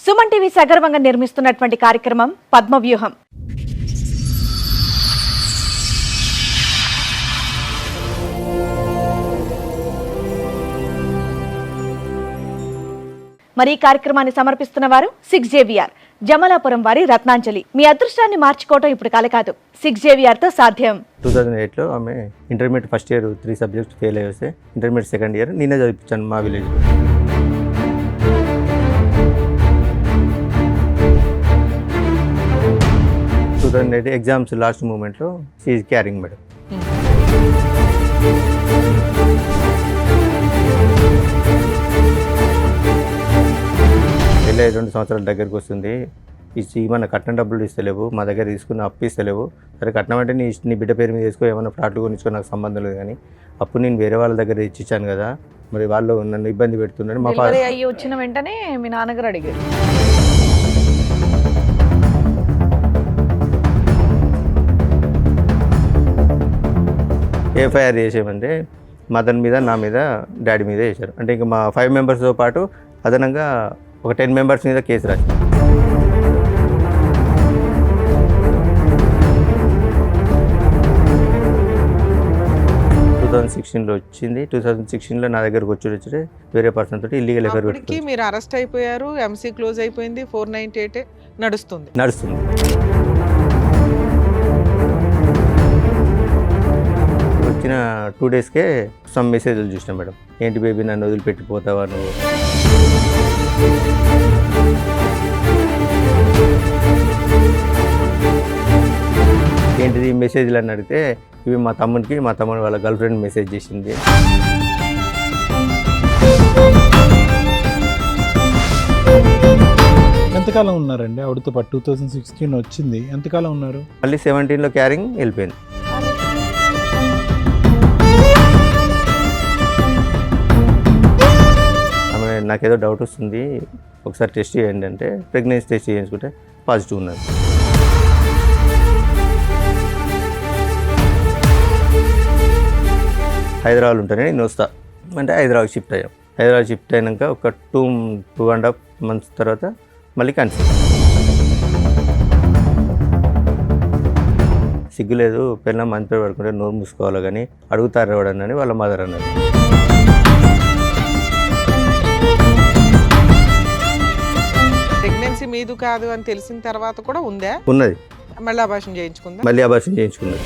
Suman TV సగర్వంగా నిర్మిస్తున్నటువంటి కార్యక్రమం పద్మవ్యూహం. మరి ఈ కార్యక్రమాన్ని సమర్పిస్తున్న వారు 6JVR జమలాపురం వారి రత్నాంజలి. మీ అదృష్టాన్ని మార్చుకోవటం ఇప్పుడు కల కాదు, 6JVR తో సాధ్యం. 2008లో ఆమె intermediate first year 3 subjects fail అయ్యి వస్తే ఇంటర్మీడియట్ సెకండ్ ఇయర్ నేనే చదివించాను మా విలేజ్. ఎగ్జామ్స్ లాస్ట్ మూమెంట్లో షీఈ్ క్యారింగ్ మేడం. పెళ్ళి 2 సంవత్సరాల దగ్గరికి వస్తుంది. మన కట్నం డబ్బులు ఇస్తలేవు, మా దగ్గర తీసుకున్న అప్పు ఇస్తలేవు. సరే కట్నం అంటే నీ బిడ్డ పేరు మీద వేసుకో, ఏమైనా ఫ్లాట్లు కొనిచ్చుకో, నాకు సంబంధం లేదు. కానీ అప్పుడు నేను వేరే వాళ్ళ దగ్గర ఇచ్చాను కదా, మరి వాళ్ళు నన్ను ఇబ్బంది పెడుతున్నారని మా ఫాదర్ అయ్యి వచ్చిన వెంటనే మీ నాన్నగారు అడిగారు. ఎఫ్ఐఆర్ చేసేమంటే మదన్ మీద, నా మీద, డాడీ మీద వేశారు. అంటే ఇంకా మా 5 మెంబర్స్తో పాటు అదనంగా ఒక 10 మెంబర్స్ మీద కేసు రాశారు. లో వచ్చింది. 2016లో నా దగ్గరకు వచ్చి వేరే పర్సన్ తోటి ఇల్లీగల్ ఎఫ్ఐఆర్ పెట్టి మీరు అరెస్ట్ అయిపోయారు. ఎంసీ క్లోజ్ అయిపోయింది. 498 నడుస్తుంది. వచ్చిన 2 డేస్కే సమ్ మెసేజ్లు చూసినా మేడం. ఏంటి బేబీ నన్ను వదిలిపెట్టిపోతావా నువ్వు, ఏంటిది మెసేజ్లు అని అడిగితే ఇవి మా తమ్ముడు వాళ్ళ గర్ల్ ఫ్రెండ్ మెసేజ్ చేసింది. ఎంతకాలం ఉన్నారండి ఆవిడతో పాటు? 2016 వచ్చింది, ఎంతకాలం ఉన్నారు? మళ్ళీ 17లో క్యారింగ్ వెళ్ళిపోయింది. ఆమె నాకేదో డౌట్ వస్తుంది, ఒకసారి టెస్ట్ చేయండి అంటే ప్రెగ్నెన్సీ టెస్ట్ చేయించుకుంటే పాజిటివ్ ఉన్నది. హైదరాబాద్ ఉంటేనే నేను వస్తా అంటే హైదరాబాద్ షిఫ్ట్ అయ్యాం. హైదరాబాద్ షిఫ్ట్ అయినాక ఒక 2.5 months తర్వాత మళ్ళీ కన్సీవ్. సిగ్గులేదు, పిల్లలు మంచి పేరు పడుకుంటే నోరు మూసుకోవాలి కానీ అడుగుతారు ఎవడని వాళ్ళ మదర్ అన్నారు. ప్రెగ్నెన్సీ మీదు కాదు అని తెలిసిన తర్వాత కూడా ఉందా? ఉన్నది. మళ్ళీ అబార్షన్ చేయించుకుందా? మళ్ళీ అబార్షన్ చేయించుకున్నది.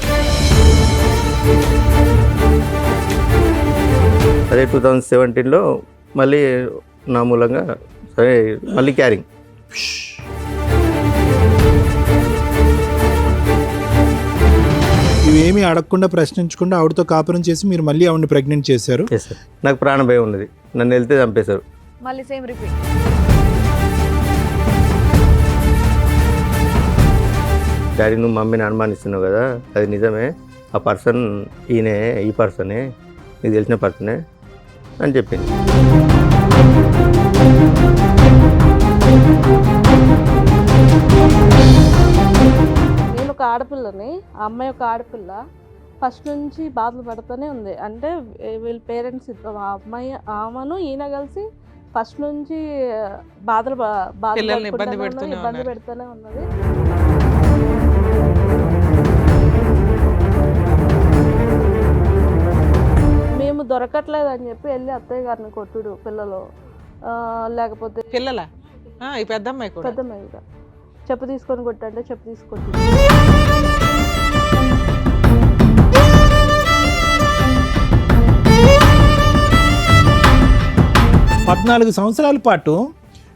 అదే 2017లో మళ్ళీ నా మూలంగా సరే మళ్ళీ క్యారింగ్. ఇవేమీ అడగకుండా ప్రశ్నించకుండా ఆవిడతో కాపురం చేసి మీరు మళ్ళీ ఆవిడని ప్రెగ్నెంట్ చేశారు. Yes sir. నాకు ప్రాణ భయం ఉన్నది, నన్ను వెళ్తే చంపేశారు. మళ్ళీ సేమ్ రిపీట్. డాడీ నువ్వు మమ్మీని అనుమానిస్తున్నావు కదా, అది నిజమే, ఆ పర్సన్ ఈయనే, ఈ పర్సనే, నీకు తెలిసిన పర్సనే అని చెప్పింది. నేను ఒక ఆడపిల్లని, ఆ అమ్మాయి ఒక ఆడపిల్ల, ఫస్ట్ నుంచి బాధలు పడుతూనే ఉంది. అంటే వీళ్ళ పేరెంట్స్ ఆ అమ్మాయి ఆమెను ఈయన కలిసి ఫస్ట్ నుంచి ఇబ్బంది పెడుతూనే ఉన్నది. మేము దొరకట్లేదు అని చెప్పి వెళ్ళి అత్తయ్య గారిని కొట్టుడు, పిల్లలు లేకపోతే పిల్లల పెద్దమ్మాయి కూడా చెప్పు తీసుకొని కొట్టంటే చెప్పు తీసుకొట్టి 14 సంవత్సరాల పాటు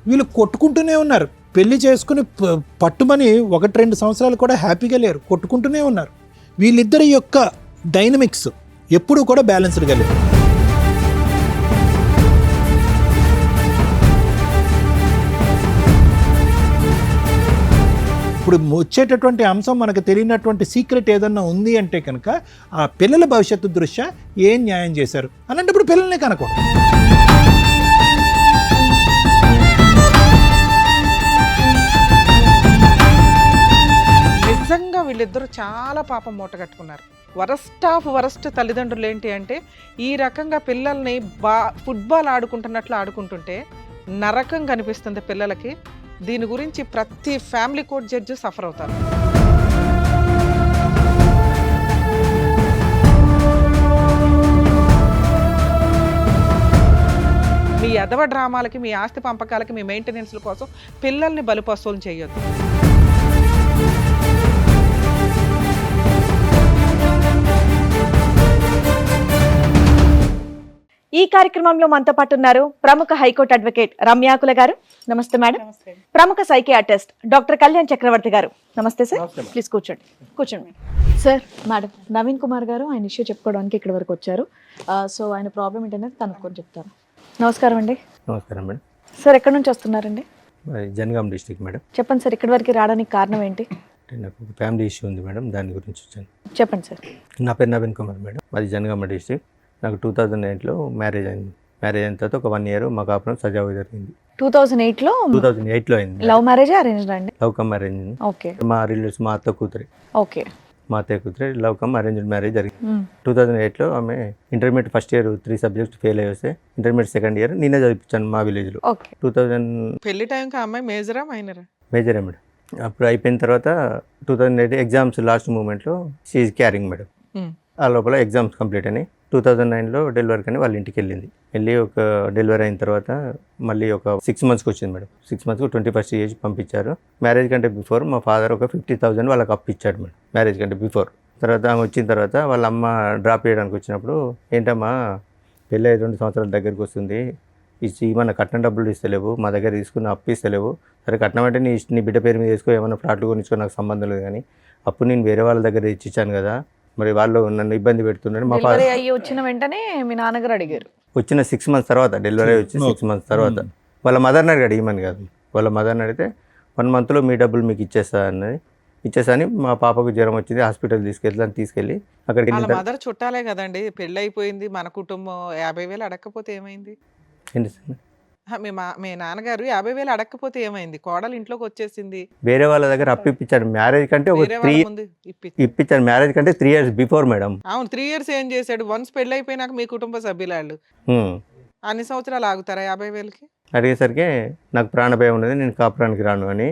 వీళ్ళు కొట్టుకుంటూనే ఉన్నారు. పెళ్లి చేసుకుని పట్టుమని 1-2 సంవత్సరాలు కూడా హ్యాపీగా లేరు, కొట్టుకుంటూనే ఉన్నారు. వీళ్ళిద్దరి యొక్క డైనమిక్స్ ఎప్పుడూ కూడా బ్యాలెన్స్డ్గా లేదు. ఇప్పుడు వచ్చేటటువంటి అంశం మనకు తెలియనటువంటి సీక్రెట్ ఏదన్నా ఉంది అంటే కనుక ఆ పిల్లల భవిష్యత్తు దృష్ట్యా ఏం న్యాయం చేశారు అలాంటప్పుడు పిల్లల్నే కనుకోండి. నిజంగా వీళ్ళిద్దరూ చాలా పాపం మూట కట్టుకున్నారు. వరస్ట్ ఆఫ్ వరస్ట్ తల్లిదండ్రులు ఏంటి అంటే ఈ రకంగా పిల్లల్ని ఫుట్బాల్ ఆడుకుంటున్నట్లు ఆడుకుంటుంటే నరకం కనిపిస్తుంది పిల్లలకి. దీని గురించి ప్రతి ఫ్యామిలీ కోర్ట్ జడ్జి సఫర్ అవుతారు. మీ ఎదవ డ్రామాలకి, మీ ఆస్తి పంపకాలకి, మీ మెయింటెనెన్స్ల కోసం పిల్లల్ని బలిపశువులు చేయొద్దు. ఈ కార్యక్రమంలో మనతో పాటు ఉన్నారు ప్రముఖ హైకోర్టు అడ్వకేట్ రమ్యాకుల గారు. నమస్తే మేడం. ప్రముఖ సైకియాట్రిస్ట్ డాక్టర్ కళ్యాణ్ చక్రవర్తి గారు. నమస్తే సార్. ప్లీజ్ కూర్చోండి. కూర్చోండి సార్. మేడం, నవీన్ కుమార్ గారు ఆయన ఇష్యూ చెప్పుకోవడానికి ఇక్కడ వరకు వచ్చారు. సో ఆయన ప్రాబ్లం ఏంటనేది కనుక్కొని చెప్తారు. నమస్కారం అండి. నమస్కారం మేడం. సార్ ఎక్కడి నుంచి వస్తున్నారండి? Jangaon district madam. చెప్పండి సార్, ఇక్కడి వరకు రావడానికి కారణం ఏంటి? అంటే నాకు ఒక ఫ్యామిలీ ఇష్యూ ఉంది మేడం, దాని గురించి వచ్చాను. చెప్పండి సార్. నా పేరు నవీన్ కుమార్ మేడం, మాది జనగామ డిస్ట్రిక్ట్. నాకు 2008లో మ్యారేజ్ అయింది. మ్యారేజ్ అయిన తర్వాత ఒక 1 year మా కాపురం సజావుగా జరిగింది. 2008లో 2008లో అయింది. లవ్ మ్యారేజ్ అరేంజ్డ్ అండి? Love come arrange. ఓకే. మా రిలేటివ్స్, మా అత్త కూతురి. ఓకే. మా అత్తయ్య కూతురి లవ్ కమ్ అరేంజ్డ్ మ్యారేజ్ జరిగింది. 2008లో ఆమె intermediate first year 3 subjects fail అయ్యి వస్తే ఇంటర్మీడియట్ సెకండ్ ఇయర్ నేనే చదివించాను మా విలేజ్లో. ఓకే. 2000 పెళ్లి టైంకి ఆ అమ్మాయి మేజరా మైనరా? మేజరే మేడం. అప్పుడు అయిపోయిన తర్వాత 2008 ఎగ్జామ్స్ లాస్ట్ మూమెంట్లో షీఈ్ క్యారింగ్ మేడం. ఆ లోపల ఎగ్జామ్స్ కంప్లీట్ అని 2009లో డెలివరీ కానీ వాళ్ళ ఇంటికి వెళ్ళి ఒక డెలివరీ అయిన తర్వాత మళ్ళీ ఒక 6 monthsకి వచ్చింది మేడం. 6 monthsకు 21st ఏజ్ పంపించారు. మ్యారేజ్ కంటే బిఫోర్ మా ఫాదర్ ఒక 50,000 వాళ్ళకి అప్పు ఇచ్చాడు మేడం, మ్యారేజ్ కంటే బిఫోర్. తర్వాత ఆమె వచ్చిన తర్వాత వాళ్ళ అమ్మ డ్రాప్ చేయడానికి వచ్చినప్పుడు, ఏంటమ్మా పెళ్ళి 2 సంవత్సరాల దగ్గరికి వస్తుంది, మన కట్నం డబ్బులు ఇస్తలేవు, మా దగ్గర తీసుకున్న అప్పు ఇస్తలేవు. సరే కట్నం అంటే నీ బిడ్డ పేరు మీద వేసుకో, ఏమైనా ఫ్లాట్లు కొనిచ్చుకో, నాకు సంబంధం లేదు. కానీ అప్పుడు నేను వేరే వాళ్ళ దగ్గర ఇచ్చాను కదా, మరి వాళ్ళు నన్ను ఇబ్బంది పెడుతున్నాడు. మా ఫాదర్ అయ్యి వచ్చిన వెంటనే మీ నాన్నగారు అడిగారు. వచ్చిన 6 months తర్వాత, డెలివరీ వచ్చి 6 months తర్వాత వాళ్ళ మదర్ని అడిగాడు. ఈమని కాదు, వాళ్ళ మదర్ని అడిగితే 1 monthలో మీ డబ్బులు మీకు ఇచ్చేస్తా అని మా పాపకు జ్వరం వచ్చింది, హాస్పిటల్ తీసుకెళ్ళి అక్కడికి వాళ్ళ మదర్ చుట్టాలే కదండి, పెళ్ళి అయిపోయింది, మన కుటుంబం 50,000 అడగకపోతే ఏమైంది? ఏంటి సార్, మీ నాన్నగారు 50,000 అడగకపోతే ఏమైంది? కోడలు ఇంట్లోకి వచ్చేసింది, వేరే వాళ్ళ దగ్గర అప్పు ఇప్పించాడు. మ్యారేజ్ కంటే ఒక వేరే వాళ్ళ ముందు ఇప్పించాడు. మ్యారేజ్ కంటే 3 years బిఫోర్ మేడం. అవును, 3 years ఏం చేశాడు? వన్స్ పెళ్ళి అయిపోయినాక మీ కుటుంబ సభ్యులాళ్ళు అన్ని సంవత్సరాలు ఆగుతారా 50,000కి? అడిగేసరికి నాకు ప్రాణభయం ఉన్నది, నేను కాపురానికి రాను అని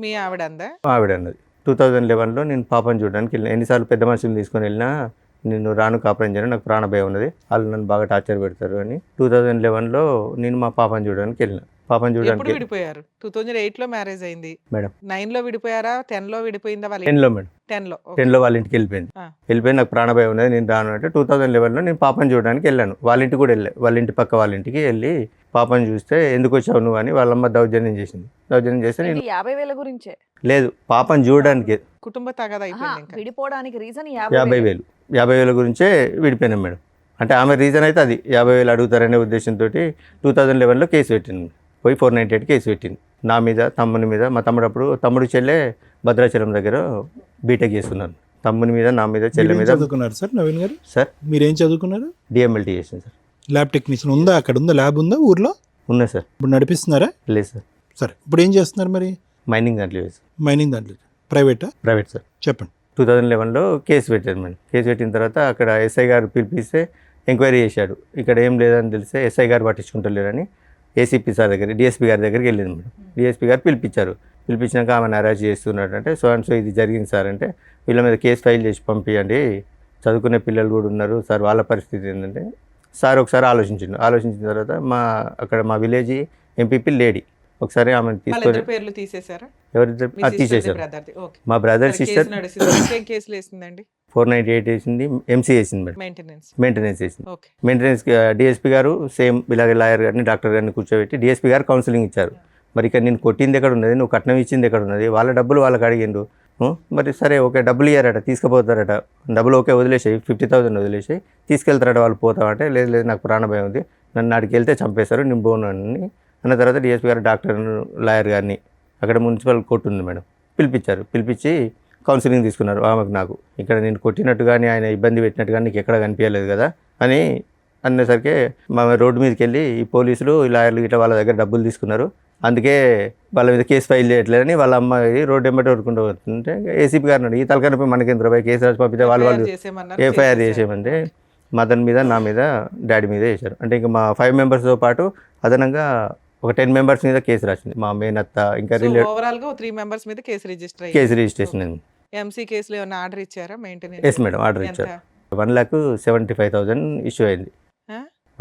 మీ ఆవిడ అందా? ఆవిడ అన్నది. 2011లో నేను పాపను చూడడానికి వెళ్ళిన. ఎన్నిసార్లు పెద్ద మనుషులు తీసుకొని వెళ్ళినా నేను రాను, కాపురం చేయను, నాకు ప్రాణభయం ఉన్నది, వాళ్ళు నన్ను బాగా టార్చర్ పెడతారు అని 2011లో నేను మా పాపను చూడడానికి వెళ్ళిన. పాపను ఎప్పుడు చూడడానికి విడిపోయారు? 2008లో మ్యారేజ్ అయింది మేడం. 9లో విడిపోయారా? 10లో విడిపోయిందా? వాళ్ళ 10లో మేడం. 10లో వాళ్ళ ఇంటికి వెళ్ళిపోయింది. ఆ. వెళ్ళిపోయి నాకు ప్రాణభయం ఉన్నది, నేను రాను అంటే 2011లో నేను పాపను చూడడానికి వెళ్ళాను. వాళ్ళ ఇంటికి కూడా వెళ్ళా. వాళ్ళ ఇంటి పక్క వాళ్ళ ఇంటికి వెళ్ళి పాపను చూస్తే ఎందుకు వచ్చావు నువ్వు అని వాళ్ళమ్మ దౌర్జన్యం చేసింది. దౌర్జన్యం చేస్తే నేను 50,000 గురించే లేదు, పాపను చూడడానికి కుటుంబ తగాదా అయిపోయింది. ఇంకా విడిపోవడానికి రీజన్ 50,000 గురించే విడిపోయినాం మేడం. అంటే ఆమె రీజన్ అయితే అది 50,000 అడుగుతారనే ఉద్దేశంతో 2011లో కేసు పెట్టింది. పోయి 498 కేసు పెట్టింది నా మీద, తమ్ముని మీద. మా తమ్ముడు చెల్లె భద్రాచలం దగ్గర బీటెక్ చేస్తున్నారు. తమ్ముని మీద, నా మీద, చెల్లె మీద. చదువుకున్నారు సార్ నవీన్ గారు? సార్ మీరేం చదువుకున్నారు? డిఎంఎల్టీ చేసింది సార్. ల్యాబ్ టెక్నీషియన్ ఉందా? అక్కడ ఉందా ల్యాబ్? ఉందా ఊర్లో? ఉన్నా సార్. ఇప్పుడు నడిపిస్తున్నారా? లేదు సార్. సరే, ఇప్పుడు ఏం చేస్తున్నారు మరి? మైనింగ్ దాంట్లో వేసి. మైనింగ్ దాంట్లో. ప్రైవేటా? Private sir. చెప్పండి. 2011లో కేసు పెట్టారు మేడం. కేసు పెట్టిన తర్వాత అక్కడ ఎస్ఐ గారు పిలిపిస్తే ఎంక్వైరీ చేశాడు. ఇక్కడ ఏం లేదని తెలిస్తే ఎస్ఐ గారు పట్టించుకుంటలేరని ఏసీపీ సార్ దగ్గర, డిఎస్పీ గారి దగ్గరికి వెళ్ళింది మేడం. డిఎస్పీ గారు పిలిపించారు. పిలిపించినాక ఆమెను అరెస్ట్ చేస్తున్నాడు అంటే, సో అండ్ సో ఇది జరిగింది సార్ అంటే, వీళ్ళ మీద కేసు ఫైల్ చేసి పంపించండి, చదువుకునే పిల్లలు కూడా ఉన్నారు సార్, వాళ్ళ పరిస్థితి ఏంటంటే సార్ ఒకసారి ఆలోచించిన తర్వాత మా విలేజ్ ఎంపీపీ లేడీ ఒకసారి ఆమెను తీసుకొని పేర్లు తీసేశారా? ఎవరిద్దరు తీసేశారు. మా బ్రదర్ సిస్టర్ కేసులు వేసిందండి. 498 వేసింది, ఎంసీ వేసింది మేడం, మెయింటెనెన్స్ వేసింది. మెయింటెనెన్స్ డిఎస్పీ గారు సేమ్ ఇలాగే లాయర్ గారిని, డాక్టర్ గారిని కూర్చోబెట్టి డిఎస్పీ గారు కౌన్సిలింగ్ ఇచ్చారు. మరి ఇక్కడ నేను కొట్టింది ఎక్కడ ఉన్నది, నువ్వు కట్నం ఇచ్చింది ఎక్కడ ఉన్నది, వాళ్ళ డబ్బులు వాళ్ళకి అడిగిండు. మరి సరే ఓకే, డబ్బులు ఇయ్యారట, తీసుకుపోతారట, డబ్బులు ఓకే వదిలేసాయి, 50,000 వదిలేసాయి, తీసుకెళ్తారట వాళ్ళు. పోతామంటే లేదు నాకు ప్రాణభయం ఉంది, నన్ను అడిగి వెళ్తే చంపేశారు, నేను పోను అని అన్న తర్వాత డిఎస్పీ గారు డాక్టర్ లాయర్ గారిని, అక్కడ మున్సిపల్ కోర్టు ఉంది మేడం, పిలిపించి కౌన్సిలింగ్ తీసుకున్నారు ఆమెకు నాకు. ఇక్కడ నేను కొట్టినట్టు కానీ ఆయన ఇబ్బంది పెట్టినట్టు కానీ నీకు ఎక్కడ కనిపించలేదు కదా అని అనేసరికి మా రోడ్డు మీదకి వెళ్ళి ఈ పోలీసులు, ఈ లాయర్లు ఇట్లా వాళ్ళ దగ్గర డబ్బులు తీసుకున్నారు, అందుకే వాళ్ళ మీద కేసు ఫైల్ చేయట్లేదని వాళ్ళ అమ్మాయి రోడ్డు వెంబడి ఊరుకుంటూ వస్తుంటే ఏసీపీ గారిని అడిగి, ఈ తలకనపై మనకేంద్ర రూపాయి కేసు రాసి పంపితే వాళ్ళు ఎఫ్ఐఆర్ చేసేయమంటే మదన్ మీద, నా మీద, డాడీ మీద వేశారు. అంటే ఇంకా మా 5 members పాటు అదనంగా ఒక 10 మెంబర్స్ మీద కేసు రాసింది. మా మేనత్త ఇంకా రిలేట్ ఓవరాల్ గా 3 మెంబర్స్ మీద కేసు రిజిస్టర్ అయ్యింది. కేసు రిజిస్ట్రేషన్ అయింది. ఎంసీ కేసులో ఏమైనా ఆర్డర్ ఇచ్చారా మెయింటెనెన్స్? ఎస్ మేడం, ఆర్డర్ ఇచ్చారు. 1,75,000 ఇష్యూ అయింది.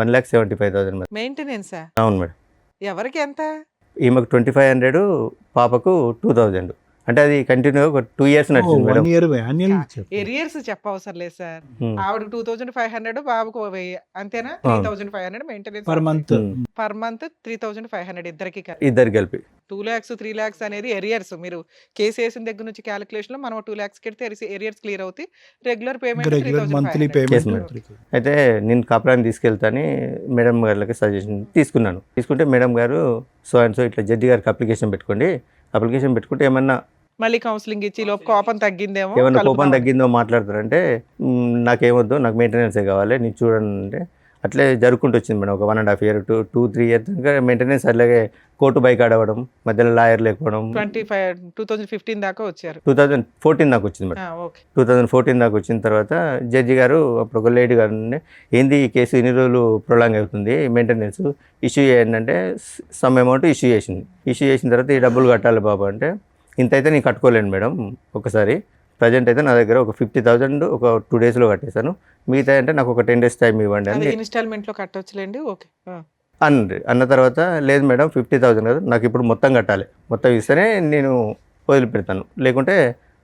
1,75,000 మెయింటెనెన్స్ అవును మేడం. ఎవరికి ఎంత? ఈమెకు 2,500, పాపకు 2,000. అంటే అది కంటిన్యూ ఒక 2 years నడిచింది మేడం. 1 year annual ఇచ్చారు. ఎరియర్స్ చెప్పవసరం లేదు సార్. Hmm. ఆవిడకి 2,500, బాబుకు 1,000 అంతేనా? ఆ. 3,500 maintenance per month. Per month 3,500 ఇద్దరికి. ఇద్దరు కలిపి 2 lakhs 3 lakhs అనేది ఎరియర్స్. మీరు కేసు వేసిన దగ్గర నుంచి క్యాలిక్యులేషన్ లో మనం 2 lakhs కెడితే ఎరియర్స్ క్లియర్ అవుతాయి. Regular payment regular monthly 3,500. Yes, payment. madam. అయితే నేను కాపురాన్ని తీసుకెళ్తాని మేడం గారికి సజెషన్ తీసుకున్నాను. తీసుకుంటే మేడం గారు సో అండ్ సో ఇట్లా జడ్జి గారికి అప్లికేషన్ పెట్టుకోండి, అప్లికేషన్ పెట్టుకుంటే ఏమన్నా మళ్ళీ కౌన్సిలింగ్ ఇచ్చి లోపు కోపం తగ్గిందేమో, ఏమన్నా కోపం కలుపుదాం. తగ్గిందో మాట్లాడతారంటే నాకేమొద్దు, నాకు మెయింటెనెన్సే కావాలి, నీకు చూడండి అంటే అట్లే జరుపుకుంటూ వచ్చింది మేడం. ఒక 1.5 year 2-3 years ఇంకా మెయింటెనెన్స్. అలాగే కోర్టు బైక్ ఆడవడం, మధ్యలో లాయర్ లేకపోవడం. 2015 దాకా వచ్చారు. 2014 దాకా వచ్చింది మేడం. ఓకే. 2014 దాకా వచ్చిన తర్వాత జడ్జి గారు అప్పుడు ఒక లేడీ గారు ఉండే, ఏంది ఈ కేసు ఇన్ని రోజులు ప్రొలాంగ్ అవుతుంది, మెయింటెనెన్స్ ఇష్యూ చేయండి సమ్ అమౌంట్ ఇష్యూ చేసింది. ఇష్యూ చేసిన తర్వాత ఈ డబ్బులు కట్టాలి బాబు అంటే, ఇంత అయితే నేను కట్టుకోలేను మేడం ఒకసారి, ప్రజెంట్ అయితే నా దగ్గర ఒక 50,000 ఒక 2 daysలో కట్టేశాను, మిగతా అంటే నాకు ఒక 10 days టైం ఇవ్వండి అని ఇన్స్టాల్మెంట్ లో కట్టొచ్చులేండి. ఓకే. అన్న తర్వాత లేదు మేడం 50,000 కదా, నాకు ఇప్పుడు మొత్తం కట్టాలి, మొత్తం ఇస్తేనే నేను వదిలిపెడతాను, లేకుంటే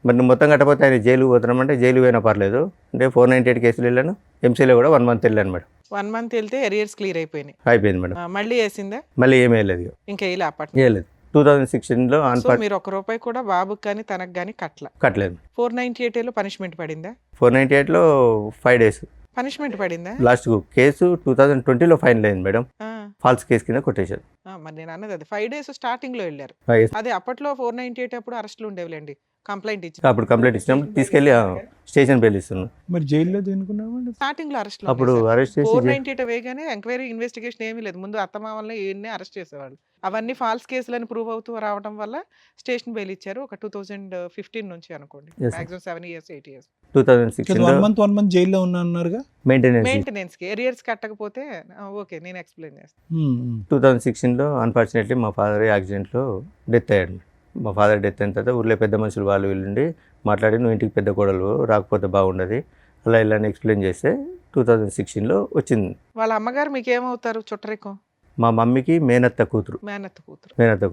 మరి నువ్వు మొత్తం కట్టకపోతే ఆయన జైలు పోతున్నామంటే జైలు పోయినా పర్లేదు అంటే 498 కేసులు వెళ్ళాను. ఎంసీలో కూడా 1 month వెళ్ళాను మేడం. 1 month వెళ్తే ఎరియర్స్ క్లియర్ అయిపోయినాయి. అయిపోయింది మేడం. మళ్ళీ వేసిందా? మళ్ళీ ఏమీ వెళ్ళలేదు, ఇంకా ఇలా అప్పట్లో వేయలేదు. 2016లో సో మీరు 1 రూపాయి కూడా బాబుకి కానీ తనకు కానీ కట్టలేదు. 498 లో పనిష్మెంట్ పడిందా? 498లో 5 days పనిష్మెంట్ పడిందా? లాస్ట్ కేసు 2020లో ఫైనల్ అయింది మేడం. ఆ, ఫాల్స్ కేసు కింద కొట్టేశారు. మరి నేను అన్నది అది 5 days స్టార్టింగ్ లో వెళ్ళారు. అదే అప్పట్లో 498 అప్పుడు అరెస్టులు ఉండేవిలేండి. కంప్లైంట్ ఇచ్చి అప్పుడు కంప్లైంట్ ఇచ్చినప్పుడు తీసుకెళ్ళి స్టేషన్ బెయిల్ ఇస్తున్నాను. మరి జైల్లో దేనుకున్నామండి? స్టార్టింగ్ లో అరెస్ట్ అప్పుడు అరెస్ట్ చేసి 498 వేగానే ఎంక్వైరీ ఇన్వెస్టిగేషన్ ఏమీ లేదు. ముందు అత్తమామల్ని ఈయన్ని అరెస్ట్ చేసేవాళ్ళు. అవన్నీ ఫాల్స్ కేసులని ప్రూవ్ అవుతూ రావడం వల్ల స్టేషన్ బెయిల్ ఇచ్చారు. ఒక 2015 నుంచి అనుకోండి. Yes, sir. Maximum 7 years 8 years 2016లో 1 month జైల్లో ఉన్నారన్నారుగా. మెయింటెనెన్స్. మెయింటెనెన్స్ కి ఎరియర్స్ కట్టకపోతే ఓకే నేను ఎక్స్ప్లెయిన్ చేస్తాను. 2016లో అన్ఫార్చునేట్లీ మా ఫాదర్ యాక్సిడెంట్లో డెత్ అయ్యాడు. మా ఫాదర్ డెత్ అయిన తర్వాత ఊర్లో పెద్ద మనుషులు వాళ్ళు వీళ్ళుండి మాట్లాడి, నువ్వు ఇంటికి పెద్ద కోడలు రాకపోతే బాగుండదు అలా ఇలా ఎక్స్ప్లెయిన్ చేస్తే 2016లో వచ్చింది. వాళ్ళ అమ్మగారు మీకు ఏమవుతారు? చుట్టరికం. మా మమ్మీకి మేనత్త కూతురు. మేనత్త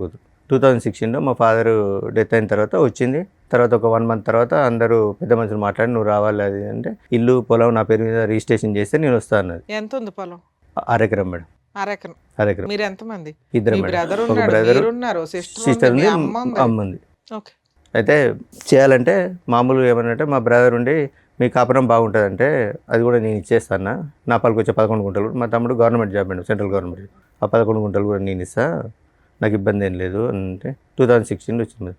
కూతురు. 2016లో మా ఫాదర్ డెత్ అయిన తర్వాత వచ్చింది. తర్వాత ఒక 1 month తర్వాత అందరూ పెద్ద మనుషులు మాట్లాడి నువ్వు రావాలి అది అంటే, ఇల్లు పొలం నా పేరు మీద రిజిస్ట్రేషన్ చేస్తే నేను వస్తా అన్నది. ఎంత ఉంది పొలం? 1/2 eకరం మేడం. 1/2 ఎకరం. 1/2 eకరం. మీరు ఎంతమంది? ఇద్దరు మీ మేడం. బ్రదర్ ఒక ఉన్నాడు, బ్రదర్, మీరు ఉన్నారు, సిస్టర్ సిస్టర్ ఉంది, అమ్మ ఉంది. అమ్మ ఉంది. ఓకే. అయితే చేయాలంటే మామూలుగా ఏమన్నంటే మా బ్రదర్ ఉండి మీ కాపురం బాగుంటుందంటే అది కూడా నేను ఇచ్చేస్తాను, నా పనికి వచ్చే 11 గుంటలు, మా తమ్ముడు government job madam, central government, ఆ 11 గుంటలు కూడా నేను ఇస్తా, నాకు ఇబ్బంది ఏం లేదు అంటే 2016లో వచ్చింది.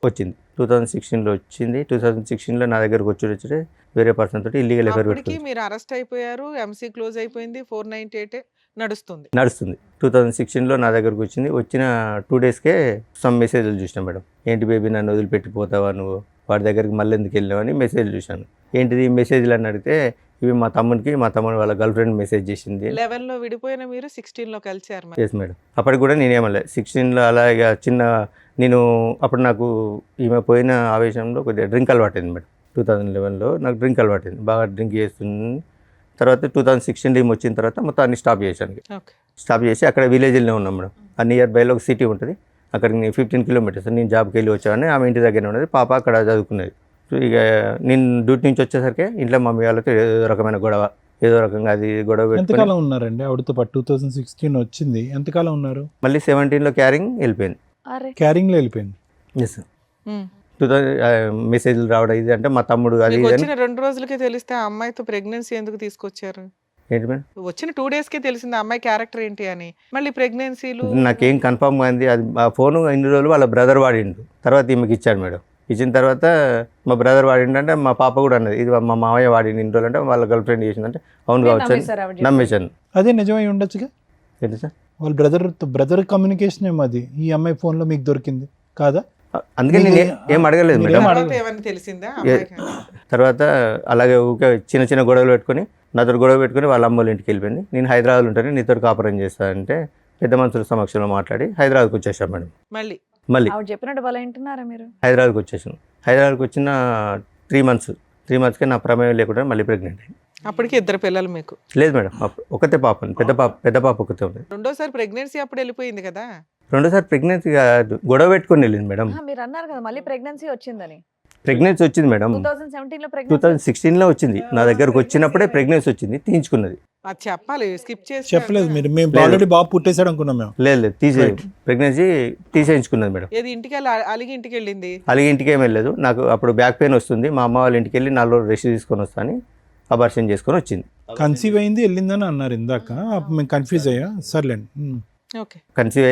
వచ్చింది 2016లో వచ్చింది. 2016లో నా దగ్గరకు వచ్చి వేరే పర్సన్ తోటి ఇల్లీగల్ ఎఫైర్ అప్పటికి పెట్టుకుంది. మీరు అరెస్ట్ అయిపోయారు. ఎంసీ క్లోజ్ అయిపోయింది. 498 నడుస్తుంది. 2016లో నా దగ్గరకు వచ్చింది. వచ్చిన 2 daysకే సమ్ మెసేజ్లు చూసినా మేడం. ఏంటి బేబీ నన్ను వదిలిపెట్టిపోతావా నువ్వు, వాడి దగ్గరికి మళ్ళీ ఎందుకు వెళ్ళావని మెసేజ్ చూశాను. ఏంటిది మెసేజ్లు అని అడిగితే ఇవి మా తమ్ముడికి, మా తమ్ముడు వాళ్ళ గర్ల్ ఫ్రెండ్ మెసేజ్ చేసింది. 11లో విడిపోయిన మీరు 16లో కలిసారు. మరి ఎస్ మేడం. అప్పటికి కూడా నేనేమలే 16లో అలా ఇక చిన్న నేను అప్పుడు నాకు ఈమె పోయిన ఆవేశంలో కొద్దిగా డ్రింక్ అలవాటైంది మేడం. 2011లో నాకు డ్రింక్ అలవాటైంది, బాగా డ్రింక్ చేస్తుంది. తర్వాత 2016 ఈమె వచ్చిన తర్వాత మొత్తం అన్ని స్టాప్ చేశాను. ఓకే. స్టాప్ చేసి అక్కడ విలేజ్లోనే ఉన్నాం మేడం. ఆ నియర్ బైలో ఒక సిటీ ఉంటుంది, అక్కడికి 15 kilometers. నేను జాబ్కి వెళ్ళి వచ్చాను, ఆమె ఇంటి దగ్గర ఉన్నది, పాప అక్కడ చదువుకునేది. సో ఇక నేను డ్యూటీ నుంచి వచ్చేసరికి ఇంట్లో మమ్మీ వాళ్ళతో ఏదో రకమైన గొడవ, ఏదో రకంగా అది గొడవ పెట్టుకొని ఎంతకాలం ఉన్నారండి ఆవిడతో పాటు? 2016 వచ్చింది, ఎంతకాలం ఉన్నారు? మళ్ళీ 17లో క్యారింగ్ వెళ్ళిపోయింది. క్యారింగ్లో వెళ్ళిపోయింది. ఎస్. 2000 మెసేజ్లు రావడం ఇది అంటే మా తమ్ముడు అది మీకు ఇది అని. వచ్చిన 2 రోజులకే తెలిస్తే ఆ అమ్మాయితో ప్రెగ్నెన్సీ ఎందుకు తీసుకొచ్చారు? ఏంటి మేడం వచ్చిన 2 daysకే తెలిసింది ఆ అమ్మాయి క్యారెక్టర్ ఏంటి అని. మళ్ళీ ప్రెగ్నెన్సీలు నాకేం కన్ఫర్మ్ అయింది. అది ఆ ఫోన్ ఇన్ని రోజులు వాళ్ళ బ్రదర్ వాడిండు, తర్వాత ఈమెకి ఇచ్చాడు మేడం. ఇచ్చిన తర్వాత మా బ్రదర్ వాడిండంటే మా పాప కూడా అన్నది ఇది మా మామయ్య వాడింది ఇన్ని రోజులు అంటే వాళ్ళ గర్ల్ ఫ్రెండ్ చేసిందంటే అవును కావచ్చు అని నమ్మేశాను. అదే నిజమై ఉండొచ్చుగా. ఏంటి సార్ వాళ్ళ బ్రదర్ కమ్యూనికేషన్ ఏమో అది, ఈ అమ్మాయి ఫోన్లో మీకు దొరికింది కాదా? అందుకే నేను ఏం అడగలేదు మీరు మేడం. ఏం తర్వాత ఏమని తెలిసిందా అమ్మాయికి? తర్వాత అలాగే ఊకే చిన్న చిన్న గొడవలు పెట్టుకొని నాతో గొడవ పెట్టుకొని వాళ్ళ అమ్మోళ్ళ ఇంటికి వెళ్ళిపోయింది. నేను హైదరాబాద్లో ఉంటాను, నీతో కాపురం చేస్తానంటే పెద్ద మనుషుల సమక్షంలో మాట్లాడి హైదరాబాద్కి వచ్చేసాం మేడం. మళ్ళీ మళ్ళీ ఆవిడ చెప్పినట్టు వాళ్ళు వింటున్నారా మీరు? హైదరాబాద్కి వచ్చేసాను. హైదరాబాద్కి వచ్చిన 3 మంత్స్కి నా ప్రమేయం లేకుండా మళ్ళీ ప్రెగ్నెంట్ అయింది. అప్పటికి 2 పిల్లలు మీకు. లేదు మేడం, ఒకతే పాప, పెద్ద పాప ఒకతే ఉంది. రెండోసారి ప్రెగ్నెన్సీ అప్పుడు వెళ్ళిపోయింది కదా. రెండోసారి ప్రెగ్నెన్సీ కాదు, గొడవ పెట్టుకొని వెళ్ళింది మేడం. మీరు అన్నారు కదా మళ్ళీ ప్రెగ్నెన్సీ వచ్చిందని. ప్రెగ్నెన్సీ వచ్చింది మేడం, 2017 లో ప్రెగ్నెన్సీ 2016లో వచ్చింది. నా దగ్గరకు వచ్చినప్పుడే ప్రెగ్నెన్సీ వచ్చింది, తీయించుకున్నది. అది చెప్పాలి, స్కిప్ చేసి చెప్పలేదు మీరు, మేము ఆల్రెడీ బాబు పుట్టేశాడు అనుకున్నాం మేము. లేదు ప్రెగ్నెన్సీ తీసేయించుకున్నది మేడం. ఏది ఇంటికి వెళ్ళి అలిగి ఇంటికి వెళ్ళింది. అలాగే ఇంటికి ఏం వెళ్ళలేదు. నాకు అప్పుడు బ్యాక్ పెయిన్ వస్తుంది, మా అమ్మ వాళ్ళ ఇంటికి వెళ్ళి 4 రోజులు రెస్ట్ తీసుకొని వస్తాను, అబార్షన్ చేసుకొని వచ్చింది. కన్సీవ్ అయింది వెళ్ళిందని అన్నారు ఇందాక, అప్పుడు మేము కన్ఫ్యూజ్ అయ్యా. సర్లేండి. ఓకే. కన్సీవ్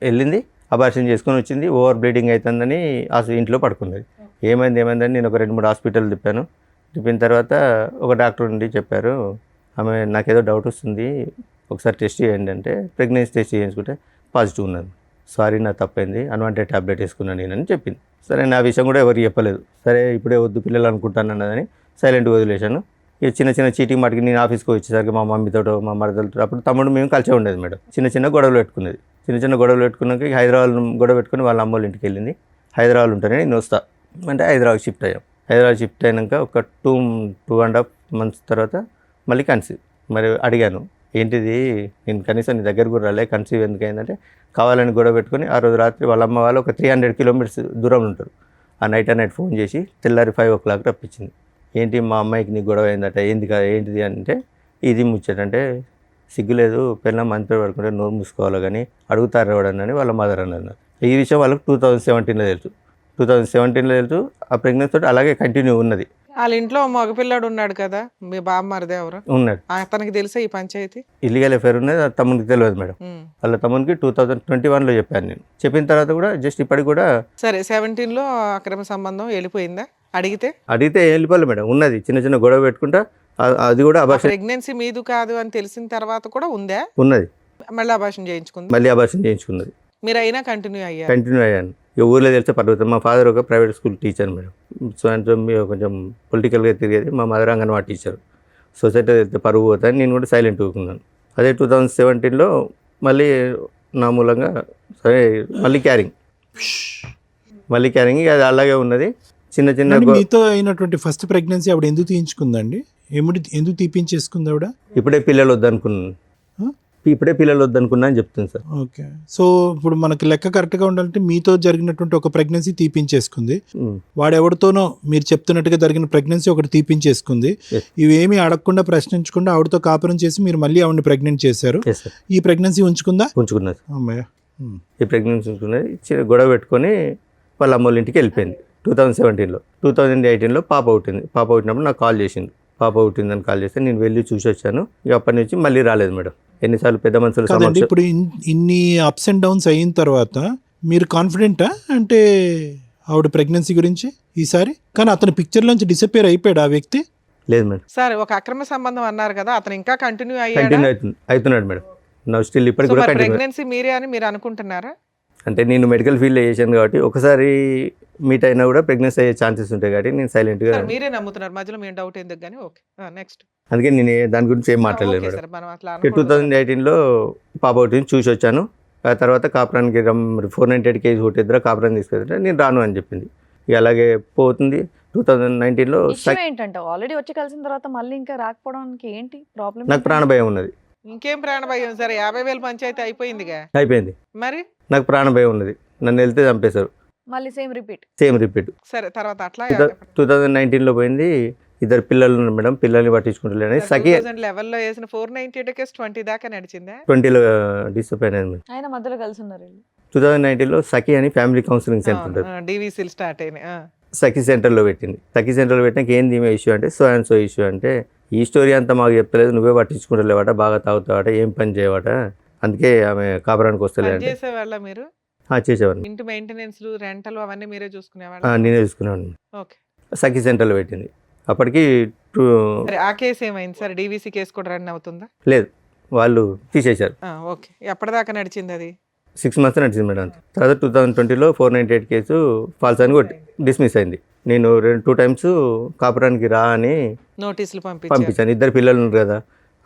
వెళ్ళింది, అబార్షన్ చేసుకొని వచ్చింది. ఓవర్ బ్లీడింగ్ అవుతుందని ఇంట్లో పడుకున్నది. ఏమైందని నేను ఒక 2-3 హాస్పిటల్ తిప్పిన తర్వాత ఒక డాక్టర్ నుండి చెప్పారు, ఆమె నాకేదో డౌట్ వస్తుంది, ఒకసారి టెస్ట్ చేయండి అంటే ప్రెగ్నెన్సీ టెస్ట్ చేయించుకుంటే పాజిటివ్ ఉన్నది. సారీ, నా తప్పైంది, అన్వాంటెడ్ ట్యాబ్లెట్ వేసుకున్నాను నేనని చెప్పింది. సరే, నా విషయం కూడా ఎవరికి చెప్పలేదు. సరే, ఇప్పుడే వద్దు పిల్లలు అనుకుంటాను అన్నదని సైలెంట్గా వదిలేశాను. ఇక చిన్న చీటింగ్ మాటికి నేను ఆఫీస్కి వచ్చేసరికి మా మమ్మీతో, మా మరదలతో, అప్పుడు తమ్ముడు మేము కలిసే ఉండేది మేడం. చిన్న గొడవలు పెట్టుకునేది. చిన్న గొడవలు పెట్టుకున్నాక హైదరాబాద్ గొడవ పెట్టుకుని వాళ్ళ అమ్మోళ్ళ ఇంటికి వెళ్ళింది. హైదరాబాద్ ఉంటానే నేను వస్తా అంటే హైదరాబాద్ షిఫ్ట్ అయ్యాం. హైదరాబాద్ షిఫ్ట్ అయినాక ఒక 2.5 months తర్వాత మళ్ళీ కన్సీవ్. మరి అడిగాను, ఏంటిది, నేను కనీసం నీ దగ్గర కూడా రాలే, కన్సీవ్ ఎందుకు అయిందంటే కావాలని గొడవ పెట్టుకుని ఆ రోజు రాత్రి వాళ్ళ అమ్మ వాళ్ళు ఒక 300 kilometers దూరంలో ఉంటారు. ఆ నైట్ ఫోన్ చేసి తెల్లారి 5 o'clock రప్పించింది. ఏంటి మా అమ్మాయికి నీ గొడవ అయిందట, ఏంటిది అంటే ఇది ముచ్చటంటే సిగ్గులేదు, పిల్లలు మంత్రి పడుకుంటే నోరు మూసుకోవాలి కానీ అడుగుతారు ఎవడని వాళ్ళ మదర్ అన్నారు. ఈ విషయం వాళ్ళకి 2017లో తెలుసు. 2017లో తెలుసు. ఆ ప్రెగ్నెన్సీ తోటి అలాగే కంటిన్యూ ఉన్నది. వాళ్ళ ఇంట్లో మగపిల్లాడు ఉన్నాడు కదా, మీ బామ్మరిదే ఎవరు ఉన్నాడు. అతనికి తెలుసా ఈ పంచాయతీ? ఇల్లీగల్ అఫేర్ ఉన్నది, అది తమ్మునికి తెలియదు మేడం. వాళ్ళ తమ్మునికి 2021లో చెప్పాను నేను. చెప్పిన తర్వాత కూడా జస్ట్ ఇప్పటికి కూడా సరే 17లో అక్రమ సంబంధం వెళ్ళిపోయిందా? అడిగితే వెళ్ళిపోలే మేడం. ఉన్నది చిన్న గొడవ పెట్టుకుంటా, అది కూడా అబార్షన్. ప్రెగ్నెన్సీ మీదు కాదు అని తెలిసిన తర్వాత కూడా ఉందా? ఉన్నది. మళ్ళీ అబార్షన్ చేయించుకుంది. మళ్ళీ అబార్షన్ చేయించుకున్నది. మీరు అయినా కంటిన్యూ అయ్యాను. ఇక ఊర్లో తెలిస్తే పర్వతం. మా ఫాదర్ ఒక private school teacher madam. So కొంచెం పొలిటికల్గా తిరిగేది. మా మదర్ అంగన్వాడీ టీచర్. సొసైటీ వెళ్తే పరువు పోతాను, నేను కూడా సైలెంట్ ఊరుకున్నాను. అదే 2017లో మళ్ళీ నా మూలంగా సరే మళ్ళీ క్యారింగ్ అది అలాగే ఉన్నది. చిన్న మీతో అయినటువంటి ఫస్ట్ ప్రెగ్నెన్సీ ఆవిడ ఎందుకు తీయించుకుందండి? ఎందుకు తీపించేసుకుంది ఆవిడ? ఇప్పుడే పిల్లలు వద్దనుకున్నా అని చెప్తుంది సార్. ఓకే. సో ఇప్పుడు మనకి లెక్క కరెక్ట్గా ఉండాలంటే మీతో జరిగినటువంటి ఒక ప్రెగ్నెన్సీ తీపించేసుకుంది, వాడెవరితోనో మీరు చెప్తున్నట్టుగా జరిగిన ప్రెగ్నెన్సీ ఒకటి తీపించేసుకుంది. ఇవేమీ అడగకుండా ప్రశ్నించకుండా ఆవిడతో కాపురం చేసి మీరు మళ్ళీ ఆవిడని ప్రెగ్నెంట్ చేశారు. ఈ ప్రెగ్నెన్సీ ఉంచుకున్నది. అమ్మయ్య, ఈ ప్రెగ్నెన్సీ ఉంచుకున్నది. గొడవ పెట్టుకొని వాళ్ళ అమ్మోళ్ళ ఇంటికి వెళ్ళిపోయింది 2017లో. 2018లో పాప పుట్టినప్పుడు నాకు కాల్ చేసింది. పాప పుట్టిందని కాల్ చేస్తే నేను వెళ్ళి చూసి వచ్చాను. ఇక అప్పటి నుంచి మళ్ళీ రాలేదు మేడం. ఎన్నిసార్లు పెద్ద మనుషులు కాదండి. ఇప్పుడు ఇన్ని అప్స్ అండ్ డౌన్స్ అయిన తర్వాత మీరు కాన్ఫిడెంటా అంటే ఆవిడ ప్రెగ్నెన్సీ గురించి ఈసారి? కానీ అతని పిక్చర్ లోంచి డిసపియర్ అయిపోయాడు ఆ వ్యక్తి? లేదు మేడం. సరే, ఒక అక్రమ సంబంధం అన్నారు కదా, అతను ఇంకా కంటిన్యూ అవుతున్నాడు మేడం. నా స్టిల్ ఇప్పటికి కూడా ప్రెగ్నెన్సీ మీరే అని మీరు అనుకుంటున్నారా? అంటే నేను మెడికల్ ఫీల్డ్లో చేశాను కాబట్టి ఒకసారి మీట్ అయినా కూడా ప్రెగ్నెన్సీ అయ్యే ఛాన్సెస్ ఉంటాయి కాబట్టి నేను సైలెంట్గా. మీరే నమ్ముతున్నారు, మధ్యలో మేము డౌట్ ఎందుకు కానీ. Okay, next. అందుకే నేను దాని గురించి ఏం మాట్లాడలేదు మేడం. 2018లో పాప ఒకటి చూసి వచ్చాను. ఆ తర్వాత కాపురానికి 498 kg కొట్టిద్దరు కాపురాన్ని తీసుకెళ్తే నేను రాను అని చెప్పింది. ఇక అలాగే పోతుంది. 2019లో ఏంటంటే ఆల్రెడీ వచ్చి కలిసిన తర్వాత మళ్ళీ ఇంకా రాకపోవడానికి ఏంటి ప్రాబ్లం? నాకు ప్రాణభయం ఉన్నది. ఇంకేం ప్రాణభయం? సరే 50,000 పంచాయతీ అయిపోయింది. మరి నాకు ప్రాణభయం ఉన్నది. నన్ను వెళ్తే చంపేశారు. మళ్ళీ సేమ్ రిపీట్. సరే, తర్వాత అట్లా 2019లో పోయింది. 2 పిల్లలు ఉన్నారు మేడం. పిల్లల్ని పట్టించుకుంటలేని సఖి 2011లో వేసిన 498 కేసు 20 దాకా నడిచిందా? 20లో డిసప్పాయింట్ అయింది. ఆయన మధ్యలో కలిసి ఉన్నారు. 2019లో సఖి అని ఫ్యామిలీ కౌన్సిలింగ్ సెంటర్ ఉంటుంది. డివిసిల్ స్టార్ట్ అయినాయి. సఖి సెంటర్లో పెట్టింది. సఖి సెంటర్లో పెట్టినాక ఏంది ఈమె ఇష్యూ అంటే సో అండ్ సో ఇష్యూ అంటే ఈ స్టోరీ అంతా మాకు చెప్తలేదు, నువ్వే పట్టించుకుంటలేవాట, బాగా తాగుతావాట, ఏం పని చేయవాట, అందుకే ఆమె కాపురానికి వస్తలేదు. చేసేవాళ్ళ మీరు? చేసేవాడిని. ఇంటి మెయింటెనెన్స్, రెంటల్ అవన్నీ మీరే చూసుకునేవాళ్ళ? నేనే చూసుకునేవాడిని. ఓకే. సఖి సెంటర్లో పెట్టింది. అప్పటికి ఆ కేసు ఏమైంది సార్? డివిసి కేసు కూడా రన్ అవుతుందా? లేదు, వాళ్ళు తీసేశారు. ఓకే. ఎప్పటిదాకా నడిచింది అది? 6 months నడిచింది మేడం. తర్వాత 2020లో 498 కేసు ఫాల్స్ అని డిస్మిస్ అయింది. నేను 2 times కాపురానికి రా అని నోటీసులు పంపించాను. 2 పిల్లలు ఉన్నారు కదా,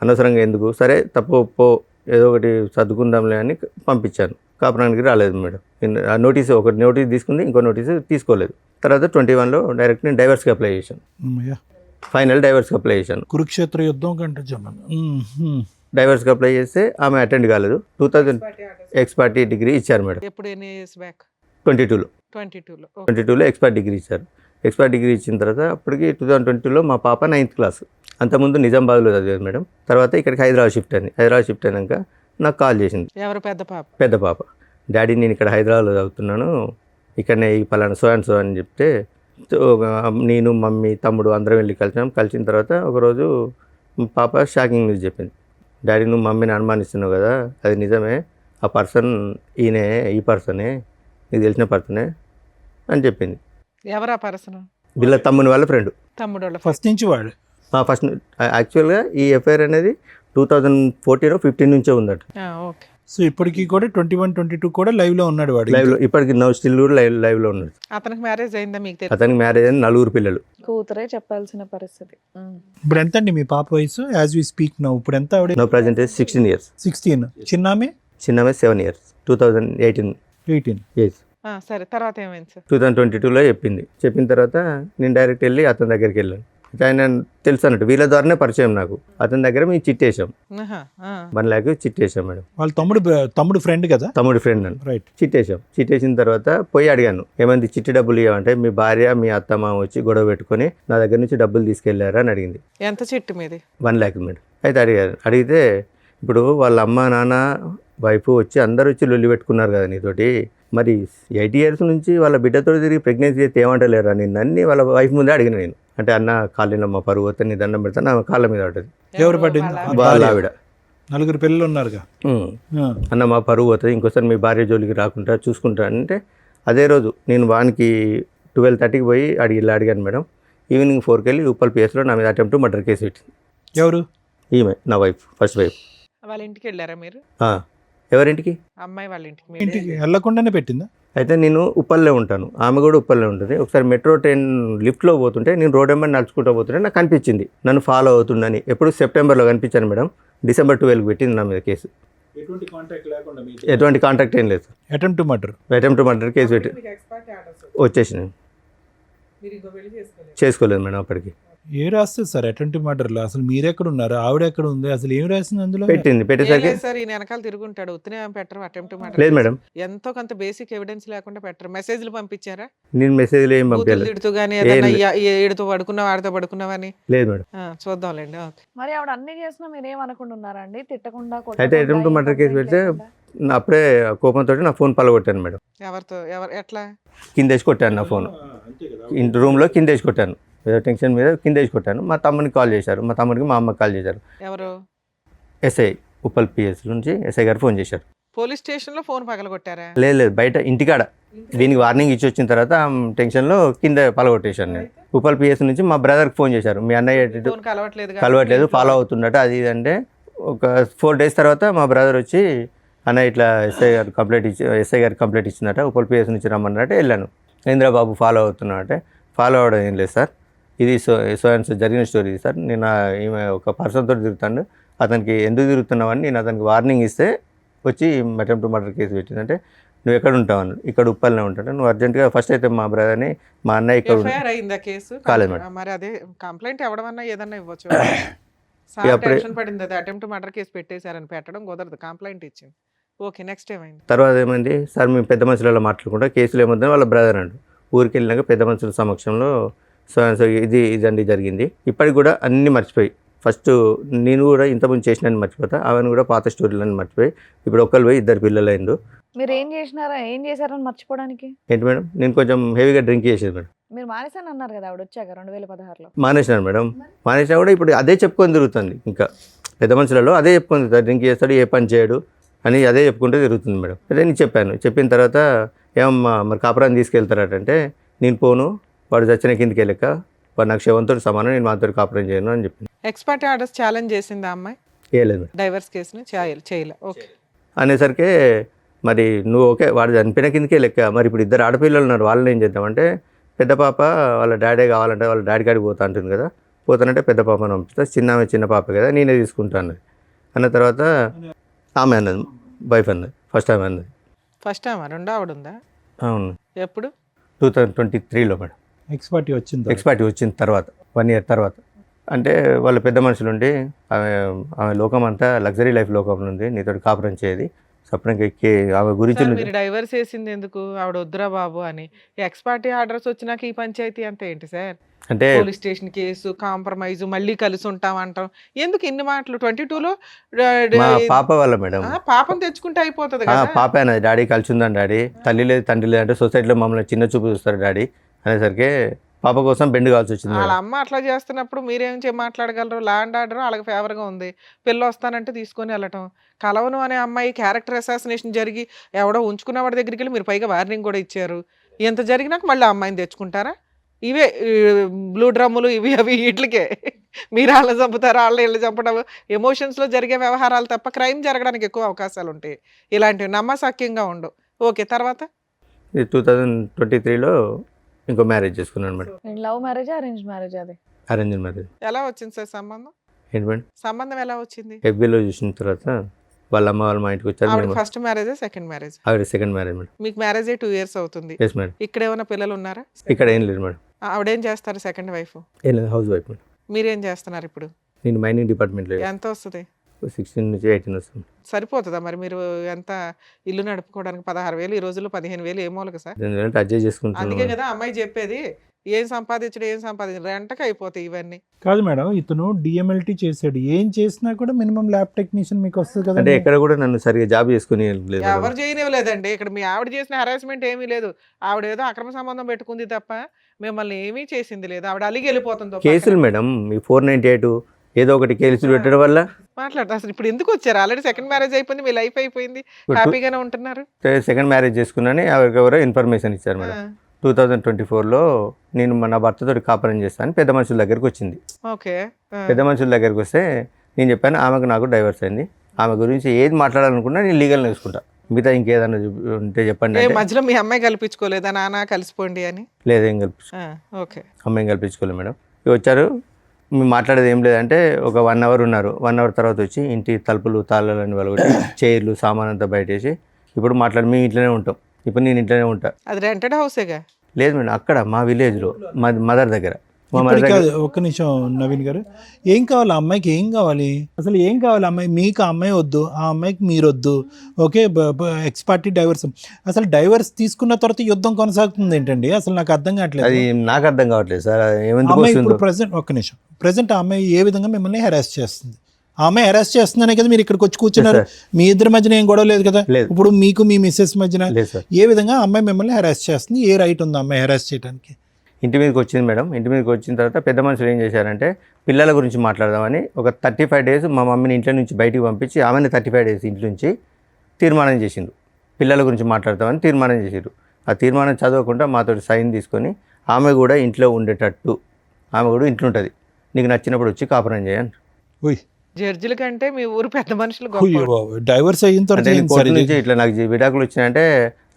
అనవసరంగా ఎందుకు, సరే తప్పు పో ఏదో ఒకటి సర్దుకుందాంలే అని పంపించాను. కాపురానికి రాలేదు మేడం. ఆ నోటీస్ ఒకటి నోటీస్ తీసుకుంది, ఇంకో నోటీసు తీసుకోలేదు. తర్వాత 21లో డైరెక్ట్ నేను డైవర్స్కి అప్లై చేశాను. ఫైనల్ డైవర్స్కి అప్లై చేశాను. కురుక్షేత్ర యుద్ధం కంటే డైవర్స్కి అప్లై చేస్తే ఆమె అటెండ్ కాలేదు. 2000 ఎక్స్పర్టీ డిగ్రీ ఇచ్చారు మేడం. ఎప్పుడు ఎన్ని ఇయర్స్ బ్యాక్? 22లో 22లో ఎక్స్పర్ట్ డిగ్రీ ఇచ్చారు. ఎక్స్పర్ట్ డిగ్రీ ఇచ్చిన తర్వాత అప్పటికి 2022లో మా పాప 9th క్లాస్. అంతకుముందు నిజామాబాద్లో చదివేది మేడం. తర్వాత ఇక్కడికి హైదరాబాద్ షిఫ్ట్ అయింది. హైదరాబాద్ షిఫ్ట్ అయినాక నాకు కాల్ చేసింది. ఎవరు? పెద్ద పాప? పెద్ద పాప. డాడీ నేను ఇక్కడ హైదరాబాద్లో చదువుతున్నాను, ఇక్కడనే ఈ పలానా సో అండ్ సో అని చెప్తే నేను మమ్మీ తమ్ముడు అందరం వెళ్ళి కలిసాం. కలిసిన తర్వాత ఒకరోజు పాప షాకింగ్ న్యూస్ చెప్పింది. డాడీ నువ్వు మమ్మీని అనుమానిస్తున్నావు కదా, అది నిజమే, ఆ పర్సన్ ఈయనే, ఈ పర్సనే, నీకు తెలిసిన పర్సనే అని చెప్పింది. ఎవరా పర్సన్? వీళ్ళ తమ్ముని వాళ్ళ ఫ్రెండ్. తమ్ముడు వాళ్ళ ఫస్ట్ నుంచి వాడు ఫస్ట్ యాక్చువల్గా ఈ ఎఫ్ఐఆర్ అనేది 2014-15 నుంచే ఉందట. ఓకే. సో ఇప్పటికీ కూడా 21, 22 కూడా లైవ్లో ఉన్నాడు వాడు. లైవ్లో ఇప్పటికి స్టిల్ కూడా లైవ్లో ఉన్నాడు. అతనికి మ్యారేజ్ అయిందా మీకు తెలుసు? అతనికి మ్యారేజ్ అయిన 4 పిల్లలు. కూతురే చెప్పాల్సిన పరిస్థితి. ఇప్పుడు ఎంత అండి మీ పాప వయసు? యాజ్ వి స్పీక్ నౌ ఇప్పుడు ఎంత ఆవిడ? No present 16 years. 16. చిన్నామే? చిన్నమే 7 years. 2018 18. సరే, తర్వాత ఏమైంది సార్? 2022లో చెప్పిన తర్వాత నేను డైరెక్ట్ వెళ్ళి అతని దగ్గరికి వెళ్ళాను. ఆయన తెలుసు అన్నట్టు, వీళ్ళ ద్వారానే పరిచయం నాకు. అతని దగ్గర మేము చిట్టేసాం, 1 lakh చిట్టేసాం మేడం. వాళ్ళ తమ్ముడు ఫ్రెండ్ కదా? తమ్ముడి ఫ్రెండ్ అని. రైట్. చిట్టేసిన తర్వాత పోయి అడిగాను, ఏమంది చిట్టి డబ్బులు ఇవ్వమంటే మీ భార్య మీ అత్తమ్మ వచ్చి గొడవ పెట్టుకొని నా దగ్గర నుంచి డబ్బులు తీసుకెళ్లారా అని అడిగింది. ఎంత చిట్టు మీది? 1 lakh మేడం. అయితే అడిగితే ఇప్పుడు వాళ్ళ అమ్మ నాన్న వైఫ్ వచ్చి అందరూ వచ్చి లొల్లి పెట్టుకున్నారు కదా నీతోటి, మరి 8 years నుంచి వాళ్ళ బిడ్డతో తిరిగి ప్రెగ్నెన్సీ అయితే ఏమంటలేరా నిన్ను అన్ని వాళ్ళ వైఫ్ ముందే అడిగిన నేను. అంటే అన్న కాళ్ళలో మా పరువు వస్తే నీ దండం పెడతాను, ఆమె కాళ్ళ మీద పడ్డది. ఎవరు పడ్డింది? వాళ్ళ ఆవిడ. 4 పిల్లలు ఉన్నారుగా. అన్న మా పరువు పోతుంది, ఇంకోసారి మీ భార్య జోలికి రాకుండా చూసుకుంటా అంటే అదే రోజు నేను వానికి 12:30కి పోయి అడిగాను మేడం. ఈవినింగ్ 4కి వెళ్ళి ఉప్పల్ పిఎస్లో నా మీద అటెంప్ట్ మర్డర్ కేసు పెట్టింది. ఎవరు? ఈమె నా వైఫ్, ఫస్ట్ వైఫ్. వాళ్ళ ఇంటికి వెళ్ళారా మీరు? ఎవరింటికి? అమ్మాయి వాళ్ళ ఇంటికి. ఇంటికి వెళ్ళకుండానే పెట్టిందా? అయితే నేను ఉప్పల్లో ఉంటాను, ఆమె కూడా ఉప్పల్లో ఉంటుంది. ఒకసారి మెట్రో ట్రైన్ లిఫ్ట్లో పోతుంటే నేను రోడ్ వెంబడి నడుచుకుంటూ పోతుంటే నాకు కనిపించింది, నన్ను ఫాలో అవుతుందని. ఎప్పుడు సెప్టెంబర్లో కనిపించాను మేడం. December 12కి పెట్టింది నా మీద కేసు. ఎటువంటి కాంటాక్ట్ ఏం లేదు. అటెంప్ట్ మర్డర్ కేసు పెట్టి వచ్చేసినాను. చేసుకోలేదు మేడం అప్పటికి. ఏ రాస్తుంది సార్ అటెంప్ట్ మర్డర్లో? అసలు మీరెక్కడ ఉన్నారు, ఆవిడ ఎక్కడ ఉంది, అసలు ఏం రాసింది అందులో? పెట్టేసరికి సార్ ఈయన వెనకాల తిరుగుంటాడు, ఉత్తనే పెట్టరు అటెంప్ట్ లేదు మేడం. ఎంతో కొంత బేసిక్ ఎవిడెన్స్ లేకుండా పెట్టరు. మెసేజ్లు పంపించారా? నేను మెసేజ్లు ఏం పంపించలేదు. తిడుతూ కానీ ఏదైనా ఏడుతూ పడుకున్నావు, ఆడితో పడుకున్నావని? లేదు మేడం. చూద్దాంలేండి. మరి ఆవిడ అన్ని చేసినా మీరు ఏమనుకుంటున్నారా ఉన్నారండి? తిట్టకుండా అయితే అటెంప్ట్ మర్డర్ కేసు పెడితే అప్పుడే కోపంతో నా ఫోన్ పలగొట్టాను మేడం. ఎవరితో? ఎట్లా? కిందేసి కొట్టాను నా ఫోన్, రూమ్లో కిందేసి కొట్టాను. ఏదో టెన్షన్ మీద కిందేసి కొట్టాను. మా తమ్మునికి కాల్ చేశారు, మా తమ్ముడికి మా అమ్మకి కాల్ చేశారు. ఎవరు? ఎస్ఐ, ఉప్పల్ పిఎస్ నుంచి ఎస్ఐ గారు ఫోన్ చేశారు. పోలీస్ స్టేషన్లో ఫోన్ పగలగొట్టారా? లేదు బయట ఇంటికాడ. దీనికి వార్నింగ్ ఇచ్చి వచ్చిన తర్వాత టెన్షన్లో కింద పలగొట్టేశాను నేను. ఉప్పల్ పిఎస్ నుంచి మా బ్రదర్కి ఫోన్ చేశారు, మీ అన్నయ్య కలవట్లేదు, ఫాలో అవుతున్నట్టు అది ఇది అంటే. ఒక 4 days తర్వాత మా బ్రదర్ వచ్చి అన్న ఇట్లా ఎస్ఐ గారికి కంప్లైంట్ ఇచ్చిందట, ఉప్పల్ పిఎస్ నుంచి రమ్మన్నట్టు వెళ్ళాను. ఇంద్రబాబు ఫాలో అవుతున్నా అంటే, ఫాలో అవ్వడం ఏం లేదు సార్, ఇది సో జరిగిన స్టోరీ సార్. నేను ఈమె ఒక పర్సన్తో తిరుగుతాను, అతనికి ఎందుకు తిరుగుతున్నావని నేను అతనికి వార్నింగ్ ఇస్తే వచ్చి అటెంప్ట్ మర్డర్ కేసు పెట్టిందంటే, నువ్వు ఎక్కడ ఉంటావు అన్నాడు. ఇక్కడ ఉప్పల్నే ఉంటాడు. నువ్వు అర్జెంట్గా ఫస్ట్ అయితే మా బ్రదర్ని, మా అన్నయ్య ఇక్కడ కాలేదు మేడం. మరి అదే కంప్లైంట్ ఎవడమన్నా ఏదన్నా ఇవ్వచ్చు. టెన్షన్ పడింది, అది అటెంప్ట్ మర్డర్ కేసు పెట్టేశారని పెట్టడం కుదరదు, కంప్లైంట్ ఇచ్చింది. ఓకే, నెక్స్ట్ ఏమైంది? తర్వాత ఏమైంది సార్, మేము పెద్ద మనుషులలో మాట్లాడుకుంటా కేసులు ఏమవుతుందని వాళ్ళ బ్రదర్ అండు ఊరికి వెళ్ళినాక పెద్ద మనుషుల సమక్షంలో సో ఇదండి జరిగింది. ఇప్పటికి కూడా అన్నీ మర్చిపోయి, ఫస్ట్ నేను కూడా ఇంతకుముందు చేసినని మర్చిపోతా, అవన్నీ కూడా పాత స్టోరీలని మర్చిపోయి ఇప్పుడు ఒక్కరు పోయి 2 పిల్లలు అయిండు. మీరు ఏం చేశారని మర్చిపోవడానికి? ఏంటి మేడం, నేను కొంచెం హెవీగా డ్రింక్ చేసేది మేడం. మీరు మానేసాను అన్నారు కదా ఆవిడ వచ్చాక 2016లో. మానేసినాను మేడం. మానేసినా కూడా ఇప్పుడు అదే చెప్పుకొని తిరుగుతుంది. ఇంకా పెద్ద మనుషులలో అదే చెప్పుకొని తిరుగుతాడు, డ్రింక్ చేస్తాడు, ఏ పని చేయడు అని అదే చెప్పుకుంటూ తిరుగుతుంది మేడం. అదే నేను చెప్పిన తర్వాత ఏమమ్మా మరి కాపురాన్ని తీసుకెళ్తారటంటే, నేను పోను, వాడు చచ్చిన కిందకి వెళ్ళక వాడు నాకు శవంతో సమానం, నేను మాతో కాపురం చేయను అని చెప్పింది. ఎక్స్పర్ట్ ఆర్డర్స్ ఛాలెంజ్ చేసిందా అమ్మాయి? చేయలేదు మేడం. డైవర్స్ కేసుని చేయలే. ఓకే అనేసరికి మరి నువ్వు ఓకే వాడు చనిపోయిన కిందకే లెక్క, మరి ఇప్పుడు 2 ఆడపిల్లలు ఉన్నారు, వాళ్ళని ఏం చేద్దామంటే, పెద్ద పాప వాళ్ళ డాడీ కావాలంటే వాళ్ళ డాడీ కాడికి పోతా అంటుంది కదా, పోతానంటే పెద్ద పాపను పంపిస్తా, చిన్న పాప కదా నేనే తీసుకుంటాను అన్న తర్వాత ఆమె అన్నది, వైఫ్ అన్నది, ఫస్ట్ ఆమె అన్నది. ఫస్ట్ టైం రెండో ఆవిడ ఉందా? అవును, ఎప్పుడు? 2023లో మేడం. ఎక్స్పర్టీ వచ్చింది. ఎక్స్పర్టీ వచ్చిన తర్వాత 1 year తర్వాత. అంటే వాళ్ళ పెద్ద మనుషులు ఉండి ఆమె లోకం అంతా లగ్జరీ లైఫ్ లోకం ఉంది, నీతో కాపురం చేయది సపరంగా ఎక్కి ఆమె గురించి సార్, మీరు డైవర్స్ చేసింది ఎందుకు? ఆవిడ వద్దురా బాబు అని. ఎక్స్ పార్టీ ఆర్డర్స్ వచ్చినాక ఈ పంచాయతీ అంతా ఏంటి సార్? అంటే పోలీస్ స్టేషన్ కేసు, కాంప్రమైజ్, మళ్ళీ కలిసి ఉంటాం అంటాం. ఎందుకు ఇన్ని మాటలు? 22లో మా పాప వల్ల మేడం. పాపం తెచ్చుకుంటే అయిపోతుంది ఆ, కదా. పాప అన్నది, డాడీ కలిసి ఉందని డాడీ, తల్లి లేదు తండ్రి లేదు అంటే సొసైటీలో మమ్మల్ని చిన్న చూపు చూస్తారు డాడీ అనేసరికి పాప కోసం బెండ్ కావాల్సి వచ్చింది వాళ్ళ మేడం. అమ్మ అట్లా చేస్తున్నప్పుడు మీరేం మాట్లాడగలరు? ల్యాండ్ ఆర్డర్ వాళ్ళకి ఫేవర్గా ఉంది, పిల్ల వస్తానంటే తీసుకొని వెళ్ళటం. కలవను అనే అమ్మాయి క్యారెక్టర్ అసాసినేషన్ జరిగి ఎవడో ఉంచుకున్న వాడి దగ్గరికి వెళ్ళి మీరు పైగా వార్నింగ్ కూడా ఇచ్చారు. ఇంత జరిగినాక మళ్ళీ ఆ అమ్మాయిని తెచ్చుకుంటారా? ఇవే బ్లూ డ్రమ్ములు ఇవి అవి వీటికే మీరు వాళ్ళని చంపుతారు, వాళ్ళ ఇళ్ళు చంపడం, ఎమోషన్స్లో జరిగే వ్యవహారాలు తప్ప క్రైమ్ జరగడానికి ఎక్కువ అవకాశాలు ఉంటాయి. ఇలాంటివి నమ్మసక్యంగా ఉండవు. ఓకే, తర్వాత 2023లో ఇంకో మ్యారేజ్ చేసుకున్నాను madam. Love marriage, arrange marriage? అది అరేంజ్ మ్యారేజ్. ఎలా వచ్చింది సార్ సంబంధం? ఏంటి మేడం? సంబంధం ఎలా వచ్చింది? FBలో చూసిన తర్వాత వాళ్ళ అమ్మ వాళ్ళు మా ఇంటికి వచ్చారు. ఆవిడ మేము ఫస్ట్ మ్యారేజ్, సెకండ్ మ్యారేజ్? ఆవిడ సెకండ్ మ్యారేజ్ మేడం. మీకు మ్యారేజ్ 2 years అవుతుంది. Yes madam. ఇక్కడ ఏమైనా పిల్లలు ఉన్నారా? ఇక్కడ ఏం లేదు మేడం. ఆవిడేం చేస్తారు సెకండ్ వైఫ్? ఏం లేదు, హౌస్ వైఫ్ మేడం. మీరేం చేస్తున్నారు ఇప్పుడు? నేను మైనింగ్ డిపార్ట్మెంట్లో ఎంత వస్తుంది? 16 నుంచి 18 వస్తుంది. సరిపోతుందా మరి? మీరు ఎంత ఇల్లు నడుపుకోవడానికి 16,000 ఈ రోజుల్లో 15,000 ఏ మూలక సార్? ఎందుకంటే అడ్జస్ట్ చేసుకుంటున్నాను అందుకే మేడం. కదా అమ్మాయి చెప్పేది, ఏం సంపాదించడం రెంటకి అయిపోతాయి ఇవన్నీ. కాదు మేడం, ఇతను డిఎంఎల్టీ చేశాడు, ఏం చేసినా కూడా మినిమం ల్యాబ్ టెక్నీషియన్ మీకు వస్తుంది కదా. అంటే ఎక్కడ కూడా నన్ను సరిగా జాబ్ చేసుకుని లేదు మేడం. ఎవరు చేయనివ్వలేదండి. ఇక్కడ మీ ఆవిడ చేసిన హరాస్మెంట్ ఏమీ లేదు. ఆవిడ ఏదో అక్రమ సంబంధం పెట్టుకుంది తప్ప మిమ్మల్ని ఏమీ చేసింది లేదు. ఆవిడ అలిగి వెళ్ళిపోతుంది. కేసులు మేడం, ఈ 498 ఏదో ఒకటి కేసులు పెట్టడం వల్ల మాట్లాడతా. అసలు ఇప్పుడు ఎందుకు వచ్చారు? ఆల్రెడీ సెకండ్ మ్యారేజ్ అయిపోయింది, మీ లైఫ్ అయిపోయింది, హ్యాపీగానే ఉంటున్నారు. సెకండ్ మ్యారేజ్ చేసుకున్నాను. ఎవరెవరో ఇన్ఫర్మేషన్ ఇచ్చారు మేడం. 2024లో నేను నా భర్తతో కాపురం చేస్తాను, పెద్ద మనుషుల దగ్గరికి వచ్చింది. ఓకే, పెద్ద మనుషుల దగ్గరికి వస్తే నేను చెప్పాను ఆమెకు నాకు డైవర్స్ అయింది, ఆమె గురించి ఏది మాట్లాడాలనుకున్నా నేను లీగల్ నేర్చుకుంటా, మిగతా ఇంకేదన్నా ఉంటే చెప్పండి అంటే, మధ్యలో మీ అమ్మాయి కల్పించుకోలేదా నాన్న కలిసిపోండి అని? లేదేం కల్పించు ఓకే, అమ్మాయిని కల్పించుకోలేదు మేడం. ఇవి వచ్చారు, మేము మాట్లాడేది ఏం లేదంటే ఒక 1 hour ఉన్నారు. 1 hour తర్వాత వచ్చి ఇంటి తలుపులు తాళాలని వాళ్ళకి చైర్లు సామాన్ అంతా బయటేసి ఇప్పుడు మాట్లాడి మేము ఇంట్లోనే ఉంటాం. ఇప్పుడు నేను ఇంట్లోనే ఉంటా. అది రెంటెడ్ హౌసేగా? లేదు మేడం, అక్కడ మా విలేజ్లో మా మదర్ దగ్గర. మా మదర్ ఇప్పటికి దగ్గర కాదు, ఒక్క నిమిషం నవీన్ గారు, ఏం కావాలి ఆ అమ్మాయికి? ఏం కావాలి అసలు? ఏం కావాలి అమ్మాయి? మీకు ఆ అమ్మాయి వద్దు, ఆ అమ్మాయికి మీరు వద్దు. Okay, X party divorce. అసలు డైవర్స్ తీసుకున్న తర్వాత యుద్ధం కొనసాగుతుంది ఏంటండి? అసలు నాకు అర్థం కావట్లేదు. అది నాకు అర్థం కావట్లేదు సార్, ఏమందుకు అమ్మాయి ఇప్పుడు వస్తుందో. ప్రెసెంట్, ఒక్క నిమిషం, ప్రెసెంట్ ఆ అమ్మాయి ఏ విధంగా మిమ్మల్ని హెరాస్ చేస్తుంది? ఆ అమ్మాయి హెరాస్ చేస్తుందనే కదా మీరు ఇక్కడికి వచ్చి కూర్చున్నారు. మీ ఇద్దరి మధ్యన ఏం గొడవ లేదు కదా? లేదు. ఇప్పుడు మీకు మీ మిస్సెస్ మధ్యన లేదు సార్. ఏ విధంగా ఆ అమ్మాయి మిమ్మల్ని హెరాస్ చేస్తుంది? ఏ రైట్ ఉంది ఆ అమ్మాయి హెరాస్ చేయడానికి? ఇంటి మీదకి వచ్చింది మేడం. ఇంటి మీదకి వచ్చిన తర్వాత పెద్ద మనుషులు ఏం చేశారంటే పిల్లల గురించి మాట్లాడదామని ఒక 35 days మా మమ్మీని ఇంట్లో నుంచి బయటికి పంపించి ఆమెని 35 days ఇంటి నుంచి తీర్మానం చేసిండు. పిల్లల గురించి మాట్లాడతామని తీర్మానం చేసిండు. ఆ తీర్మానం చదవకుండా మాతో సైన్ తీసుకొని ఆమె కూడా ఇంట్లో ఉండేటట్టు, ఆమె కూడా ఇంట్లో ఉంటుంది, నీకు నచ్చినప్పుడు వచ్చి కాపురం చేయని. ఉయ్, జడ్జిల కంటే మీ ఊరు పెద్ద మనుషులు గొప్ప. డైవర్స్ అయిన అంటే తర్వాత నేను ఏంటి కోర్టు సార్ ఇది? నుంచి ఇట్లా నాకు విడాకులు వచ్చినాయంటే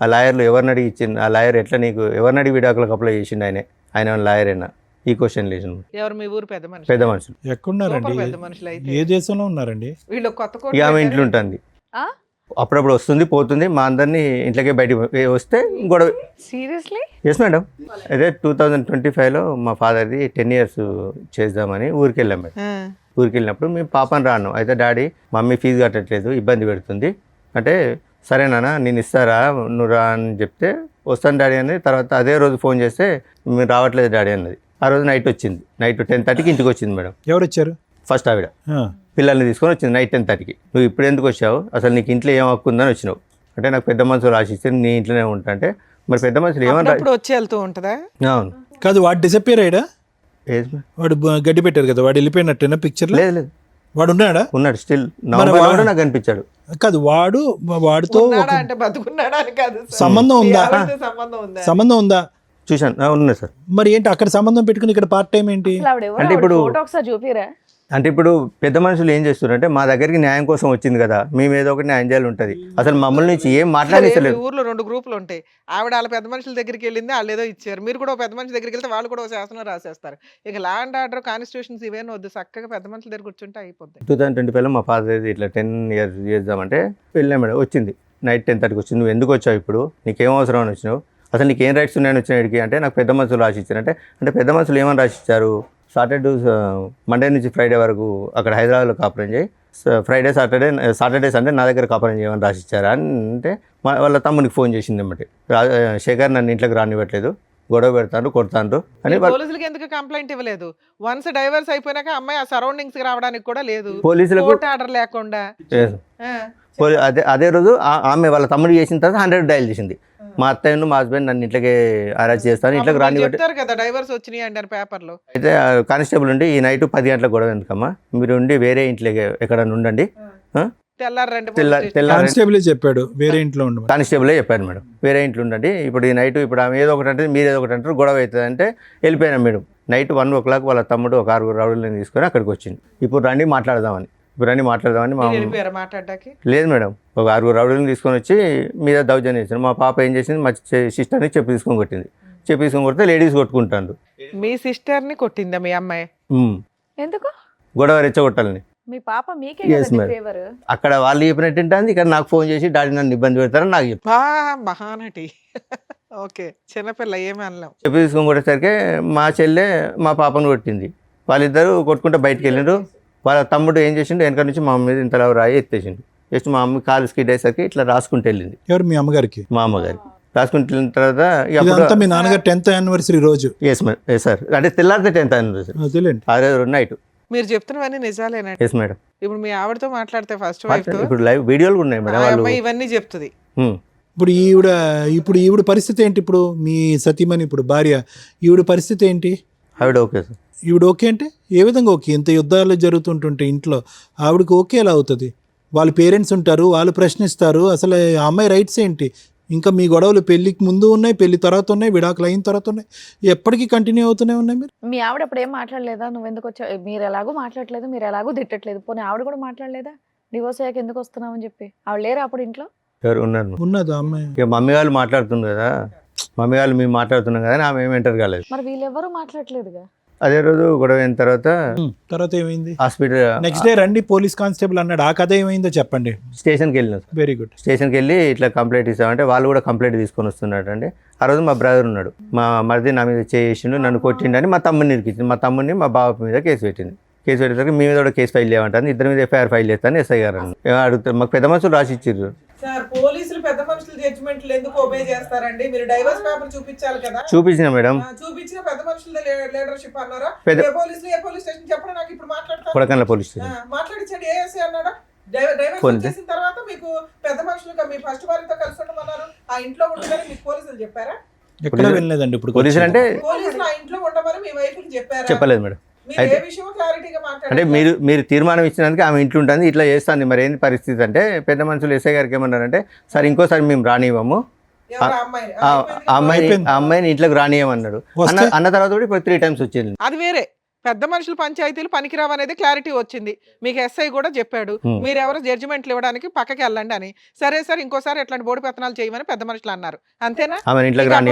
ఆ లాయర్లు ఎవరిని అడిగి ఇచ్చింది, ఆ లాయర్ ఎట్లా నీకు ఎవరిని అడిగి విడాకులకు అప్లై చేసిండు, ఆయన లాయర్ అయినా ఈ క్వశ్చన్ లేచిండు. ఎవరు మీ ఊరు పెద్ద మనుషులు? పెద్ద మనుషులు ఎక్కడున్నారండి? సూపర్ పెద్ద మనుషులు అయితే. ఏ దేశంలో ఉన్నారండి? వీళ్ళు కొత్త కోట ఇక ఆమె పెట్టారు. ఇంట్లో ఉంటుంది, ఆ? అప్పుడప్పుడు వస్తుంది పోతుంది, మా అందరినీ ఇంట్లోకే బయటికి వస్తే గొడవ. సీరియస్లీ? Yes madam. అదే 2025లో మా ఫాదర్ది 10 years చేద్దామని ఊరికి వెళ్ళాం మేడం. ఆ. ఊరికి వెళ్ళినప్పుడు మేము పాపని రాను, అయితే డాడీ మమ్మీ ఫీజు కట్టట్లేదు ఇబ్బంది పెడుతుంది అంటే, సరేనా నేను ఇస్తారా నువ్వు రా అని చెప్తే వస్తాను డాడీ అని. తర్వాత అదే రోజు ఫోన్ చేస్తే మీరు రావట్లేదు డాడీ అన్నది. ఆ రోజు నైట్ వచ్చింది, నైట్ 10:30కి ఇంటికి వచ్చింది మేడం. ఎవరు వచ్చారు? ఫస్ట్ ఆవిడ ఆ, పిల్లల్ని తీసుకొని వచ్చింది నైట్ 10:30కి. నువ్వు ఇప్పుడు ఎందుకు వచ్చావు, అసలు నీకు ఇంట్లో ఏం హక్కు ఉందని వచ్చినావు అంటే, నాకు పెద్ద మనుషులు రాసిస్తే నీ ఇంట్లోనే ఉంటా అంటే, మరి పెద్ద మనుషులు ఏమన్నా. అప్పుడప్పుడు వచ్చి వెళ్తూ ఉంటుందా? అవును. కాదు, వాడు డిసప్పియర్ అయ్యాడా? Age madam. వాడు గడ్డి పెట్టారు కదా, వాడు వెళ్ళిపోయినట్టేనా పిక్చర్లో? లేదు లేదు, వాడు ఉన్నాడా? ఉన్నాడు స్టిల్. నవంబర్లో కూడా నాకు కనిపించాడు. కాదు, వాడితో ఉన్నాడా ఒక అంటే బతుకున్నాడా అని కాదు సార్. సంబంధం మీ ఉందా? ఆవిడతో సంబంధం ఉందా? సంబంధం ఉందా? చూశాను, ఉన్నాయి సార్. మరి ఏంటి అక్కడ సంబంధం పెట్టుకుని ఇక్కడ పార్ట్ టైం ఏంటి? అసలు ఆవిడ ఎవరు? అంటే ఇప్పుడు- ఫోటో ఒకసారి చూపిరా. అంటే ఇప్పుడు పెద్ద మనుషులు ఏం చేస్తున్నారంటే మా దగ్గరికి న్యాయం కోసం వచ్చింది కదా, మేము ఏదో ఒకటి న్యాయం చేయాలి ఉంటుంది. అసలు మమ్మల్ని నుంచి ఏం మాట్లాడేసలేదు. ఊర్లో 2 గ్రూపులు ఉంటాయి. ఆవిడ వాళ్ళ పెద్ద మనుషుల దగ్గరికి వెళ్ళింది, వాళ్ళు ఏదో ఇచ్చారు. మీరు కూడా ఓ పెద్ద మనిషి దగ్గరికి వెళ్తే వాళ్ళు కూడా ఓ శాసనం రాసేస్తారు. ఇక లా అండ్ ఆర్డర్ కాన్స్టిట్యూషన్స్ ఇవేనా వద్దు, చక్కగా పెద్ద మనుషుల దగ్గర కూర్చుంటే అయిపోద్ది. 2025లో మా ఫాదర్ ఇట్లా 10 years చేద్దామంటే వెళ్ళాం మేడం. వచ్చింది నైట్ 10:30కి వచ్చింది. నువ్వు ఎందుకు వచ్చావు, ఇప్పుడు నీకేం అవసరం అని వచ్చినావు, అసలు నీకేం రైట్స్ ఉన్నాయని వచ్చినాడికి అంటే నాకు పెద్ద మనుషులు రాసిచ్చారంటే, అంటే పెద్ద మనుషులు ఏమని రాసిచ్చారు, మండే నుంచి ఫ్రైడే వరకు అక్కడ హైదరాబాద్లో కాపురం చేయి, సాటర్డే సండే నా దగ్గర కాపురం చేయమని రాసిచ్చారా అని అంటే వాళ్ళ తమ్మునికి ఫోన్ చేసింది అన్నమాట. శేఖర్ నన్ను ఇంట్లోకి రానివ్వట్లేదు, గొడవ పెడతాను, కొడతాను అని. పోలీసులకి ఎందుకు కంప్లైంట్ ఇవ్వలేదు? వన్స్ డైవర్స్ అయిపోయినాక అమ్మాయి ఆ సరౌండింగ్స్ కి రావడానికి కూడా లేదు, పోలీసులకు కోర్టు ఆర్డర్ లేకుండా. అదే రోజు ఆమె వాళ్ళ తమ్ముడు చేసిన తర్వాత 100 డైల్ చేసింది. మా అత్తయ్యను మా హస్బెండ్ నన్ను ఇంట్లోకి అరెస్ట్ చేస్తాను, ఇంట్లోకి రానివ్వట్లేదు చెప్తారు కదా డైవర్స్ వచ్చినాయి అంటారు పేపర్ లో. అయితే కానిస్టేబుల్ ఉండి ఈ నైట్ 10 గంటలకు గొడవ ఎందుకమ్మా, మీరు ఉండి వేరే ఇంట్లోకి ఎక్కడన్నా ఉండండి, కానిస్టేబుల్ చెప్పాడు వేరే ఇంట్లో ఉండు. కానిస్టేబులే చెప్పాను మేడం, వేరే ఇంట్లో ఉండండి. ఇప్పుడు ఈ నైట్ ఇప్పుడు ఆమె ఏదో ఒకటి అంటే మీరు ఏదో ఒకటి అంటారు, గొడవ అవుతుంది అంటే వెళ్ళిపోయినాం మేడం. నైట్ 1 o'clock వాళ్ళ తమ్ముడు ఒక 6 రౌడీలను తీసుకొని అక్కడికి వచ్చింది. ఇప్పుడు రండి మాట్లాడదామని మా మాట్లాడడానికి లేదు మేడం. ఒక 6 రౌడీలను తీసుకొని వచ్చి మీద దౌర్జన్యం చేశారు. మా పాప ఏం చేసింది, మా సిస్టర్ని చెప్పి తీసుకొని కొట్టింది. చెప్పి తీసుకొని కొడితే లేడీస్ కొట్టుకుంటారు. మీ సిస్టర్ ని కొట్టిందా మీ అమ్మాయి? ఎందుకు గొడవ రెచ్చగొట్టాలని. మీ పాప మీకే Yes, madam. ఫేవర్. అక్కడ వాళ్ళు చెప్పినట్టు ఉంటుంది, ఇక్కడ నాకు ఫోన్ చేసి డాడీ నన్ను ఇబ్బంది పెడతారని నాకు చెప్పి మహానటి. ఓకే, చిన్నపిల్ల ఏమి అనలేం. చెప్పి తీసుకొని కొట్టేసరికి మా చెల్లె మా పాపను కొట్టింది. వాళ్ళిద్దరూ కొట్టుకుంటే బయటకు వెళ్ళిండ్రు. వాళ్ళ తమ్ముడు ఏం చేసిండు, వెనక నుంచి మా అమ్మ మీద ఇంతలా రాయి ఎత్తేసిండు. జస్ట్ మా అమ్మ కాలు స్కిడ్ అయ్యేసరికి ఇట్లా రాసుకుంటూ వెళ్ళింది. ఎవరు మీ అమ్మగారికి? మా అమ్మగారికి రాసుకుంటూ వెళ్ళిన తర్వాత ఇదంతా మీ నాన్నగారు 10th anniversary రోజు. ఎస్ సార్, అంటే తెల్లారితే 10th anniversary తెలియండి. అదే నైట్. మీరు చెప్తున్నవన్నీ నిజాలేనండి. Yes madam. ఇప్పుడు మీ ఆవిడతో మాట్లాడితే ఫస్ట్ వైఫ్ తో ఇప్పుడు లైవ్ వీడియోలు కూడా ఉన్నాయి మేడం. వాళ్ళు అమ్మాయి ఇవన్నీ చెప్తుంది. ఇప్పుడు ఈవిడ పరిస్థితి ఏంటి? ఇప్పుడు మీ సతీమణి ఇప్పుడు భార్య, ఈవిడ పరిస్థితి ఏంటి? ఆవిడ ఓకే సార్. ఈవిడ ఓకే అంటే ఏ విధంగా ఓకే? ఇంత యుద్ధాలు జరుగుతుంటుంటే ఇంట్లో ఆవిడకి ఓకే ఎలా అవుతుంది? వాళ్ళ పేరెంట్స్ ఉంటారు, వాళ్ళు ప్రశ్నిస్తారు. అసలు ఆ అమ్మాయి రైట్స్ ఏంటి? ఇంకా మీ గొడవలు పెళ్లికి ముందు ఉన్నాయి, పెళ్లి తర్వాత ఉన్నాయి, విడాకులు అయిన తర్వాత ఉన్నాయి, ఎప్పటికీ కంటిన్యూ అవుతూనే ఉన్నాయి. మీరు మీ ఆవిడ అప్పుడు ఏం మాట్లాడలేదా? నువ్వు ఎందుకు వచ్చావు, మీరు ఎలాగో మాట్లాడలేదు, మీరు ఎలాగో తిట్టట్లేదు, పోనీ ఆవిడ కూడా మాట్లాడలేదా డివోర్స్ అయ్యాక ఎందుకు వస్తున్నావు అని చెప్పి? ఆవిడ లేరా అప్పుడు ఇంట్లో? ఎవరు ఉన్నారు? ఉన్నదా అమ్మాయి? ఇక మమ్మీ వాళ్ళు మాట్లాడుతున్నారు కదా, మమ్మీ వాళ్ళు మేము మాట్లాడుతున్నాం కదా, ఆమె ఏమి ఎంటర్ కాలేదు. మరి వీళ్ళెవరూ మాట్లాడలేదుగా. అదే రోజు గొడవ అయిన తర్వాత ఏమైంది? హాస్పిటల్ నెక్స్ట్ డే రండి పోలీస్ కానిస్టేబుల్ అన్నాడు. ఆ కథ ఏమైందో చెప్పండి. స్టేషన్కి వెళ్ళినాం. Very good. స్టేషన్కి వెళ్ళి ఇట్లా కంప్లైంట్ ఇస్తామంటే వాళ్ళు కూడా కంప్లైంట్ తీసుకొని వస్తున్నాడు అండి. ఆ రోజు మా బ్రదర్ ఉన్నాడు, మా మరిది నా మీద చేసిండు, నన్ను కొట్టిండని మా తమ్ముడిని ఇరికించింది. మా తమ్ముడిని మా బాబు మీద కేసు పెట్టింది. కేసు పెట్టేసరికి మీ మీద కూడా కేసు ఫైల్ చేయమంటాను, ఇద్దరి మీద FIR ఫైల్ చేస్తాను ఎస్ఐ గారు అడుగుతారు. మాకు పెద్ద మనుషులు రాసి ఇచ్చారు సార్. పోలీసులు పెద్ద మనుషుల జడ్జిమెంట్లు ఎందుకు ఒబే చేస్తారండి? మీరు డైవర్స్ పేపర్ చూపించాలి కదా. చూపించిన మేడం. చూపించిన పెద్ద మనుషుల లీడర్షిప్ అన్నారా? పెద్ద పోలీసులు ఏ పోలీస్ స్టేషన్ చెప్పండి నాకు, ఇప్పుడు మాట్లాడతాను. కొడకన్ల పోలీస్ స్టేషన్ మాట్లాడించండి. ఏఎస్ఐ అన్నాడా? డైవర్స్ చేసిన తర్వాత మీకు పెద్ద మనుషులు మీ ఫస్ట్ వారితో కలిసి ఉండమన్నారు, ఆ ఇంట్లో ఉండమని మీకు పోలీసులు చెప్పారా? ఎక్కడ వెళ్ళలేదండి. ఇప్పుడు పోలీసులు అంటే పోలీసులు ఆ ఇంట్లో ఉండమని మీ వైఫ్ చెప్పారా? చెప్పలేదు మేడం. మీరు ఏ విషయం క్లారిటీగా అంటే మాట్లాడారు? మీరు తీర్మానం ఇచ్చినందుకు ఆమె ఇంట్లో ఉంటుంది, ఇట్లా చేస్తుంది. మరి ఏంది పరిస్థితి అంటే పెద్ద మనుషులు ఎస్ఐ గారికి ఏమన్నారంటే, సార్ ఇంకోసారి మేము రానివ్వము, ఆ అమ్మాయిని ఇంట్లోకి రానియమన్నాడు. అన్న తర్వాత కూడా ఇప్పుడు 3 times వచ్చింది. అది వేరే. పెద్ద మనుషులు పంచాయతీలు పనికిరావు అనేది క్లారిటీ వచ్చింది. మీకు ఎస్ఐ కూడా చెప్పాడు, మీరు ఎవరు జడ్జిమెంట్లు ఇవ్వడానికి పక్కకి వెళ్ళండి అని. సరే సార్ ఇంకోసారి ఎట్లాంటి బోడి పెత్తనాలు చేయమని పెద్ద మనుషులు అన్నారు, అంతేనా?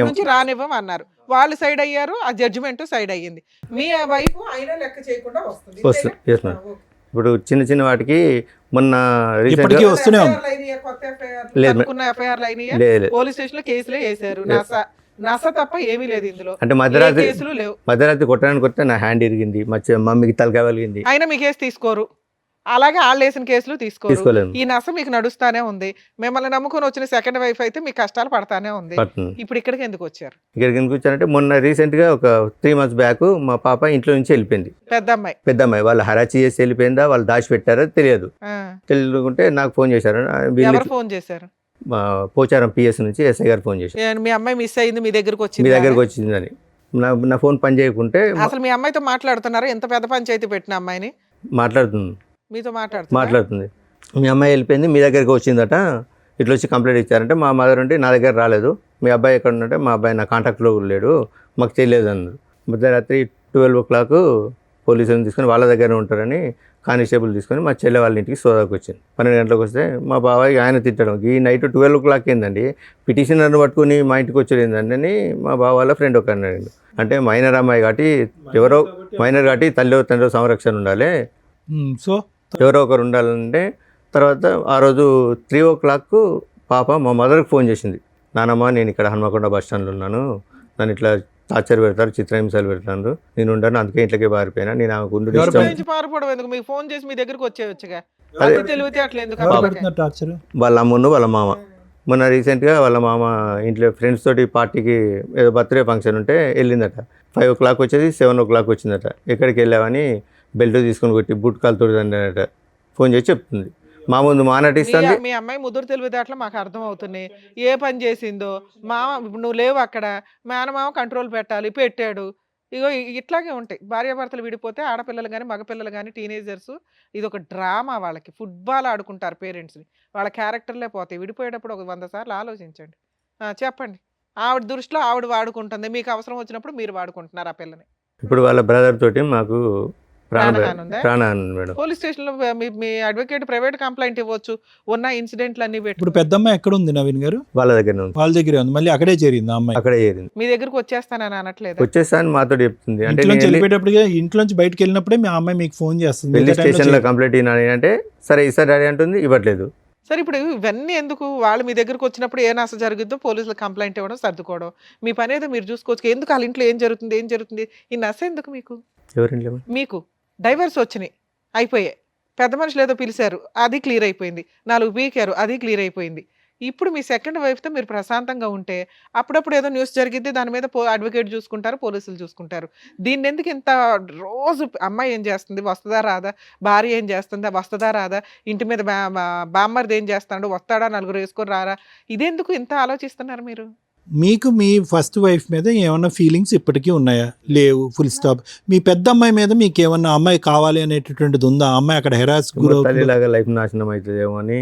నుంచి రానివ్వం అన్నారు. వాళ్ళు సైడ్ అయ్యారు, ఆ జడ్జిమెంట్ సైడ్ అయ్యింది. మీ వైఫ్ అయినా లెక్క చేయకుండా వస్తుంది. ఇప్పుడు చిన్న చిన్న వాటికి మొన్న పోలీస్ స్టేషన్ లో కేసులే వేసారు. నస తప్ప ఏమీ లేదు ఇందులో. అంటే మధ్యరాత్రి కొట్టడానికి వస్తే నా హ్యాండ్ ఇరిగింది, మా మమ్మీకి తలకాయ కలిగింది. అయినా మీ కేసు తీసుకోరు, అలాగే వాళ్ళు వేసిన కేసులు తీసుకోరు. ఈ నస మీకు నడుస్తానే ఉంది. మిమ్మల్ని నమ్ముకొని వచ్చిన సెకండ్ వైఫ్ అయితే మీకు కష్టాలు పడతానే ఉంది. ఇప్పుడు ఇక్కడికి ఎందుకు వచ్చారు? ఇక్కడికి ఎందుకు వచ్చారంటే మొన్న రీసెంట్ గా ఒక 3 months బ్యాక్ మా పాప ఇంట్లో నుంచి వెళ్ళిపోయింది. పెద్ద అమ్మాయి వాళ్ళు హరాచి చేసి వెళ్ళిపోయిందా, వాళ్ళు దాచిపెట్టారో తెలియదు. తెలుసుకుంటే నాకు ఫోన్ చేశారు. ఫోన్ చేశారు పోచారం PS నుంచి ఎస్ఐ గారు ఫోన్ చేశారు, మీ అమ్మాయి మిస్ అయింది, మీ దగ్గరకు వచ్చిందని. నా ఫోన్ పని చేయకుంటే అసలు మీ అమ్మాయితో మాట్లాడుతున్నారు. ఎంత పెద్ద పంచాయతీ పెట్టిన అమ్మాయిని మాట్లాడుతుంది, మీతో మాట్లాడుతుంది. మీ అమ్మాయి వెళ్ళిపోయింది, మీ దగ్గరికి వచ్చిందట, ఇట్లా వచ్చి కంప్లైంట్ ఇచ్చారంటే మా మదర్ ఉంటే నా దగ్గర రాలేదు, మీ అబ్బాయి ఎక్కడ ఉంటే మా అబ్బాయి నా కాంటాక్ట్లో లేడు, మాకు తెలియదు అన్నారు. మధ్యరాత్రి 12 o'clock పోలీసులను తీసుకొని వాళ్ళ దగ్గర ఉంటారని కానిస్టేబుల్ తీసుకొని మా చెల్లె వాళ్ళ ఇంటికి సోదాకు వచ్చింది. 12 గంటలకు వస్తే మా బాబాయ్ ఆయన తిట్టడం, ఈ నైట్ 12 o'clock ఏందండి పిటిషనర్ని పట్టుకుని మా ఇంటికి వచ్చేది ఏందండి అని మా బావ వాళ్ళ ఫ్రెండ్ ఒక అన్నాడు. అంటే మైనర్ అమ్మాయి కాబట్టి ఎవరో మైనర్ కాబట్టి తండ్రి సంరక్షణ ఉండాలి, సో ఎవరో ఒకరు ఉండాలంటే తర్వాత ఆ రోజు 3 o'clock పాప మా మదర్కి ఫోన్ చేసింది. నానమ్మ నేను ఇక్కడ హన్మకొండ బస్ స్టాండ్లో ఉన్నాను, నన్ను ఇట్లా టార్చర్ పెడతారు, చిత్రహింసలు పెడతారు, నేను ఉండను, అందుకే ఇంట్లోకి పారిపోయినా, నేను ఆమెకు ఉండు ఎవరు ఇష్టం. నుంచి పారిపోవడం ఎందుకు? మీకు ఫోన్ చేసి మీ దగ్గరికి వచ్చేయచ్చుగా. అదే. అతి తెలివితే అట్లా ఎందుకు ఎవరు అమ్మాయికి? పెడుతున్నారు టార్చర్? వాళ్ళ అమ్మును వాళ్ళ మామ మొన్న రీసెంట్గా వాళ్ళ మామ ఇంట్లో ఫ్రెండ్స్ తోటి పార్టీకి ఏదో బర్త్డే ఫంక్షన్ ఉంటే వెళ్ళిందట. 5 o'clock వచ్చేది, 7 o'clock వచ్చిందట. ఎక్కడికి వెళ్ళావని బెల్ట్ తీసుకొని కొట్టి బూట్ కాలుతో అన్నట ఫోన్ చేసి చెప్తుంది. మా ముందు మా నటిస్తుంది. మీ అమ్మాయి ముదురు తెలివితేటలు మాకు అర్థం అవుతున్నాయి. ఏ పని చేసిందో మామ, ఇప్పుడు నువ్వు లేవు అక్కడ, మేనమామ కంట్రోల్ పెట్టాలి, పెట్టాడు. ఇగో ఇట్లాగే ఉంటాయి భార్యాభర్తలు విడిపోతే. ఆడపిల్లలు కానీ మగపిల్లలు కానీ టీనేజర్స్ ఇది ఒక డ్రామా. వాళ్ళకి ఫుట్బాల్ ఆడుకుంటారు పేరెంట్స్ని, వాళ్ళ క్యారెక్టర్లే పోతాయి. విడిపోయేటప్పుడు ఒక 100 సార్లు ఆలోచించండి. చెప్పండి. ఆవిడ దృష్టిలో ఆవిడ వాడుకుంటుంది, మీకు అవసరం వచ్చినప్పుడు మీరు వాడుకుంటున్నారు ఆ పిల్లని. ఇప్పుడు వాళ్ళ బ్రదర్ తోటి మాకు ప్రాణహాని ఉందా? ప్రాణహాని ఉంది మేడం. పోలీస్ స్టేషన్లో మీ అడ్వకేట్ ప్రైవేట్ కంప్లైంట్ ఇవ్వచ్చు, ఉన్న ఇన్సిడెంట్లు అన్ని పెట్టి. ఇప్పుడు పెద్దమ్మాయి ఎక్కడ ఉంది నవీన్ గారు? వాళ్ళ దగ్గర ఉంది, వాళ్ళ దగ్గరే ఉంది. మళ్ళీ అక్కడే చేరింది ఆ అమ్మాయి. అక్కడే చేరింది. మీ దగ్గరకు వచ్చేస్తానని అనట్లేదు? వచ్చేస్తా అని మాతో చెప్తుంది. అంటే ఇంట్లో నేను వెళ్ళి వెళ్ళిపోయేటప్పటికే, ఇంట్లో నుంచి బయటకు వెళ్ళినప్పుడే మీ అమ్మాయి మీకు ఫోన్ చేస్తుంది. వెళ్ళి మిగతా టైంలో స్టేషన్లో చేయదు. కంప్లైంట్ అయినా అంటే సరే ఇస్తారు డాడీ అంటుంది, ఇవ్వట్లేదు. సరే, ఇప్పుడు ఇవన్నీ ఎందుకు? వాళ్ళు మీ దగ్గరకు వచ్చినప్పుడు ఏ నష్టం జరుగుద్దో పోలీసులు కంప్లైంట్ ఇవ్వడం, సర్దుకోవడం, మీ పని ఏదో మీరు చూసుకోవచ్చు. ఎందుకు వాళ్ళ ఇంట్లో ఏం జరుగుతుంది ఈ నష్టం ఎందుకు మీకు? ఎవరింట్లో మీకు డైవర్స్ వచ్చినాయి, అయిపోయాయి. పెద్ద మనుషులు ఏదో పిలిచారు, అది క్లియర్ అయిపోయింది. 4 పీకారు, అది క్లియర్ అయిపోయింది. ఇప్పుడు మీ సెకండ్ వైఫ్తో మీరు ప్రశాంతంగా ఉంటే అప్పుడప్పుడు ఏదో న్యూస్ జరిగిద్ది, దాని మీద అడ్వకేట్ చూసుకుంటారు, పోలీసులు చూసుకుంటారు. దీన్ని ఎందుకు ఇంత రోజు అమ్మాయి ఏం చేస్తుంది, వస్తుందా రాదా, భార్య ఏం చేస్తుందా, వస్తుందా రాదా, ఇంటి మీద బామ్మర్ది ఏం చేస్తాడు, వస్తాడా, నలుగురు వేసుకొని రారా, ఇదెందుకు ఇంత ఆలోచిస్తున్నారు మీరు? మీకు మీ ఫస్ట్ వైఫ్ మీద ఏమన్నా ఫీలింగ్స్ ఇప్పటికీ ఉన్నాయా? లేవు, ఫుల్ స్టాప్. మీ పెద్ద అమ్మాయి మీద మీకు ఏమన్నా అమ్మాయి కావాలి అనేటటువంటిది ఉందా? ఆ అమ్మాయి అక్కడ హెరాస్ గురవుతుంది, తల్లిలాగా లైఫ్ నాశనం అవుతుందేమో అని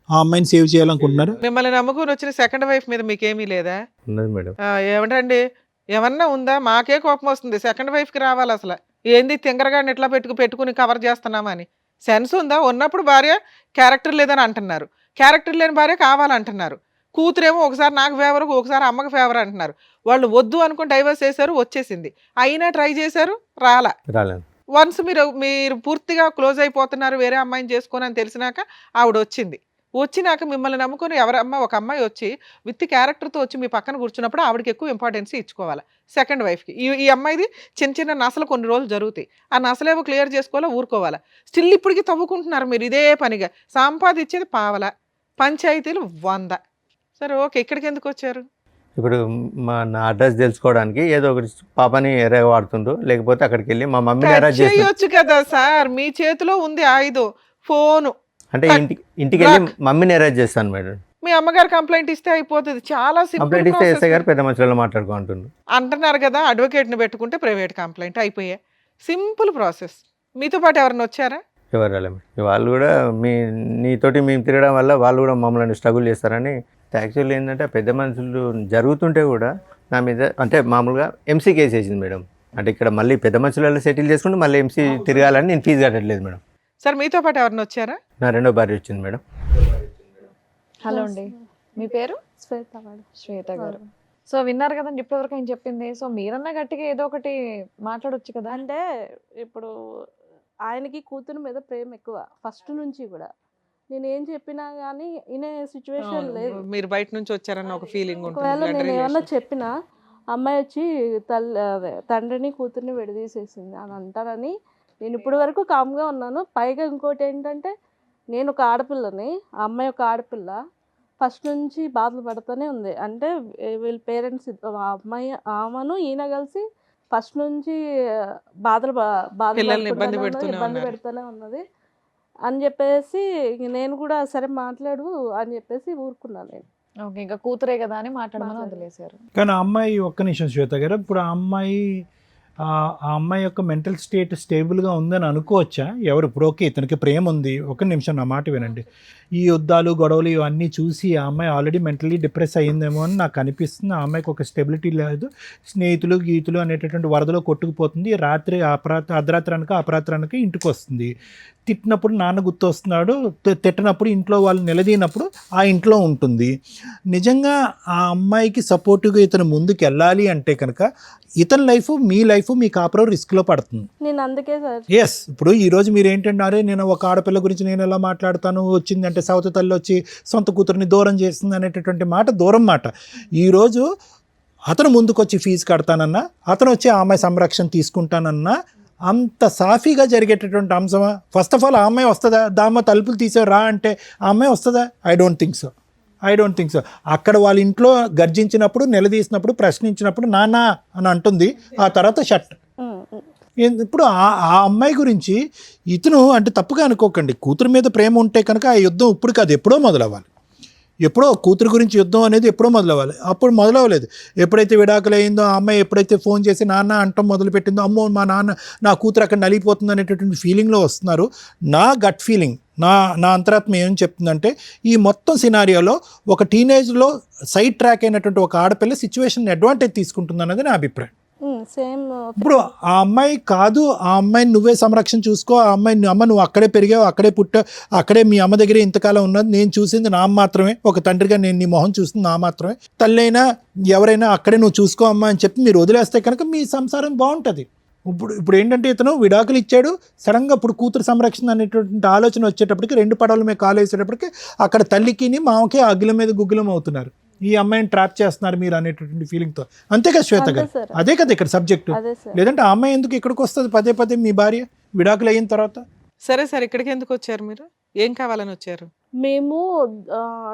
ఆ అమ్మాయిని సేవ్ చేయాలనుకుంటున్నారా? మిమ్మల్ని నమ్ముకుని వచ్చిన సెకండ్ వైఫ్ మీద మీకేమీ లేదా? ఉన్నది మేడం. ఏమంటండి, ఏమన్నా ఉందా? మాకే కోపం వస్తుంది. సెకండ్ వైఫ్కి రావాలి అసలు. ఏంది తింగరగాడిని ఎట్లా పెట్టుకుని కవర్ చేస్తున్నామా అని సెన్స్ ఉందా? ఉన్నప్పుడు భార్య క్యారెక్టర్ లేదని అంటున్నారు, క్యారెక్టర్ లేని భార్య కావాలంటున్నారు. కూతురేమో ఒకసారి నాకు ఫేవర్, ఒకసారి అమ్మకి ఫేవర్ అంటున్నారు. వాళ్ళు వద్దు అనుకుని డైవర్స్ చేశారు, వచ్చేసింది. అయినా ట్రై చేశారు, రాలేదు. వన్స్ మీరు పూర్తిగా క్లోజ్ అయిపోతున్నారు, వేరే అమ్మాయిని చేసుకొని అని తెలిసినాక ఆవిడ వచ్చినాక మిమ్మల్ని నమ్ముకొని ఒక అమ్మాయి వచ్చి విత్ క్యారెక్టర్తో వచ్చి మీ పక్కన కూర్చున్నప్పుడు ఆవిడకి ఎక్కువ ఇంపార్టెన్స్ ఇచ్చుకోవాలి సెకండ్ వైఫ్కి. ఈ అమ్మాయిది చిన్న నసలు కొన్ని రోజులు జరుగుతాయి, ఆ నసలేవో క్లియర్ చేసుకోవాలా, ఊరుకోవాలా. స్టిల్ ఇప్పటికీ తవ్వుకుంటున్నారు మీరు ఇదే పనిగా. సంపాదించేది పావల, పంచాయతీలు 100. సరే ఓకే, ఇక్కడికి ఎందుకు వచ్చారు? ఇప్పుడు నా అడ్రస్ తెలుసుకోవడానికి ఏదో ఒకటి పాపని ఎర్రగా వాడుతుండ్రు, లేకపోతే అక్కడికి వెళ్ళి మా మమ్మీని అరెస్ట్ చేస్తారు. చేయొచ్చు కదా సార్, మీ చేతిలో ఉంది ఆయుధం, ఫోను. అంటే ఇంటికి వెళ్ళి మమ్మీని అరెస్ట్ చేస్తాను మేడం. మీ అమ్మగారు కంప్లైంట్ ఇస్తే అయిపోతుంది, చాలా కంప్లైంట్ ఇస్తే ఎస్ఐ గారు సింపుల్ పెద్ద మనుషులలో మాట్లాడుకుంటున్నారు అంటున్నారు కదా. అడ్వకేట్ని పెట్టుకుంటే ప్రైవేట్ కంప్లైంట్ అయిపోయాయి, సింపుల్ ప్రాసెస్. మీతో పాటు ఎవరైనా వచ్చారా? ఎవరు రాలేదు. వాళ్ళు కూడా నీతోటి మేము తిరగడం వల్ల వాళ్ళు కూడా మమ్మల్ని స్ట్రగుల్ చేస్తారని. యాక్చువల్లీ ఏంటంటే పెద్ద మనుషులు జరుగుతుంటే కూడా నా మీద అంటే మామూలుగా ఎంసీ కేసు వేసింది మేడం. అంటే ఇక్కడ మళ్ళీ పెద్ద మనుషులలో సెటిల్ చేసుకుంటే మళ్ళీ ఎంసీ తిరగాలని నేను ఫీజు కట్టట్లేదు మేడం. సార్ మీతో పాటు ఎవరైనా వచ్చారా? నా రెండో భార్య వచ్చింది మేడం. హలో అండి, మీ పేరు? శ్వేత మేడం. శ్వేత గారు. సో విన్నారు కదండి ఇప్పటివరకు ఆయన చెప్పింది. సో మీరన్నా గట్టిగా ఏదో ఒకటి మాట్లాడొచ్చు కదా. అంటే ఇప్పుడు ఆయనకి కూతురు మీద ప్రేమ ఎక్కువ ఫస్ట్ నుంచి కూడా. నేను ఏం చెప్పినా కానీ ఇనే సిచ్యువేషన్ లేదు. మీరు బయట నుంచి వచ్చారన్న ఒక ఫీలింగ్ ఒకవేళ నేను ఏమన్నా చెప్పినా అమ్మాయి వచ్చి తండ్రిని కూతుర్ని విడదీసేసింది అని అంటారని నేను ఇప్పటి వరకు కామ్గా ఉన్నాను. పైగా ఇంకోటి ఏంటంటే, నేను ఒక ఆడపిల్లని, ఆ అమ్మాయి ఒక ఆడపిల్ల, ఫస్ట్ నుంచి బాధలు పడుతూనే ఉంది. అంటే వీళ్ళ పేరెంట్స్ ఆమెను ఈయన కలిసి ఫస్ట్ నుంచి ఇబ్బంది పెడుతూనే ఉన్నది అని చెప్పేసి నేను కూడా సరే మాట్లాడు అని చెప్పేసి ఊరుకున్నాను నేను. ఓకే, ఇంకా కూతురే కదా అని మాట్లాడమని వదిలేశారు. కానీ ఆ అమ్మాయి ఒక్క నిమిషం శ్వేత గారు, ఇప్పుడు ఆ అమ్మాయి ఆ అమ్మాయి యొక్క మెంటల్ స్టేట్ స్టేబుల్గా ఉందని అనుకోవచ్చా? ఎవరు ఇప్పుడు ఓకే ఇతనికి ప్రేమ ఉంది, ఒక నిమిషం నా మాట వినండి, ఈ యుద్ధాలు గొడవలు ఇవన్నీ చూసి ఆ అమ్మాయి ఆల్రెడీ మెంటలీ డిప్రెస్ అయ్యిందేమో అని నాకు అనిపిస్తుంది. ఆ అమ్మాయికి ఒక స్టెబిలిటీ లేదు, స్నేహితులు గీతులు అనేటటువంటి వరదలో కొట్టుకుపోతుంది. రాత్రి అర్ధరాత్రి అనక అపరాత్రి అనక ఇంటికి వస్తుంది. తిట్టినప్పుడు నాన్న గుర్తు వస్తున్నాడు, తిట్టినప్పుడు ఇంట్లో వాళ్ళు నిలదీనప్పుడు ఆ ఇంట్లో ఉంటుంది. నిజంగా ఆ అమ్మాయికి సపోర్టివ్గా ఇతను ముందుకు వెళ్ళాలి అంటే కనుక ఇతని లైఫ్ మీ లైఫ్ మీ కాపురం రిస్క్లో పడుతుంది. నేను అందుకే సార్ ఎస్, ఇప్పుడు ఈరోజు మీరు ఏంటంటే నేను ఒక ఆడపిల్ల గురించి నేను ఎలా మాట్లాడతాను, వచ్చిందంటే సవతి తల్లి వచ్చి సొంత కూతురిని దూరం చేస్తుంది అనేటటువంటి మాట దూరం మాట. ఈరోజు అతను ముందుకు వచ్చి ఫీజు కడతానన్నా, అతను వచ్చి ఆ అమ్మాయి సంరక్షణ తీసుకుంటానన్నా అంత సాఫీగా జరిగేటటువంటి అంశమా? ఫస్ట్ ఆఫ్ ఆల్ ఆ అమ్మాయి వస్తుందా? దామ్మ తలుపులు తీసావు రా అంటే ఆ అమ్మాయి వస్తుందా? I don't think so. అక్కడ వాళ్ళ ఇంట్లో గర్జించినప్పుడు, నిలదీసినప్పుడు, ప్రశ్నించినప్పుడు నానా అని అంటుంది, ఆ తర్వాత షట్. ఇప్పుడు ఆ అమ్మాయి గురించి ఇతను అంటే తప్పుగా అనుకోకండి, కూతురు మీద ప్రేమ ఉంటే కనుక ఆ యుద్ధం ఇప్పుడు కాదు ఎప్పుడో మొదలవ్వాలి. ఎప్పుడో కూతురు గురించి యుద్ధం అనేది ఎప్పుడో మొదలవ్వాలి, అప్పుడు మొదలవ్వలేదు. ఎప్పుడైతే విడాకులు అయిందో ఆ అమ్మాయి ఎప్పుడైతే ఫోన్ చేసి నాన్న అంటం మొదలుపెట్టిందో, అమ్మో మా నాన్న నా కూతురు అక్కడ నలిగిపోతుంది అనేటటువంటి ఫీలింగ్లో వస్తున్నారు. నా గట్ ఫీలింగ్, నా అంతరాత్మ ఏం చెప్తుందంటే ఈ మొత్తం సినారియోలో ఒక టీనేజ్లో సైడ్ ట్రాక్ అయినటువంటి ఒక ఆడపిల్ల సిచ్యువేషన్ అడ్వాంటేజ్ తీసుకుంటుంది అన్నది నా అభిప్రాయం. సేమ్. ఇప్పుడు ఆ అమ్మాయి కాదు, ఆ అమ్మాయిని నువ్వే సంరక్షణ చూసుకో, ఆ అమ్మాయిని అమ్మ నువ్వు అక్కడే పెరిగావు, అక్కడే పుట్టావు, అక్కడే మీ అమ్మ దగ్గరే ఇంతకాలం ఉన్నది, నేను చూసింది నా మాత్రమే, ఒక తండ్రిగా నేను నీ మొహం చూసింది నా మాత్రమే, తల్లి అయినా ఎవరైనా అక్కడే నువ్వు చూసుకో అమ్మా అని చెప్పి మీరు వదిలేస్తే కనుక మీ సంసారం బాగుంటుంది. ఇప్పుడు ఏంటంటే ఇతను విడాకులు ఇచ్చాడు, సడన్గా ఇప్పుడు కూతురు సంరక్షణ అనేటువంటి ఆలోచన వచ్చేటప్పటికి 2 పడవల మీద కాలు వేసేటప్పటికి అక్కడ తల్లికి మామకి అగ్గిల మీద గుగ్గులం అవుతున్నారు, ఈ అమ్మాయిని ట్రాప్ చేస్తున్నారు మీరు అనేటటువంటి ఫీలింగ్తో. అంతే కదా శ్వేత గారు? అదే కదా ఇక్కడ సబ్జెక్టు. లేదంటే ఆ అమ్మాయి ఎందుకు ఇక్కడికి వస్తుంది పదే పదే మీ భార్య విడాకులు అయిన తర్వాత? సరే ఇక్కడికి ఎందుకు వచ్చారు మీరు? ఏం కావాలని వచ్చారు? మేము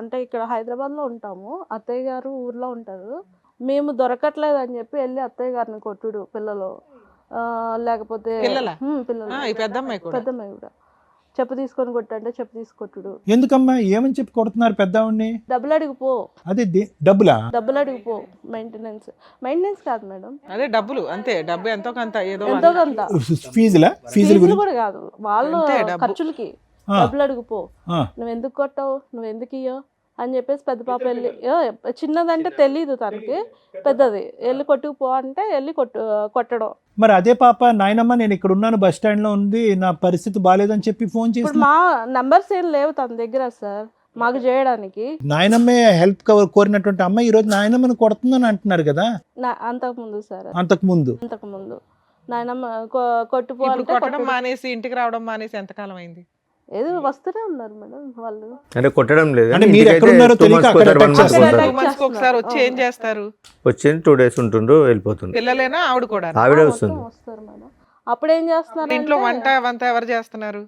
అంటే ఇక్కడ హైదరాబాద్లో ఉంటాము, అత్తయ్య గారు ఊర్లో ఉంటారు. మేము దొరకట్లేదు అని చెప్పి వెళ్ళి అత్తయ్య గారిని కొట్టుడు, పిల్లలు లేకపోతే పెద్దమ్మాయి కూడా చెప్పు తీసుకొని కొట్టంటే చెప్పు తీసుకొట్టుడు. ఎందుకమ్మా ఏమని చెప్పి కొడుతున్నారు పెద్దవాడిని? డబ్బులు అడిగిపో. అదే డబ్బులు అడిగిపో. మెయింటెనెన్స్ కాదు మేడం, అదే డబ్బులు అంతే. డబ్బు ఎంతో కొంత ఫీజులు కూడా కాదు, వాళ్ళు ఖర్చులకి డబ్బులు అడిగిపో. నువ్వు ఎందుకు కొట్టావు, నువ్వు ఎందుకు ఇయ్యో అని చెప్పేసి పెద్ద పాప వెళ్ళి, చిన్నదంటే తెలీదు తనకి, పెద్దది వెళ్ళి కొట్టుకుపో అంటే వెళ్ళి కొట్టడం. మరి అదే పాప నాయనమ్మ నేను ఇక్కడ ఉన్నాను, బస్ స్టాండ్ లో ఉంది, నా పరిస్థితి బాగాలేదని చెప్పి ఫోన్ చేసి, ఇప్పుడు మా నంబర్స్ ఏం లేవు తన దగ్గర సార్ మాకు చేయడానికి. నాయనమ్మే హెల్ప్ కోరినటువంటి అమ్మాయి ఈ రోజు నాయనమ్మని కొడుతుందని అంటున్నారు కదా? అంతకుముందు సార్, అంతకుముందు నాయనమ్మ కొట్టుకోవాలి, కొట్టడం మానేసి ఇంటికి రావడం మానేసి ఎంతకాలం అయింది? ఏదో వస్తూనే ఉన్నారు మేడం వాళ్ళు. అంటే కొట్టడం లేదు, అంటే మీరు ఎక్కడ ఉన్నారో తెలియక అక్కడ attack చేస్తారు. ఒకసారి వచ్చి ఏం చేస్తారు? వచ్చింది 2 days ఉంటుండ్రు వెళ్ళిపోతుంది. పిల్లలేనా ఆవిడ కూడా? ఆవిడ వస్తుంది. వస్తారు మేడం. అప్పుడు ఏం చేస్తున్నారు ఇంట్లో వంట ఎవరు చేస్తున్నారు?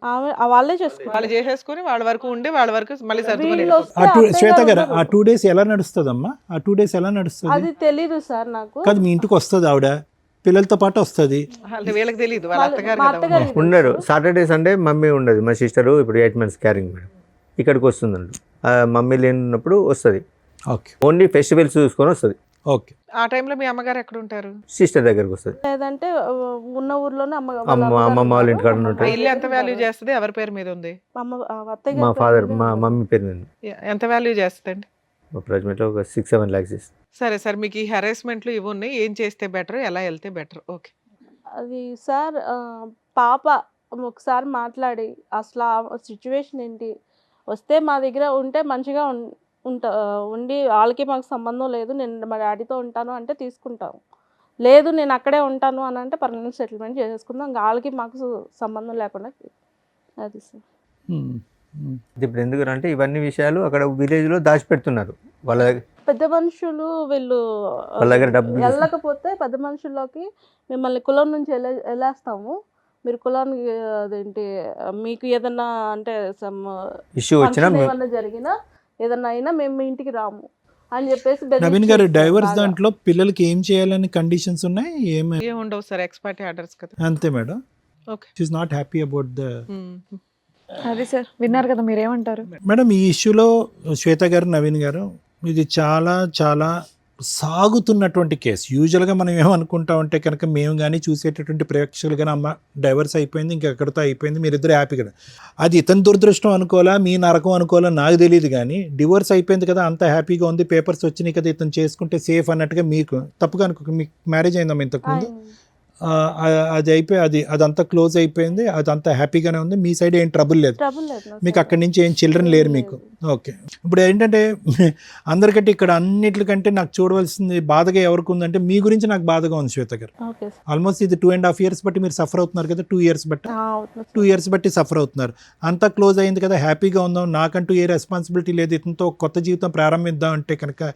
వాళ్ళే చేసుకుంటారు. వాళ్ళు చేసేసుకుని వాళ్ళ వరకు ఉండి వాళ్ళ వరకు మళ్ళీ సర్దుకుని. శ్వేత గారు ఆ 2 days ఎలా నడుస్తుందమ్మా? ఆ 2 days ఎలా నడుస్తుంది? అది తెలీదు సార్ నాకు. కాదు మీ ఇంటికి వస్తుంది ఆవిడ, పిల్లలతో పాటు వస్తుంది, వీళ్ళకి తెలియదు, వాళ్ళ అత్తగారు ఉండరు. సాటర్డే సండే మమ్మీ ఉండదు, మా సిస్టరు ఇప్పుడు 8 months క్యారింగ్ మేడం, ఇక్కడికి వస్తుందండి. మమ్మీ లేనప్పుడు వస్తుంది, ఓకే, ఓన్లీ ఫెస్టివల్స్ చూసుకొని వస్తుంది. ఓకే, ఆ టైంలో మీ అమ్మగారు ఎక్కడ ఉంటారు? సిస్టర్ దగ్గరకు వస్తుంది, లేదంటే ఉన్న ఊర్లోనే అమ్మమ్మ వాళ్ళ ఇంటికాడ ఉంటారు. ఇల్లు ఎంత వాల్యూ చేస్తుంది? ఎవరి పేరు మీద ఉంది? మా ఫాదర్ మా మమ్మీ పేరు మీద. ఎంత వాల్యూ చేస్తుందండి? ప్రజెంట్లో ఒక 6-7 lakhs. సరే సార్, మీకు ఈ హెరాస్మెంట్లు ఇవి ఉన్నాయి, ఏం చేస్తే బెటర్, ఎలా వెళ్తే బెటర్? ఓకే, అది సార్ పాప ఒకసారి మాట్లాడి అసలు ఆ సిచ్యువేషన్ ఏంటి, వస్తే మా దగ్గర ఉంటే మంచిగా ఉండి వాళ్ళకి మాకు సంబంధం లేదు, నేను మా డాడీతో ఉంటాను అంటే తీసుకుంటాం, లేదు నేను అక్కడే ఉంటాను అని అంటే పర్మనెంట్ సెటిల్మెంట్ చేసేసుకుందాం, వాళ్ళకి మాకు సంబంధం లేకుండా. అది సార్ ఇప్పుడు ఎందుకు అంటే ఇవన్నీ విషయాలు అక్కడ విలేజ్లో దాచిపెడుతున్నారు. వాళ్ళ పెద్ద మనుషులు వీళ్ళు వాళ్ళ దగ్గర డబ్బు వెళ్ళకపోతే పెద్ద మనుషుల్లోకి మిమ్మల్ని కులం నుంచి వెళ్ళేస్తాము, మీరు కులానికి అదేంటి మీకు ఏదన్నా అంటే ఇష్యూ వచ్చినా ఏమన్నా జరిగినా ఏదన్నా అయినా మేము మీ ఇంటికి రాము అని చెప్పేసి. నవీన్ గారు డైవర్స్ దాంట్లో పిల్లలకి ఏం చేయాలని కండిషన్స్ ఉన్నాయి? ఏమి ఉండవు సార్, ఎక్స్పర్ట్ ఆర్డర్స్ కదా. అంతే madam. Okay, she is not happy about the. అది సార్ విన్నారు కదా, మీరేమంటారు మేడం? ఈ ఇష్యూలో శ్వేత గారు, నవీన్ గారు, ఇది చాలా చాలా సాగుతున్నటువంటి కేసు. యూజువల్గా మనం ఏమనుకుంటా ఉంటే కనుక మేము కానీ చూసేటటువంటి ప్రేక్షకులు కానీ అమ్మ డైవర్స్ అయిపోయింది ఇంకా ఎక్కడితో అయిపోయింది మీరిద్దరు హ్యాపీగా, అది ఇతని దురదృష్టం అనుకోవాలా మీ నరకం అనుకోవాలా నాకు తెలియదు, కానీ డివోర్స్ అయిపోయింది కదా అంత హ్యాపీగా ఉంది పేపర్స్ వచ్చినాయి కదా ఇతను చేసుకుంటే సేఫ్ అన్నట్టుగా మీకు తప్పుగా అనుకో. మీకు మ్యారేజ్ అయిందమ్మా ఇంతకుముందు? అది అయిపోయి అదంతా క్లోజ్ అయిపోయింది, అదంతా హ్యాపీగానే ఉంది, మీ సైడ్ ఏం ట్రబుల్ లేదు, మీకు అక్కడి నుంచి ఏం చిల్డ్రన్ లేరు మీకు. ఓకే, ఇప్పుడు ఏంటంటే అందరికంటే ఇక్కడ అన్నిటికంటే నాకు చూడవలసింది బాధగా ఎవరికి ఉందంటే మీ గురించి నాకు బాధగా ఉంది శ్వేత గారు. ఆల్మోస్ట్ ఇది 2.5 years బట్టి మీరు సఫర్ అవుతున్నారు కదా, 2 years బట్టి 2 years బట్టి సఫర్ అవుతున్నారు. అంతా క్లోజ్ అయింది కదా హ్యాపీగా ఉందాం, నాకంటూ ఏ రెస్పాన్సిబిలిటీ లేదు, ఇతనితో కొత్త జీవితం ప్రారంభిద్దాం అంటే కనుక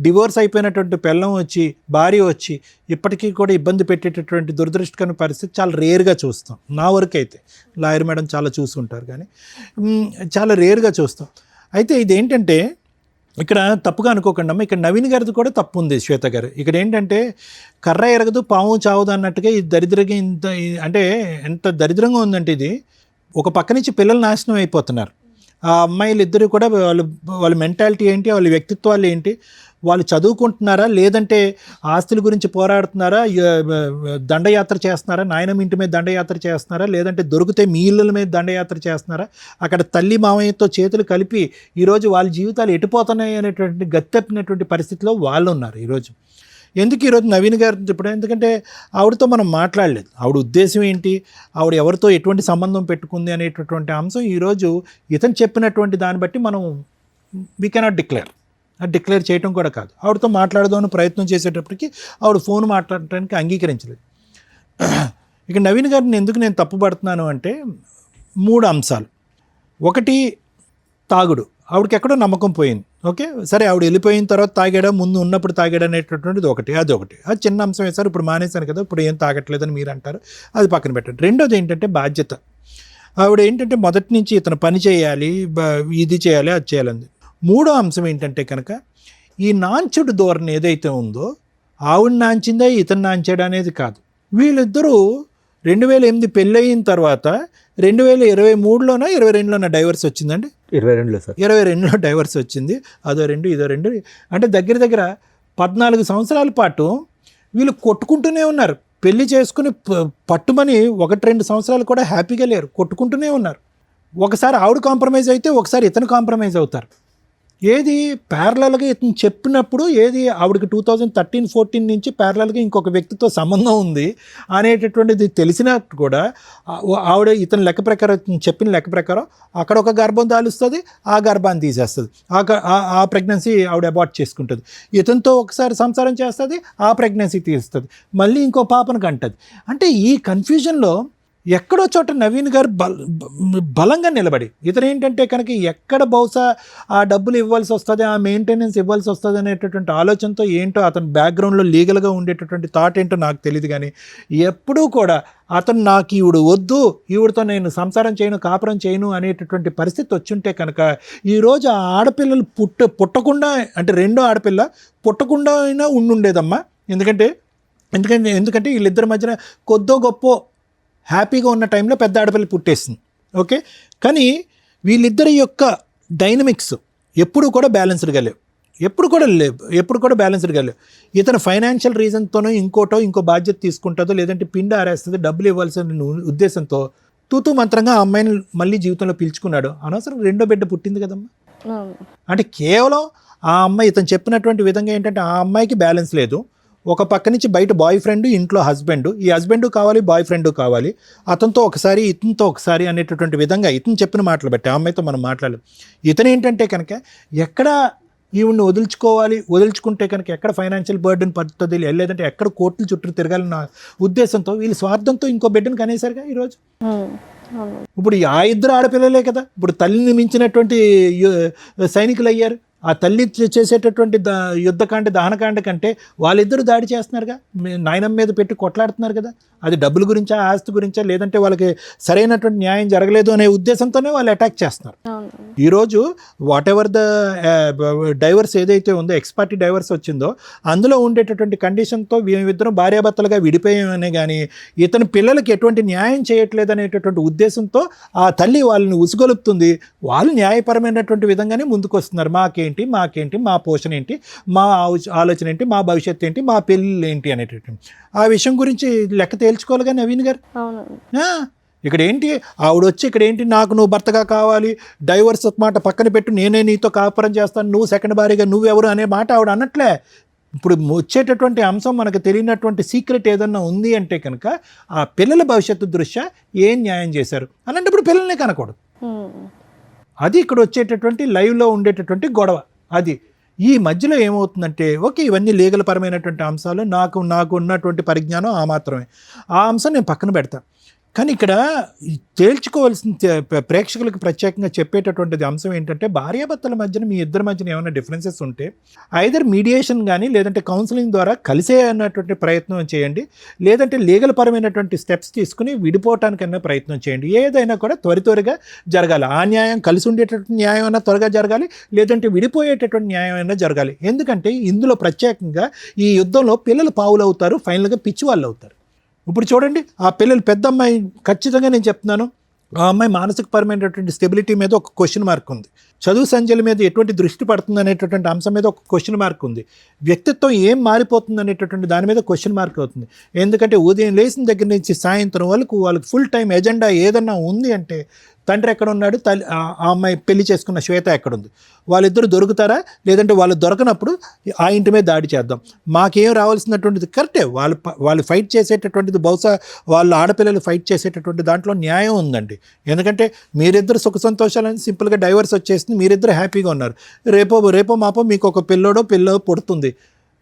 డివోర్స్ అయిపోయినటువంటి పెళ్ళం వచ్చి భార్య వచ్చి ఇప్పటికీ కూడా ఇబ్బంది పెట్టేటటువంటి దురదృష్టకరమైన పరిస్థితి చాలా రేర్గా చూస్తాం. నా వరకు అయితే లాయర్ మేడం చాలా చూసుకుంటారు కానీ చాలా రేర్గా చూస్తాం. అయితే ఇదేంటంటే ఇక్కడ తప్పుగా అనుకోకుండా అమ్మ, ఇక్కడ నవీన్ గారిది కూడా తప్పు ఉంది శ్వేత గారు. ఇక్కడ ఏంటంటే కర్ర ఎరగదు పాము చావదు అన్నట్టుగా ఈ దరిద్రంగా ఇంత అంటే ఎంత దరిద్రంగా ఉందంటే ఇది ఒక పక్క నుంచి పిల్లలు నాశనం అయిపోతున్నారు. ఆ అమ్మాయిలు ఇద్దరు కూడా వాళ్ళ మెంటాలిటీ ఏంటి, వాళ్ళ వ్యక్తిత్వాలు ఏంటి, వాళ్ళు చదువుకుంటున్నారా లేదంటే ఆస్తుల గురించి పోరాడుతున్నారా, దండయాత్ర చేస్తున్నారా, నాయనమ్మ ఇంటి మీద దండయాత్ర చేస్తున్నారా, లేదంటే దొరికితే మీ ఇళ్ళ మీద దండయాత్ర చేస్తున్నారా, అక్కడ తల్లి మామయ్యతో చేతులు కలిపి ఈరోజు వాళ్ళ జీవితాలు ఎటుపోతున్నాయి అనేటువంటి గత్తెప్పినటువంటి పరిస్థితిలో వాళ్ళు ఉన్నారు ఈరోజు. ఎందుకు ఈరోజు నవీన్ గారు చెప్పడం, ఎందుకంటే ఆవిడతో మనం మాట్లాడలేదు, ఆవిడ ఉద్దేశం ఏంటి, ఆవిడ ఎవరితో ఎటువంటి సంబంధం పెట్టుకుంది అనేటటువంటి అంశం ఈరోజు ఇతను చెప్పినటువంటి దాన్ని బట్టి మనం వీ కెనాట్ డిక్లేర్ చేయటం కూడా కాదు. ఆవిడతో మాట్లాడదామని ప్రయత్నం చేసేటప్పటికి ఆవిడ ఫోన్ మాట్లాడటానికి అంగీకరించలేదు. ఇక నవీన్ గారిని ఎందుకు నేను తప్పుపడుతున్నాను అంటే 3 అంశాలు. ఒకటి తాగుడు, ఆవిడకి ఎక్కడో నమ్మకం పోయింది. ఓకే సరే, ఆవిడ వెళ్ళిపోయిన తర్వాత తాగాడా, ముందు ఉన్నప్పుడు తాగాడా అనేటటువంటిది ఒకటి, అది చిన్న అంశం వేశారు. ఇప్పుడు మానేశాను కదా, ఇప్పుడు ఏం తాగట్లేదని మీరు అంటారు, అది పక్కన పెట్టండి. రెండోది ఏంటంటే బాధ్యత. ఆవిడ ఏంటంటే మొదటి నుంచి ఇతను పని చేయాలి, ఇది చేయాలి, అది చేయాలంది. మూడో అంశం ఏంటంటే కనుక ఈ నాంచుడు ధోరణి ఏదైతే ఉందో, ఆవిడ నాంచిందా ఇతను నాంచాడు అనేది కాదు. వీళ్ళిద్దరూ 2008 పెళ్ళయిన తర్వాత 2023లోనో 22లోనో డైవర్స్ వచ్చిందండి. 22లో సార్, 22లో డైవర్స్ వచ్చింది. అదో 2 ఇదో 2, అంటే దగ్గర 14 సంవత్సరాల పాటు వీళ్ళు కొట్టుకుంటూనే ఉన్నారు. పెళ్లి చేసుకుని పట్టుమని 1-2 సంవత్సరాలు కూడా హ్యాపీగా లేరు, కొట్టుకుంటూనే ఉన్నారు. ఒకసారి ఆవిడ కాంప్రమైజ్ అయితే ఒకసారి ఇతను కాంప్రమైజ్ అవుతారు. ఏది ప్యారలల్గా ఇతను చెప్పినప్పుడు ఏది ఆవిడకి 2013-14 నుంచి ప్యారలల్గా ఇంకొక వ్యక్తితో సంబంధం ఉంది అనేటటువంటిది తెలిసినట్టు కూడా ఆవిడ ఇతని లెక్క ప్రకారం చెప్పిన లెక్క ప్రకారం అక్కడ ఒక గర్భం దాలుస్తుంది, ఆ గర్భాన్ని తీసేస్తుంది, ఆ ప్రెగ్నెన్సీ ఆవిడ అబార్ట్ చేసుకుంటుంది. ఇతనితో ఒకసారి సంసారం చేస్తుంది, ఆ ప్రెగ్నెన్సీ తీస్తుంది, మళ్ళీ ఇంకో పాపను కంటది. అంటే ఈ కన్ఫ్యూజన్లో ఎక్కడో చోట నవీన్ గారు బలంగా నిలబడి ఇతను ఏంటంటే కనుక ఎక్కడ బహుశా ఆ డబ్బులు ఇవ్వాల్సి వస్తుంది, ఆ మెయింటెనెన్స్ ఇవ్వాల్సి వస్తుంది అనేటటువంటి ఆలోచనతో ఏంటో అతని బ్యాక్గ్రౌండ్లో లీగల్గా ఉండేటటువంటి థాట్ ఏంటో నాకు తెలియదు, కానీ ఎప్పుడూ కూడా అతను నాకు ఈవిడ వద్దు, ఈవిడతో నేను సంసారం చేయను, కాపురం చేయను అనేటటువంటి పరిస్థితి వచ్చుంటే కనుక ఈరోజు ఆ ఆడపిల్లలు పుట్టకుండా, అంటే రెండో ఆడపిల్ల పుట్టకుండా అయినా ఉండుండేదమ్మా. ఎందుకంటే వీళ్ళిద్దరి మధ్యన కొద్దో గొప్ప హ్యాపీగా ఉన్న టైంలో పెద్ద ఆడపిల్ల పుట్టేస్తుంది. ఓకే, కానీ వీళ్ళిద్దరి యొక్క డైనమిక్స్ ఎప్పుడు కూడా బ్యాలెన్స్డ్గా లేవు, ఎప్పుడు కూడా బ్యాలెన్స్డ్గా లేవు. ఇతను ఫైనాన్షియల్ రీజన్తోనో ఇంకో బాధ్యత తీసుకుంటుందో, లేదంటే పిండి ఆరేస్తుందో, డబ్బులు ఇవ్వాల్సిన ఉద్దేశంతో తూతూ మంత్రంగా ఆ అమ్మాయిని మళ్ళీ జీవితంలో పిలుచుకున్నాడు. అనవసరం రెండో బిడ్డ పుట్టింది కదమ్మా. అంటే కేవలం ఆ అమ్మాయి ఇతను చెప్పినటువంటి విధంగా ఏంటంటే ఆ అమ్మాయికి బ్యాలెన్స్ లేదు. ఒక పక్క నుంచి బయట బాయ్ ఫ్రెండ్, ఇంట్లో హస్బెండ్, ఈ హస్బెండ్ కావాలి, బాయ్ ఫ్రెండ్ కావాలి, అతనితో ఒకసారి ఇతనితో ఒకసారి అనేటటువంటి విధంగా ఇతను చెప్పిన మాటలు బట్టి ఆ అమ్మాయితో మనం మాట్లాడలేం. ఇతను ఏంటంటే కనుక ఎక్కడ ఈవిడ్ని వదులుచుకుంటే కనుక ఎక్కడ ఫైనాన్షియల్ బర్డెన్ పడుతుంది, లేదంటే ఎక్కడ కోర్టుల చుట్టూ తిరగాలన్న ఉద్దేశంతో వీళ్ళు స్వార్థంతో ఇంకో బిడ్డను కనేసరిగా ఈరోజు. ఇప్పుడు ఆ ఇద్దరు ఆడపిల్లలే కదా ఇప్పుడు తల్లిని మించినటువంటి సైనికులు అయ్యారు. ఆ తల్లి చేసేటటువంటి యుద్ధకాండ దహనకాండ కంటే వాళ్ళిద్దరూ దాడి చేస్తున్నారుగా, నాయనమ్మ మీద పెట్టి కొట్లాడుతున్నారు కదా. అది డబ్బుల గురించా, ఆస్తి గురించా, లేదంటే వాళ్ళకి సరైనటువంటి న్యాయం జరగలేదు అనే ఉద్దేశంతోనే వాళ్ళు అటాక్ చేస్తున్నారు. ఈరోజు వాట్ ఎవర్ ద డైవర్స్ ఏదైతే ఉందో, ఎక్స్పార్టీ డైవర్స్ వచ్చిందో, అందులో ఉండేటటువంటి కండిషన్తో మేమిద్దరం భార్యాభర్తలుగా విడిపోయామనే కానీ ఇతని పిల్లలకి ఎటువంటి న్యాయం చేయట్లేదు అనేటటువంటి ఉద్దేశంతో ఆ తల్లి వాళ్ళని ఉసుగొలుపుతుంది. వాళ్ళు న్యాయపరమైనటువంటి విధంగానే ముందుకు వస్తున్నారు. మాకేంటి మీకేంటి, మాకేంటి, మా పోషణ ఏంటి, మా ఆలోచన ఏంటి, మా భవిష్యత్తు ఏంటి, మా పెళ్ళిళ్ళు ఏంటి అనేటటువంటి ఆ విషయం గురించి లెక్క తేల్చుకోవాలిగా నవీన్ గారు. అవునండి. ఇక్కడ ఏంటి ఆవిడ వచ్చి ఇక్కడ ఏంటి నాకు నువ్వు భర్తగా కావాలి, డైవర్స్ మాట పక్కన పెట్టు, నేనే నీతో కాపురం చేస్తాను, నువ్వు సెకండ్ భారీగా నువ్వెవరు అనే మాట ఆవిడ అన్నట్లే. ఇప్పుడు వచ్చేటటువంటి అంశం మనకు తెలియనటువంటి సీక్రెట్ ఏదన్నా ఉంది అంటే కనుక ఆ పిల్లల భవిష్యత్తు దృష్ట్యా ఏం న్యాయం చేశారు అలాంటప్పుడు పిల్లల్ని కనకూడదు. అది ఇక్కడ వచ్చేటటువంటి లైవ్లో ఉండేటటువంటి గొడవ. అది ఈ మధ్యలో ఏమవుతుందంటే ఓకే ఇవన్నీ లీగల్ పరమైనటువంటి అంశాలు, నాకు ఉన్నటువంటి పరిజ్ఞానం ఆ మాత్రమే, ఆ అంశం నేను పక్కన పెడతాను. కానీ ఇక్కడ తేల్చుకోవాల్సిన ప్రేక్షకులకు ప్రత్యేకంగా చెప్పేటటువంటిది అంశం ఏంటంటే భార్యాభర్తల మధ్యన మీ ఇద్దరి మధ్యన ఏమైనా డిఫరెన్సెస్ ఉంటే ఐదర్ మీడియేషన్ కానీ లేదంటే కౌన్సిలింగ్ ద్వారా కలిసే అన్నటువంటి ప్రయత్నం చేయండి, లేదంటే లీగల్ పరమైనటువంటి స్టెప్స్ తీసుకుని విడిపోవటానికైనా ప్రయత్నం చేయండి. ఏదైనా కూడా త్వరగా జరగాలి. ఆ న్యాయం కలిసి ఉండేటటువంటి న్యాయం అయినా త్వరగా జరగాలి, లేదంటే విడిపోయేటటువంటి న్యాయం అయినా జరగాలి. ఎందుకంటే ఇందులో ప్రత్యేకంగా ఈ యుద్ధంలో పిల్లలు పావులు అవుతారు, ఫైనల్గా పిచ్చి వాళ్ళు అవుతారు. ఇప్పుడు చూడండి ఆ పిల్లలు పెద్ద అమ్మాయి ఖచ్చితంగా నేను చెప్తున్నాను ఆ అమ్మాయి మానసికపరమైనటువంటి స్టెబిలిటీ మీద ఒక క్వశ్చన్ మార్క్ ఉంది, చదువు సంధ్యల మీద ఎటువంటి దృష్టి పడుతుంది అనేటటువంటి అంశం మీద ఒక క్వశ్చన్ మార్క్ ఉంది, వ్యక్తిత్వం ఏం మారిపోతుంది అనేటటువంటి దాని మీద క్వశ్చన్ మార్క్ అవుతుంది. ఎందుకంటే ఉదయం లేచిన దగ్గర నుంచి సాయంత్రం వాళ్ళకి ఫుల్ టైం ఎజెండా ఏదన్నా ఉంది అంటే తండ్రి ఎక్కడ ఉన్నాడు, ఆ అమ్మాయి పెళ్లి చేసుకున్న శ్వేత ఎక్కడుంది, వాళ్ళిద్దరు దొరుకుతారా, లేదంటే వాళ్ళు దొరకనప్పుడు ఆ ఇంటి మీద దాడి చేద్దాం. మాకేం రావాల్సినటువంటిది కరెక్టే, వాళ్ళు ఫైట్ చేసేటటువంటిది బహుశా వాళ్ళు ఆడపిల్లలు ఫైట్ చేసేటటువంటి దాంట్లో న్యాయం ఉందండి. ఎందుకంటే మీరిద్దరు సుఖ సంతోషాలని సింపుల్గా డైవర్స్ వచ్చేసింది, మీరిద్దరు హ్యాపీగా ఉన్నారు, రేపో మాపో మీకు ఒక పిల్లో పుడుతుంది,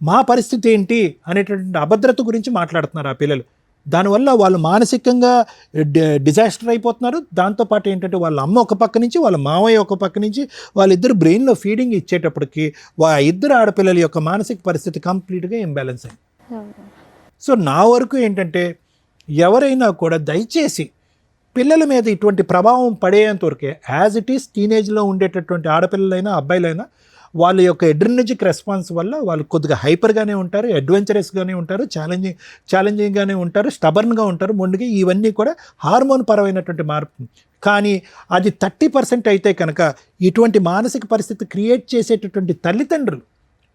మా పరిస్థితి ఏంటి అనేటటువంటి అభద్రత గురించి మాట్లాడుతున్నారు ఆ పిల్లలు. దానివల్ల వాళ్ళు మానసికంగా డిజాస్టర్ అయిపోతున్నారు. దాంతోపాటు ఏంటంటే వాళ్ళ అమ్మ ఒక పక్క నుంచి వాళ్ళ మావయ్య ఒక పక్క నుంచి వాళ్ళిద్దరు బ్రెయిన్లో ఫీడింగ్ ఇచ్చేటప్పటికి ఇద్దరు ఆడపిల్లల యొక్క మానసిక పరిస్థితి కంప్లీట్గా ఇంబ్యాలెన్స్ అయింది. సో నా వరకు ఏంటంటే ఎవరైనా కూడా దయచేసి పిల్లల మీద ఇటువంటి ప్రభావం పడేంతవరకే యాజ్ ఇట్ ఈస్ టీనేజ్లో ఉండేటటువంటి ఆడపిల్లలైనా అబ్బాయిలైనా వాళ్ళ యొక్క ఎడ్రినర్జిక్ రెస్పాన్స్ వల్ల వాళ్ళు కొద్దిగా హైపర్గానే ఉంటారు, అడ్వెంచరస్గానే ఉంటారు, ఛాలెంజింగ్గానే ఉంటారు, స్టబర్న్గా ఉంటారు, మొండిగా. ఇవన్నీ కూడా హార్మోన్ పరమైనటువంటి మార్పు. కానీ అది 30% అయితే కనుక ఇటువంటి మానసిక పరిస్థితి క్రియేట్ చేసేటటువంటి తల్లిదండ్రులు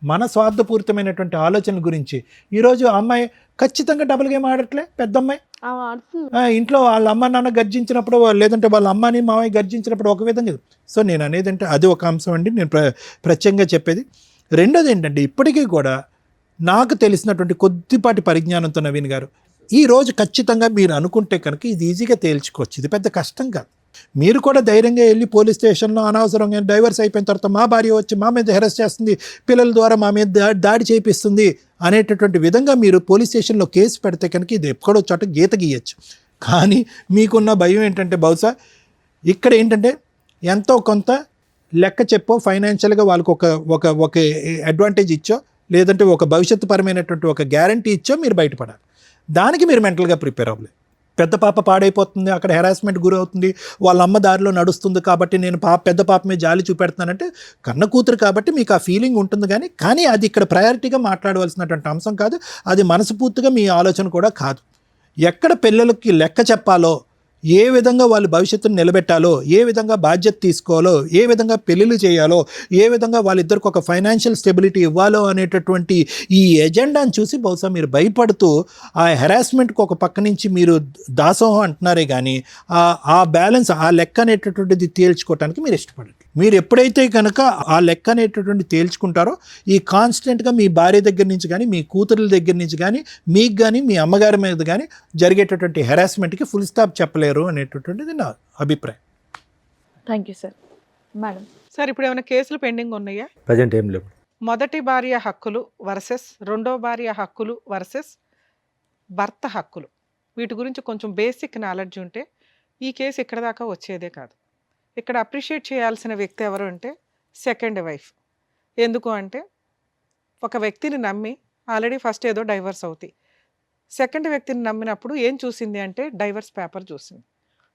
మన స్వార్థపూరితమైనటువంటి ఆలోచనల గురించి ఈరోజు అమ్మాయి ఖచ్చితంగా డబుల్ గేమ్ ఆడట్లే. పెద్ద అమ్మాయి ఇంట్లో వాళ్ళ అమ్మ నాన్న గర్జించినప్పుడు లేదంటే వాళ్ళ అమ్మని మామయ్య గర్జించినప్పుడు ఒక విధంగా. సో నేను అనేది అంటే అది ఒక అంశం అండి నేను ప్రత్యేకంగా చెప్పేది. రెండోది ఏంటంటే ఇప్పటికీ కూడా నాకు తెలిసినటువంటి కొద్దిపాటి పరిజ్ఞానంతో నవీన్ గారు ఈరోజు ఖచ్చితంగా మీరు అనుకుంటే కనుక ఇది ఈజీగా తేల్చుకోవచ్చు, ఇది పెద్ద కష్టం కాదు. మీరు కూడా ధైర్యంగా వెళ్ళి పోలీస్ స్టేషన్లో అనవసరంగా డైవర్స్ అయిపోయిన తర్వాత మా భార్య వచ్చి మా మీద హెరాస్ చేస్తుంది, పిల్లల ద్వారా మా మీద దాడి చేపిస్తుంది అనేటటువంటి విధంగా మీరు పోలీస్ స్టేషన్లో కేసు పెడితే కనుక ఇది ఎక్కడో చోట గీత గీయచ్చు. కానీ మీకున్న భయం ఏంటంటే బహుశా ఇక్కడ ఏంటంటే ఎంతో కొంత లెక్క చెప్పో ఫైనాన్షియల్గా వాళ్ళకి ఒక అడ్వాంటేజ్ ఇచ్చో లేదంటే ఒక భవిష్యత్తు పరమైనటువంటి ఒక గ్యారంటీ ఇచ్చో మీరు బయటపడాలి. దానికి మీరు మెంటల్గా ప్రిపేర్ అవ్వలేదు. పెద్ద పాప పాడైపోతుంది, అక్కడ హెరాస్మెంట్ గురవుతుంది, వాళ్ళ అమ్మ దారిలో నడుస్తుంది కాబట్టి నేను పెద్ద పాప మీద జాలి చూపెడుతున్నానంటే కన్న కూతురు కాబట్టి మీకు ఆ ఫీలింగ్ ఉంటుంది. కానీ అది ఇక్కడ ప్రయారిటీగా మాట్లాడవలసినటువంటి అంశం కాదు, అది మనస్ఫూర్తిగా మీ ఆలోచన కూడా కాదు. ఎక్కడ పిల్లలకి లెక్క చెప్పాలో, ఏ విధంగా వాళ్ళు భవిష్యత్తును నిలబెట్టాలో, ఏ విధంగా బాధ్యత తీసుకోవాలో, ఏ విధంగా పెళ్ళిళ్ళు చేయాలో, ఏ విధంగా వాళ్ళిద్దరికి ఒక ఫైనాన్షియల్ స్టెబిలిటీ ఇవ్వాలో అనేటటువంటి ఈ ఎజెండాను చూసి బహుశా మీరు భయపడుతూ ఆ హెరాస్మెంట్కి ఒక పక్క నుంచి మీరు దాసోహం అంటున్నారే కానీ ఆ బ్యాలెన్స్ ఆ లెక్క అనేటటువంటిది తేల్చుకోవటానికి మీరు ఇష్టపడండి. మీరు ఎప్పుడైతే కనుక ఆ లెక్క అనేటటువంటి తేల్చుకుంటారో ఈ కాన్స్టెంట్గా మీ భార్య దగ్గర నుంచి కానీ మీ కూతురుల దగ్గర నుంచి కానీ మీకు కానీ మీ అమ్మగారి మీద కానీ జరిగేటటువంటి హెరాస్మెంట్కి ఫుల్ స్టాప్ చెప్పలేరు అనేటటువంటిది నా అభిప్రాయం. Thank you sir. Madam sir ఇప్పుడు ఏమైనా కేసులు పెండింగ్ ఉన్నాయా? ప్రజెంట్ ఏం లేవు. మొదటి భార్య హక్కులు వర్సెస్ రెండో భార్య హక్కులు వర్సెస్ భర్త హక్కులు, వీటి గురించి కొంచెం బేసిక్ నాలెడ్జ్ ఉంటే ఈ కేసు ఇక్కడ దాకా వచ్చేదే కాదు. ఇక్కడ అప్రిషియేట్ చేయాల్సిన వ్యక్తి ఎవరు అంటే సెకండ్ వైఫ్. ఎందుకు అంటే ఒక వ్యక్తిని నమ్మి ఆల్రెడీ ఫస్ట్ ఏదో డైవర్స్ అవుతాయి, సెకండ్ వ్యక్తిని నమ్మినప్పుడు ఏం చూసింది అంటే డైవర్స్ పేపర్ చూసింది.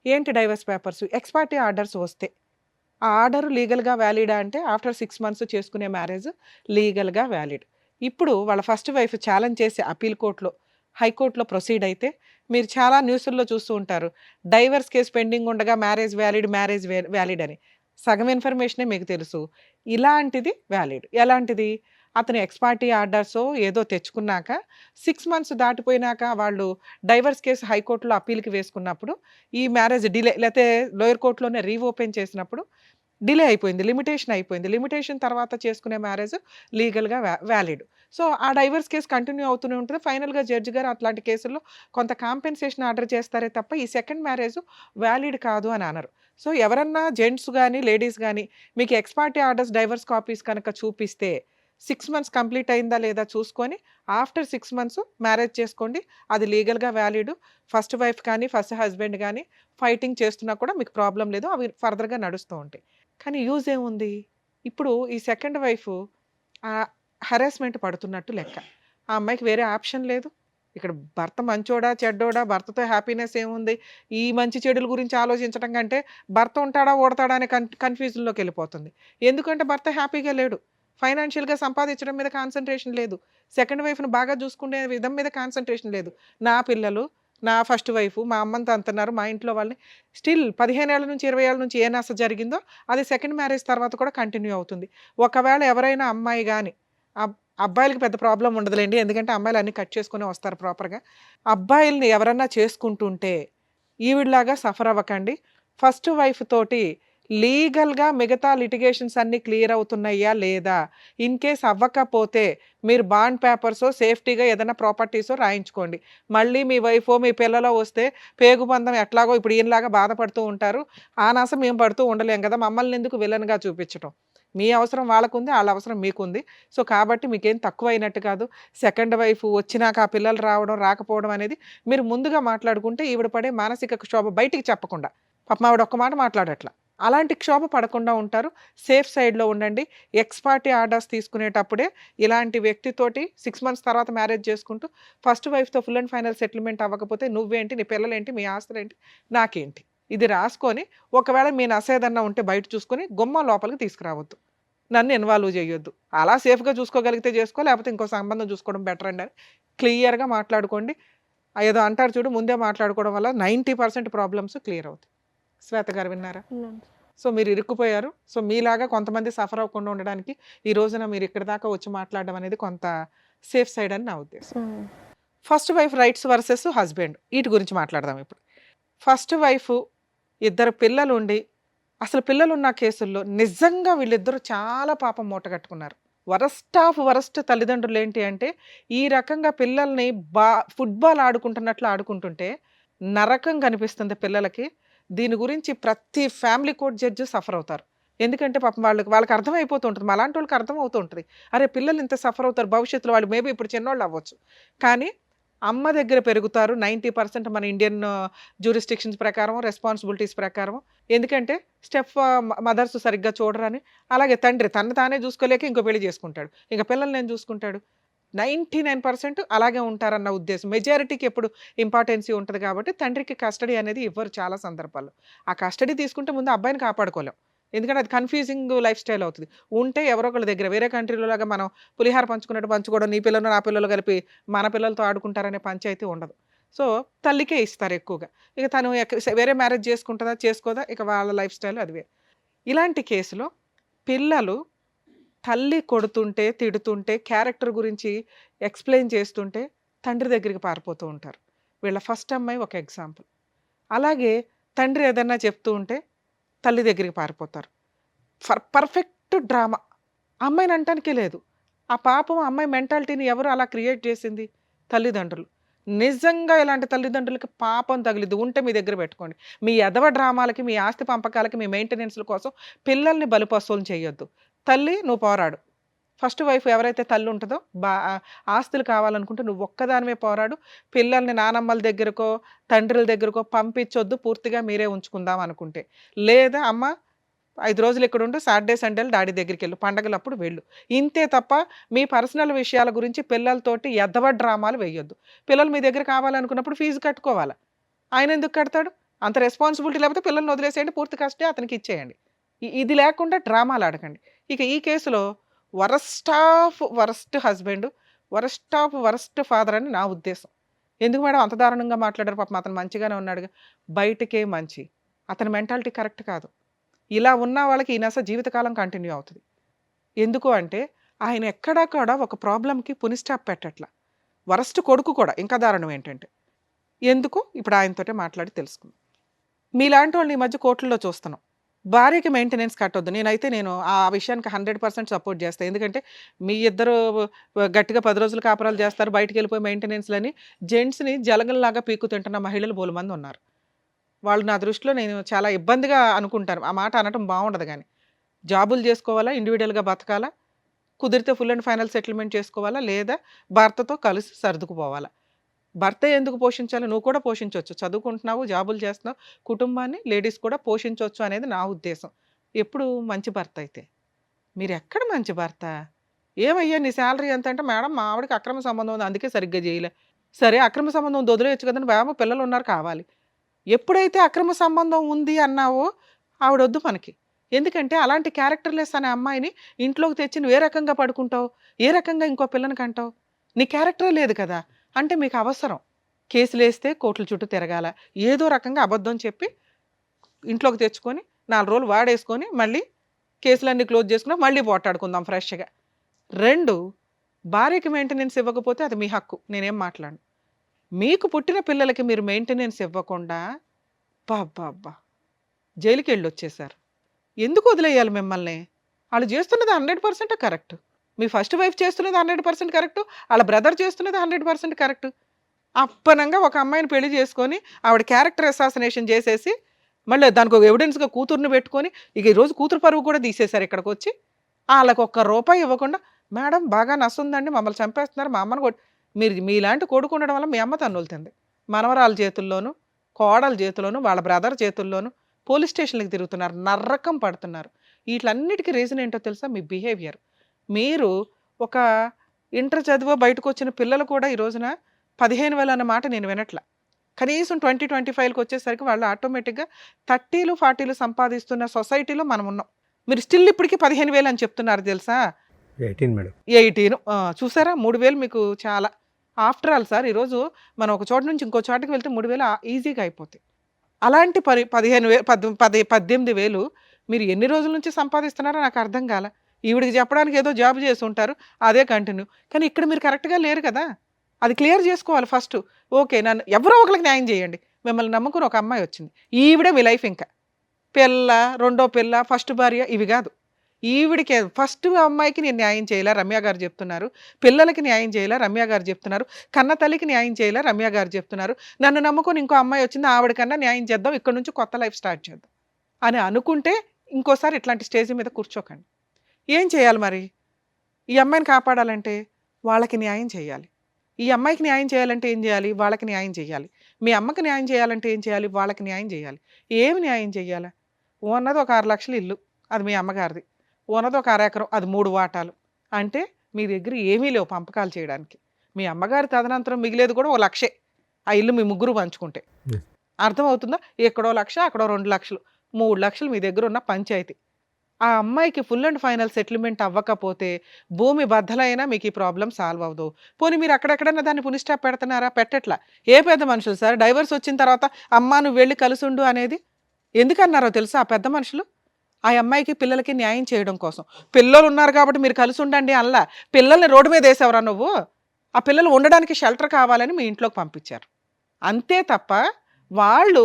ఏంటి డైవర్స్ పేపర్స్? ఎక్స్పార్టీ ఆర్డర్స్ వస్తే ఆ ఆర్డర్ లీగల్గా వ్యాలిడా అంటే ఆఫ్టర్ 6 months చేసుకునే మ్యారేజ్ లీగల్గా వ్యాలిడ్. ఇప్పుడు వాళ్ళ ఫస్ట్ వైఫ్ ఛాలెంజ్ చేసి అపీల్ కోర్టులో హైకోర్టులో ప్రొసీడ్ అయితే మీరు చాలా న్యూస్ల్లో చూస్తూ ఉంటారు, డైవర్స్ కేసు పెండింగ్ ఉండగా మ్యారేజ్ వ్యాలిడ్ అని. సగం ఇన్ఫర్మేషనే మీకు తెలుసు. ఇలాంటిది వ్యాలిడ్. ఎలాంటిది? అతను ఎక్స్ పార్టీ ఆర్డర్సో ఏదో తెచ్చుకున్నాక 6 మంత్స్ దాటిపోయినాక వాళ్ళు డైవర్స్ కేసు హైకోర్టులో అప్పీల్‌కి వేసుకున్నప్పుడు, ఈ మ్యారేజ్ డిలే లేతే లోయర్ కోర్ట్‌లోనే రీఓపెన్ చేసినప్పుడు డిలే అయిపోయింది. లిమిటేషన్ అయిపోయింది. లిమిటేషన్ తర్వాత చేసుకునే మ్యారేజ్ లీగల్‌గా వ్యాలిడ్. సో, ఆ డైవర్స్ కేస్ కంటిన్యూ అవుతూనే ఉంటది. ఫైనల్‌గా జడ్జ్ గారు అట్లాంటి కేసుల్లో కొంత కాంపెన్సేషన్ ఆర్డర్ చేస్తారే తప్ప, ఈ సెకండ్ మ్యారేజ్ వ్యాలిడ్ కాదు అని అనరు. సో, ఎవరన్నా జెంట్స్ గాని, లేడీస్ గాని మీకు X party orders, divorce copies కనుక చూపిస్తే 6 మంత్స్ కంప్లీట్ అయిందా లేదా చూసుకొని ఆఫ్టర్ 6 మంత్స్ మ్యారేజ్ చేసుకోండి. అది లీగల్‌గా వ్యాలిడ్. ఫస్ట్ వైఫ్ కానీ, ఫస్ట్ హస్బెండ్ గానీ ఫైటింగ్ చేస్తున్నా కూడా మీకు ప్రాబ్లమ్ లేదు. అవి ఫర్దర్‌గా నడుస్తూ ఉంటాయి. కానీ యూజ్ ఏముంది? ఇప్పుడు ఈ సెకండ్ వైఫ్ హరాస్మెంట్ పడుతున్నట్టు లెక్క. ఆ అమ్మాయికి వేరే ఆప్షన్ లేదు. ఇక్కడ భర్త మంచోడా, చెడ్డోడా, భర్తతో హ్యాపీనెస్ ఏముంది? ఈ మంచి చెడుల గురించి ఆలోచించడం కంటే భర్త ఉంటాడా, ఊడతాడా అనే కన్‌ఫ్యూజన్‌లోకి వెళ్ళిపోతుంది. ఎందుకంటే భర్త హ్యాపీగా లేడు. ఫైనాన్షియల్‌గా సంపాదించడం మీద కాన్సంట్రేషన్ లేదు. సెకండ్ వైఫ్‌ని బాగా చూసుకునే విధం మీద కాన్సంట్రేషన్ లేదు. నా పిల్లలు, నా ఫస్ట్ వైఫ్, మా అమ్మని తంతున్నారు, మా ఇంట్లో వాళ్ళని స్టిల్ 15 ఏళ్ల నుంచి, 20 ఏళ్ల నుంచి ఏ నస జరిగిందో అది సెకండ్ మ్యారేజ్ తర్వాత కూడా కంటిన్యూ అవుతుంది. ఒకవేళ ఎవరైనా అమ్మాయి గాని అబ్బాయిలకి పెద్ద ప్రాబ్లమ్ ఉండదులెండి. ఎందుకంటే అమ్మాయిలు అన్నీ కట్ చేసుకునే వస్తారు ప్రాపర్‌గా. అబ్బాయిల్ని ఎవరన్నా చేసుకుంటుంటే ఈవిడలాగా సఫర్ అవ్వకండి. ఫస్ట్ వైఫ్ తోటి లీగల్‌గా మిగతా లిటిగేషన్స్ అన్నీ క్లియర్ అవుతున్నాయా లేదా? ఇన్ కేస్ అవ్వకపోతే మీరు బాండ్ పేపర్సో, సేఫ్టీగా ఏదైనా ప్రాపర్టీసో రాయించుకోండి. మళ్ళీ మీ వైఫో, మీ పిల్లలో వస్తే పేగుబంధం ఎట్లాగో ఇప్పుడు ఈయనలాగా బాధపడుతూ ఉంటారు. ఆ నస మేము పడుతూ ఉండలేం కదా! మమ్మల్ని ఎందుకు విలన్‌గా చూపించటం. మీ అవసరం వాళ్ళకుంది, ఆళ్ళ అవసరం మీకుంది. సో, కాబట్టి మీకేం తక్కువైనట్టు కాదు. సెకండ్ వైఫ్ వచ్చినాక ఆ పిల్లలు రావడం, రాకపోవడం అనేది మీరు ముందుగా మాట్లాడుకుంటే ఈవిడ పడే మానసిక క్షోభ బయటికి చెప్పకుండా. పాపం ఆవిడ ఒక్క మాట మాట్లాడట్ల. అలాంటి క్షోభ పడకుండా ఉంటారు. సేఫ్ సైడ్‌లో ఉండండి. ఎక్స్ పార్టీ ఆర్డర్స్ తీసుకునేటప్పుడే ఇలాంటి వ్యక్తితోటి 6 మంత్స్ తర్వాత మ్యారేజ్ చేసుకుంటూ ఫస్ట్ వైఫ్‌తో ఫుల్ అండ్ ఫైనల్ సెటిల్మెంట్ అవ్వకపోతే నువ్వేంటి, నీ పిల్లలేంటి, మీ ఆస్తులేంటి, నాకేంటి. ఇది రాసుకొని ఒకవేళ మీ నసేదన్నా ఉంటే బయట చూసుకొని గుమ్మం లోపలికి తీసుకురావద్దు. నన్ను ఇన్వాల్వ్ చేయొద్దు. అలా సేఫ్‌గా చూసుకోగలిగితే చేసుకో, లేకపోతే ఇంకో సంబంధం చూసుకోవడం బెటర్ అండి అని క్లియర్‌గా మాట్లాడుకోండి. ఏదో అంటారు చూడు, ముందే మాట్లాడుకోవడం వల్ల 90% ప్రాబ్లమ్స్ క్లియర్ అవుతాయి. శ్వేత గారు విన్నారా? అవునండి. సో, మీరు ఇరుక్కుపోయారు. సో, మీలాగా కొంతమంది సఫర్ అవ్వకుండా ఉండడానికి ఈ రోజున మీరు ఇక్కడి దాకా వచ్చి మాట్లాడడం అనేది కొంత సేఫ్ సైడ్ అని నా ఉద్దేశం. First wife rights versus husband ఈటి గురించి మాట్లాడదాం ఇప్పుడు. ఫస్ట్ వైఫ్ ఇద్దరు పిల్లలుండి అసలు పిల్లలున్న కేసుల్లో నిజంగా వీళ్ళిద్దరూ చాలా పాపం మూటగట్టుకున్నారు. వరస్ట్ ఆఫ్ వరస్ట్ తల్లిదండ్రులు ఏంటి అంటే, ఈ రకంగా పిల్లల్ని ఫుట్‌బాల్ ఆడుకుంటున్నట్లు ఆడుకుంటుంటే నరకం కనిపిస్తుంది పిల్లలకి. దీని గురించి ప్రతి ఫ్యామిలీ కోర్ట్ జడ్జ్ సఫర్ అవుతారు. ఎందుకంటే పాపం వాళ్ళకి అర్థమైపోతూ ఉంటుంది. మాలాంటోళ్ళకి అర్థమవుతూ ఉంటది. అరే! పిల్లలు ఇంత సఫర్ అవుతారు భవిష్యత్తులో, వాళ్ళు మేబీ ఇప్పుడు చిన్నోళ్ళు అవ్వచ్చు. కానీ అమ్మ దగ్గర పెరుగుతారు 90% మన ఇండియన్ జ్యూరిస్డిక్షన్స్ ప్రకారం, రెస్పాన్సిబిలిటీస్ ప్రకారం. ఎందుకంటే మదర్స్ సరిగ్గా చూడరని. అలాగే తండ్రి తనను తానే చూసుకోలేక ఇంకో పెళ్లి చేసుకుంటాడు. ఇంక పిల్లల్ని ఏం చూసుకుంటాడు? 99% అలాగే ఉంటారన్న ఉద్దేశం. మెజారిటీకి ఎప్పుడు ఇంపార్టెన్సీ ఉంటది కాబట్టి తండ్రికి కస్టడీ అనేది ఇవ్వరు చాలా సందర్భాల్లో. ఆ కస్టడీ తీసుకుంటే ముందు అబ్బాయిని కాపాడుకోలేం. ఎందుకంటే అది కన్‌ఫ్యూజింగ్ లైఫ్ స్టైల్ అవుతది. ఉంటే ఎవరో ఒకళ్ళ దగ్గర వేరే కంట్రీలో లాగా మనం పులిహార పంచుకున్నట్టు పంచుకోవడం, నీ పిల్లలు, నా పిల్లలు కలిపి మన పిల్లలతో ఆడుకుంటారనే పంచాయతీ ఉండదు. సో, తల్లికే ఇస్తారు ఎక్కువగా. ఇక తను వేరే మ్యారేజ్ చేసుకుంటదా, చేసుకోదా ఇక వాళ్ళ లైఫ్ స్టైల్ అది వేరు. ఇలాంటి కేసులో పిల్లలు తల్లి కొడుతుంటే, తిడుతుంటే, క్యారెక్టర్ గురించి ఎక్స్‌ప్లెయిన్ చేస్తుంటే తండ్రి దగ్గరికి పారిపోతూ ఉంటారు. వీళ్ళ ఫస్ట్ అమ్మాయి ఒక ఎగ్జాంపుల్. అలాగే తండ్రి ఏదన్నా చెప్తూ ఉంటే తల్లి దగ్గరికి పారిపోతారు. Perfect drama. అమ్మాయిని అనటానికే లేదు. ఆ పాపం అమ్మాయి మెంటాలిటీని ఎవరు అలా క్రియేట్ చేసింది? తల్లిదండ్రులు. నిజంగా ఇలాంటి తల్లిదండ్రులకి పాపం తగిలిద్ది. ఉంటే మీ దగ్గర పెట్టుకోండి. మీ ఎదవ డ్రామాలకి, మీ ఆస్తి పంపకాలకి, మీ మెయింటెనెన్స్‌ల కోసం పిల్లల్ని బలిపశువులను చేయొద్దు. తల్లి నువ్వు పోరాడు. ఫస్ట్ వైఫ్ ఎవరైతే తల్లి ఉంటదో ఆస్తులు కావాలనుకుంటే నువ్వు ఒక్కదానివే పోరాడు. పిల్లల్ని నానమ్మల దగ్గరకో, తండ్రుల దగ్గరకో పంపించొద్దు. పూర్తిగా మీరే ఉంచుకుందాం అనుకుంటే. లేదా అమ్మ 5 రోజులు ఇక్కడుండు. Saturday, సండేలు daddy దగ్గరికెళ్ళు. పండగలప్పుడు వెళ్ళు. ఇంతే తప్ప మీ పర్సనల్ విషయాల గురించి పిల్లలతోటి ఎద్దవ డ్రామాలు వేయొద్దు. పిల్లలు మీ దగ్గర కావాలనుకున్నప్పుడు ఫీజు కట్టుకోవాలా. ఆయన ఎందుకు కడతాడు? అంత రెస్పాన్సిబిలిటీ లేకపోతే పిల్లల్ని వదిలేసేయండి. పూర్తి కస్టడీ అతనికి ఇచ్చేయండి. ఇది లేకుండా డ్రామాలు ఆడకండి. ఇక ఈ కేసులో worst of worst husband, worst of worst father అని నా ఉద్దేశం. ఎందుకు మేడం అంత దారుణంగా మాట్లాడారు? పాపం అతను మంచిగానే ఉన్నాడుగా. బయటకే మంచి. అతని మెంటాలిటీ కరెక్ట్ కాదు. ఇలా ఉన్న వాళ్ళకి ఈ నస జీవితకాలం కంటిన్యూ అవుతుంది. ఎందుకు అంటే ఆయన ఎక్కడా కూడా ఒక ప్రాబ్లంకి పుని స్టాప్ పెట్టట్లా. వరస్ట్ కొడుకు కూడా ఇంకా దారుణం ఏంటంటే ఎందుకు ఇప్పుడు ఆయనతోటే మాట్లాడి తెలుసుకుందాం. మీలాంటి వాళ్ళని ఈ మధ్య కోర్టుల్లో చూస్తున్నాం. భార్యకి మెయింటెనెన్స్ కట్టొద్దు. నేను ఆ విషయానికి 100% సపోర్ట్ చేస్తాను. ఎందుకంటే మీ ఇద్దరు గట్టిగా 10 రోజులు కాపురాలు చేస్తారు, బయటికి వెళ్ళిపోయి మెయింటెనెన్స్లని జెంట్స్ని జలగల్లాగా పీక్కు తింటున్న మహిళలు బోలెమంది ఉన్నారు. వాళ్ళు నా దృష్టిలో నేను చాలా ఇబ్బందిగా అనుకుంటాను. ఆ మాట అనటం బాగుండదు. కానీ జాబులు చేసుకోవాలా, ఇండివిజువల్గా బతకాలా, కుదిరితే ఫుల్ అండ్ ఫైనల్ సెటిల్మెంట్ చేసుకోవాలా, లేదా భర్తతో కలిసి సర్దుకుపోవాలా. భర్త ఎందుకు పోషించాలి? నువ్వు కూడా పోషించవచ్చు. చదువుకుంటున్నావు, జాబులు చేస్తున్నావు, కుటుంబాన్ని లేడీస్ కూడా పోషించవచ్చు అనేది నా ఉద్దేశం. ఎప్పుడు మంచి భర్త అయితే. మీరు ఎక్కడ మంచి భర్త? ఏమయ్యా నీ శాలరీ ఎంత అంటే, మేడం మా ఆవిడకి అక్రమ సంబంధం ఉంది అందుకే సరిగ్గా చేయలే. సరే అక్రమ సంబంధం వదిలేయచ్చు కదండి, బాబు పిల్లలు ఉన్నారు కావాలి. ఎప్పుడైతే అక్రమ సంబంధం ఉంది అన్నావో ఆవిడొద్దు మనకి. ఎందుకంటే అలాంటి క్యారెక్టర్లెస్ అనే అమ్మాయిని ఇంట్లోకి తెచ్చి నువ్వు ఏ రకంగా పడుకుంటావు, ఏ రకంగా ఇంకో పిల్లని కంటావు? నీ క్యారెక్టరే లేదు కదా. అంటే మీకు అవసరం కేసులు వేస్తే కోర్టుల చుట్టూ తిరగాల, ఏదో రకంగా అబద్ధం చెప్పి ఇంట్లోకి తెచ్చుకొని 4 రోజులు వాడేసుకొని మళ్ళీ కేసులన్నీ క్లోజ్ చేసుకుని మళ్ళీ పోటాడుకుందాం ఫ్రెష్గా. 2, భార్యకి మెయింటెనెన్స్ ఇవ్వకపోతే అది మీ హక్కు, నేనేం మాట్లాడను. మీకు పుట్టిన పిల్లలకి మీరు మెయింటెనెన్స్ ఇవ్వకుండా బాబ్బా జైలుకి వెళ్ళి వచ్చేసారు. ఎందుకు వదిలేయాలి మిమ్మల్ని? వాళ్ళు చేస్తున్నది 100% కరెక్ట్. మీ ఫస్ట్ వైఫ్ చేస్తున్నది 100% కరెక్ట్, వాళ్ళ బ్రదర్ చేస్తున్నది 100% కరెక్ట్. అప్పనంగా ఒక అమ్మాయిని పెళ్లి చేసుకొని ఆవిడ క్యారెక్టర్ అసాసినేషన్ చేసేసి మళ్ళీ దానికి ఒక ఎవిడెన్స్గా కూతుర్ని పెట్టుకొని ఇక ఈరోజు కూతురు పరువు కూడా తీసేశారు. ఇక్కడికి వచ్చి వాళ్ళకి ₹1 ఇవ్వకుండా, మేడం బాగా నస్తుందండి, మమ్మల్ని చంపేస్తున్నారు, మా అమ్మని మీరు మీలాంటి కొడుకు ఉండడం వల్ల మీ అమ్మ తన్నులుతుంది. మనవరాల చేతుల్లోనూ, కోడల చేతుల్లోనూ, వాళ్ళ బ్రదర్ చేతుల్లోనూ పోలీస్ స్టేషన్లకు తిరుగుతున్నారు, నర్రకం పడుతున్నారు. వీటన్నిటికీ రీజన్ ఏంటో తెలుసా? మీ బిహేవియర్. మీరు ఒక ఇంటర్ చదివో బయటకు వచ్చిన పిల్లలు కూడా ఈ రోజున 15,000 అన్న మాట నేను వినట్ల. కనీసం 2025కి వచ్చేసరికి వాళ్ళు ఆటోమేటిక్గా 30లు 40లు సంపాదిస్తున్న సొసైటీలో మనం ఉన్నాం. మీరు స్టిల్ ఇప్పటికీ 15,000 అని చెప్తున్నారు తెలుసా? 18 మేడం. 18 చూసారా? 3,000 మీకు చాలా. ఆఫ్టర్ ఆల్ సార్ ఈరోజు మనం ఒక చోట నుంచి ఇంకో చోటకి వెళ్తే 3,000 ఈజీగా అయిపోతాయి. అలాంటి 18,000 మీరు ఎన్ని రోజుల నుంచి సంపాదిస్తున్నారో నాకు అర్థం కాల. ఈవిడికి చెప్పడానికి ఏదో జాబ్ చేసి ఉంటారు, అదే కంటిన్యూ. కానీ ఇక్కడ మీరు కరెక్ట్గా లేరు కదా. అది క్లియర్ చేసుకోవాలి ఫస్ట్. ఓకే, నన్ను ఎవరో ఒకరికి న్యాయం చేయండి. మిమ్మల్ని నమ్ముకుని ఒక అమ్మాయి వచ్చింది, ఈవిడే మీ లైఫ్. ఇంకా పిల్ల, రెండో పిల్ల, ఫస్ట్ భార్య ఇవి కాదు. ఈవిడికి ఫస్ట్ అమ్మాయికి నేను న్యాయం చేయాలా, రమ్య గారు చెప్తున్నారు. పిల్లలకి న్యాయం చేయాలా, రమ్య గారు చెప్తున్నారు. కన్న తల్లికి న్యాయం చేయాలా, రమ్య గారు చెప్తున్నారు. నన్ను నమ్ముకొని ఇంకో అమ్మాయి వచ్చింది, ఆవిడకన్నా న్యాయం చేద్దాం, ఇక్కడ నుంచి కొత్త లైఫ్ స్టార్ట్ చేద్దాం అని అనుకుంటే ఇంకోసారి ఇట్లాంటి స్టేజ్ మీద కూర్చోకండి. ఏం చేయాలి మరి? ఈ అమ్మాయిని కాపాడాలంటే వాళ్ళకి న్యాయం చేయాలి. ఈ అమ్మాయికి న్యాయం చేయాలంటే ఏం చేయాలి? వాళ్ళకి న్యాయం చేయాలి. మీ అమ్మకి న్యాయం చేయాలంటే ఏం చేయాలి? వాళ్ళకి న్యాయం చేయాలి. ఏమి న్యాయం చేయాలా? ఉన్నది ఒక 6 లక్షలు ఇల్లు, అది మీ అమ్మగారిది. ఉన్నది ఒక 1/2 ఎకరం, అది 3 వాటాలు. అంటే మీ దగ్గర ఏమీ లేవు పంపకాలు చేయడానికి. మీ అమ్మగారి తదనంతరం మిగిలేదు కూడా 1 లక్షే. ఆ ఇల్లు మీ ముగ్గురు పంచుకుంటే. అర్థమవుతుందా? ఎక్కడో 1 లక్ష, అక్కడో 2 లక్షలు, 3 లక్షలు మీ దగ్గర ఉన్న పంచాయతీ. ఆ అమ్మాయికి ఫుల్ అండ్ ఫైనల్ సెటిల్మెంట్ అవ్వకపోతే భూమి బద్దలైనా మీకు ఈ ప్రాబ్లం సాల్వ్ అవ్వదు. పోనీ మీరు అక్కడెక్కడన్నా దాన్ని పుని స్టాప్ పెడుతున్నారా? పెట్టట్లా. ఏ పెద్ద మనుషులు సార్ డైవర్స్ వచ్చిన తర్వాత అమ్మా నువ్వు వెళ్ళి కలుసుండు అనేది ఎందుకన్నారో తెలుసా? ఆ పెద్ద మనుషులు ఆ అమ్మాయికి పిల్లలకి న్యాయం చేయడం కోసం. పిల్లలు ఉన్నారు కాబట్టి మీరు కలిసి ఉండండి అల్లా. పిల్లల్ని రోడ్డు మీద వేసేవరా నువ్వు? ఆ పిల్లలు ఉండడానికి షెల్టర్ కావాలని మీ ఇంట్లోకి పంపించారు అంతే తప్ప వాళ్ళు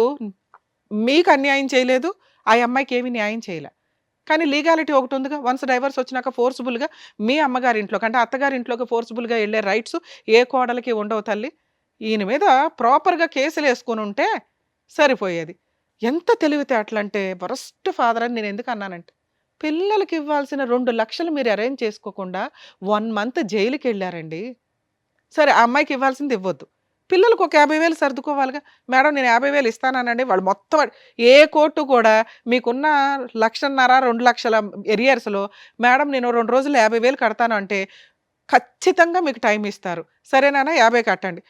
మీకు అన్యాయం చేయలేదు, ఆ అమ్మాయికి ఏమీ న్యాయం చేయలే. కానీ లీగాలిటీ ఒకటి ఉందిగా. వన్స్ డైవర్స్ వచ్చినాక ఫోర్స్ఫుల్గా మీ అమ్మగారి ఇంట్లోకి అంటే అత్తగారి ఇంట్లోకి ఫోర్స్ఫుల్గా వెళ్ళే రైట్స్ ఏ కోడలికి ఉండవు తల్లి. ఈయన మీద ప్రాపర్గా కేసులు వేసుకుని ఉంటే సరిపోయేది. ఎంత తెలివితేటలంటే వరస్ట్ ఫాదర్ అని నేను ఎందుకు అన్నానంటే, పిల్లలకి ఇవ్వాల్సిన 2 లక్షలు మీరు అరేంజ్ చేసుకోకుండా 1 మంత్ జైలుకి వెళ్ళారండి. సరే ఆ అమ్మాయికి ఇవ్వాల్సింది ఇవ్వద్దు, పిల్లలకు ఒక 50,000 సర్దుకోవాలిగా. మేడం నేను 50,000 ఇస్తానండి. వాళ్ళు మొత్తం ఏ కోర్టు కూడా మీకున్న 1,50,000 2 లక్షల ఎరియర్స్లో మేడం నేను 2 రోజులు 50,000 కడతాను అంటే ఖచ్చితంగా మీకు టైం ఇస్తారు. సరేనా 50 కట్టండి,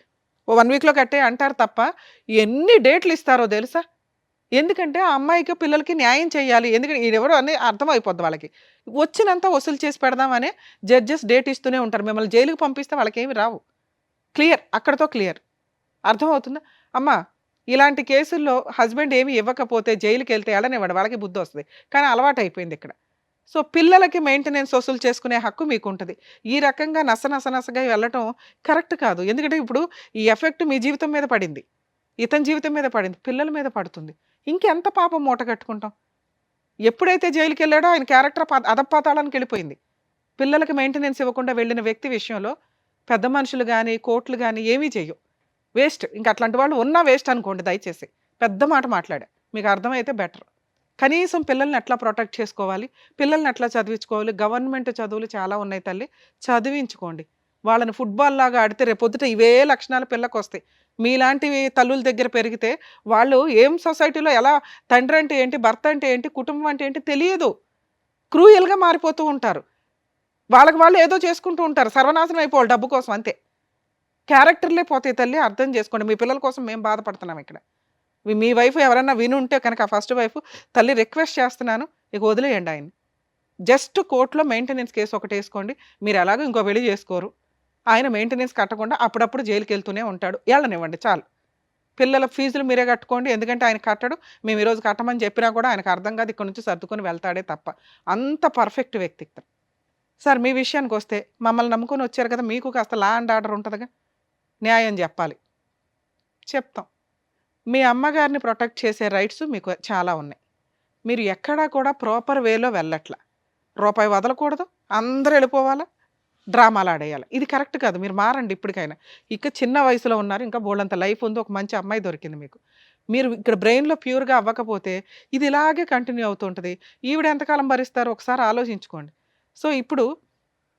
1 వీక్లో కట్టే అంటారు తప్ప ఎన్ని డేట్లు ఇస్తారో తెలుసా? ఎందుకంటే ఆ అమ్మాయికి పిల్లలకి న్యాయం చేయాలి. ఎందుకంటే ఎవరో అని అర్థమైపోద్ది వాళ్ళకి. వచ్చినంత వసూలు చేసి పెడదామని జడ్జెస్ డేట్ ఇస్తూనే ఉంటారు. మిమ్మల్ని జైలుకి పంపిస్తే వాళ్ళకి ఏమి రావు. క్లియర్, అక్కడతో క్లియర్. అర్థమవుతుందా? అమ్మ ఇలాంటి కేసుల్లో హస్బెండ్ ఏమి ఇవ్వకపోతే జైలుకి వెళ్తే వెళ్ళనివ్వడు, వాళ్ళకి బుద్ధి వస్తుంది. కానీ అలవాటు అయిపోయింది ఇక్కడ. సో పిల్లలకి మెయింటెనెన్స్ వసూలు చేసుకునే హక్కు మీకు ఉంటుంది. ఈ రకంగా నసగా వెళ్ళటం కరెక్ట్ కాదు. ఎందుకంటే ఇప్పుడు ఈ ఎఫెక్ట్ మీ జీవితం మీద పడింది, ఇతని జీవితం మీద పడింది, పిల్లల మీద పడుతుంది. ఇంకెంత పాపం మూట కట్టుకుంటాం? ఎప్పుడైతే జైలుకి వెళ్ళాడో ఆయన క్యారెక్టర్ అధపాతాళానికి వెళ్ళిపోయింది. పిల్లలకి మెయింటెనెన్స్ ఇవ్వకుండా వెళ్ళిన వ్యక్తి విషయంలో పెద్ద మనుషులు కానీ కోర్టులు కానీ ఏమీ చెయ్యవు. వేస్ట్. ఇంకా అట్లాంటి వాళ్ళు ఉన్నా వేస్ట్ అనుకోండి. దయచేసి పెద్ద మాట మాట్లాడా, మీకు అర్థమైతే బెటర్. కనీసం పిల్లల్ని ఎట్లా ప్రొటెక్ట్ చేసుకోవాలి, పిల్లల్ని ఎట్లా చదివించుకోవాలి. గవర్నమెంట్ చదువులు చాలా ఉన్నాయి తల్లి, చదివించుకోండి. వాళ్ళని ఫుట్బాల్ లాగా ఆడితే రేపొద్దుట ఇవే లక్షణాలు పిల్లకి వస్తాయి. మీలాంటివి తల్లుల దగ్గర పెరిగితే వాళ్ళు ఏం సొసైటీలో ఎలా తండ్రి అంటే ఏంటి, భర్త అంటే ఏంటి, కుటుంబం అంటే ఏంటి తెలియదు. క్రూయల్గా మారిపోతూ ఉంటారు. వాళ్ళకి వాళ్ళు ఏదో చేసుకుంటూ ఉంటారు, సర్వనాశనం అయిపోవాలి డబ్బు కోసం, అంతే. క్యారెక్టర్లే పోతాయి తల్లి, అర్థం చేసుకోండి. మీ పిల్లల కోసం మేము బాధపడుతున్నాం ఇక్కడ. మీ వైఫ్ ఎవరన్నా విని ఉంటే కనుక, ఫస్ట్ వైఫ్ తల్లి రిక్వెస్ట్ చేస్తున్నాను, ఇక వదిలేయండి ఆయన్ని. జస్ట్ కోర్టులో మెయింటెనెన్స్ కేసు ఒకటి వేసుకోండి. మీరు ఎలాగో ఇంకో పెళ్లి చేసుకోరు, ఆయన మెయింటెనెన్స్ కట్టకుండా అప్పుడప్పుడు జైలుకి వెళ్తూనే ఉంటాడు, వెళ్ళనివ్వండి చాలు. పిల్లల ఫీజులు మీరే కట్టుకోండి, ఎందుకంటే ఆయన కట్టడు. మేము ఈరోజు కట్టమని చెప్పినా కూడా ఆయనకు అర్థం కాదు, ఇక్కడ నుంచి సర్దుకొని వెళ్తాడే తప్ప. అంత పర్ఫెక్ట్ వ్యక్తి. సార్ మీ విషయానికి వస్తే, మమ్మల్ని నమ్ముకొని వచ్చారు కదా, మీకు కాస్త లా అండ్ ఆర్డర్ ఉంటుందిగా, న్యాయం చెప్పాలి, చెప్తాం. మీ అమ్మగారిని ప్రొటెక్ట్ చేసే రైట్స్ మీకు చాలా ఉన్నాయి. మీరు ఎక్కడా కూడా ప్రాపర్ వేలో వెళ్ళట్ల. రూపాయి వదలకూడదు, అందరూ వెళ్ళిపోవాలా, డ్రామాలు ఆడేయాలి. ఇది కరెక్ట్ కాదు. మీరు మారండి ఇప్పటికైనా. ఇక చిన్న వయసులో ఉన్నారు, ఇంకా బోల్డంత లైఫ్ ఉంది, ఒక మంచి అమ్మాయి దొరికింది మీకు. మీరు ఇక్కడ బ్రెయిన్లో ప్యూర్గా అవ్వకపోతే ఇది ఇలాగే కంటిన్యూ అవుతుంటుంది. ఈవిడ ఎంతకాలం భరిస్తారో ఒకసారి ఆలోచించుకోండి. సో ఇప్పుడు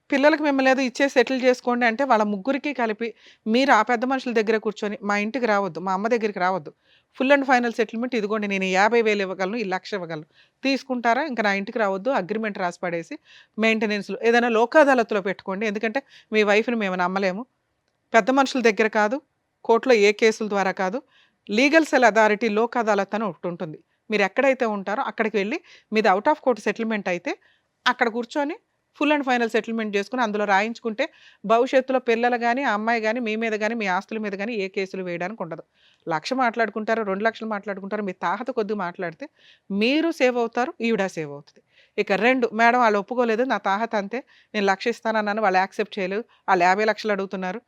పిల్లలకి మిమ్మల్ని ఏదో ఇచ్చే సెటిల్ చేసుకోండి అంటే వాళ్ళ ముగ్గురికి కలిపి మీరు ఆ పెద్ద మనుషుల దగ్గర కూర్చొని, మా ఇంటికి రావద్దు, మా అమ్మ దగ్గరికి రావద్దు, ఫుల్ అండ్ ఫైనల్ సెటిల్మెంట్ ఇదిగోండి, నేను 50,000 ఇవ్వగలను, ఈ 1,00,000 ఇవ్వగలను, తీసుకుంటారా, ఇంకా నా ఇంటికి రావద్దు, అగ్రిమెంట్ రాసి పడేసి మెయింటెనెన్స్లో ఏదైనా లోక్ అదాలత్లో పెట్టుకోండి. ఎందుకంటే మీ వైఫ్ని మేము నమ్మలేము. పెద్ద మనుషుల దగ్గర కాదు, కోర్టులో ఏ కేసుల ద్వారా కాదు, legal cell authority Lok Adalat అని ఒకటి ఉంటుంది. మీరు ఎక్కడైతే ఉంటారో అక్కడికి వెళ్ళి మీది అవుట్ ఆఫ్ కోర్టు సెటిల్మెంట్ అయితే అక్కడ కూర్చొని ఫుల్ అండ్ ఫైనల్ సెటిల్మెంట్ చేసుకుని అందులో రాయించుకుంటే భవిష్యత్తులో పిల్లలు కానీ, ఆ అమ్మాయి కానీ, మీ మీద కానీ, మీ ఆస్తుల మీద కానీ ఏ కేసులు వేయడానికి ఉండదు. 1,00,000 మాట్లాడుకుంటారు, 2,00,000 మాట్లాడుకుంటారు, మీ తాహత కొద్ది మాట్లాడితే మీరు సేవ్ అవుతారు, ఈవిడ సేవ్ అవుతుంది. ఇక 2, మేడం వాళ్ళు ఒప్పుకోలేదు, నా తాహత అంతే, నేను 1,00,000 ఇస్తానన్నాను, వాళ్ళు యాక్సెప్ట్ చేయలేదు, వాళ్ళు 50,00,000 అడుగుతున్నారు,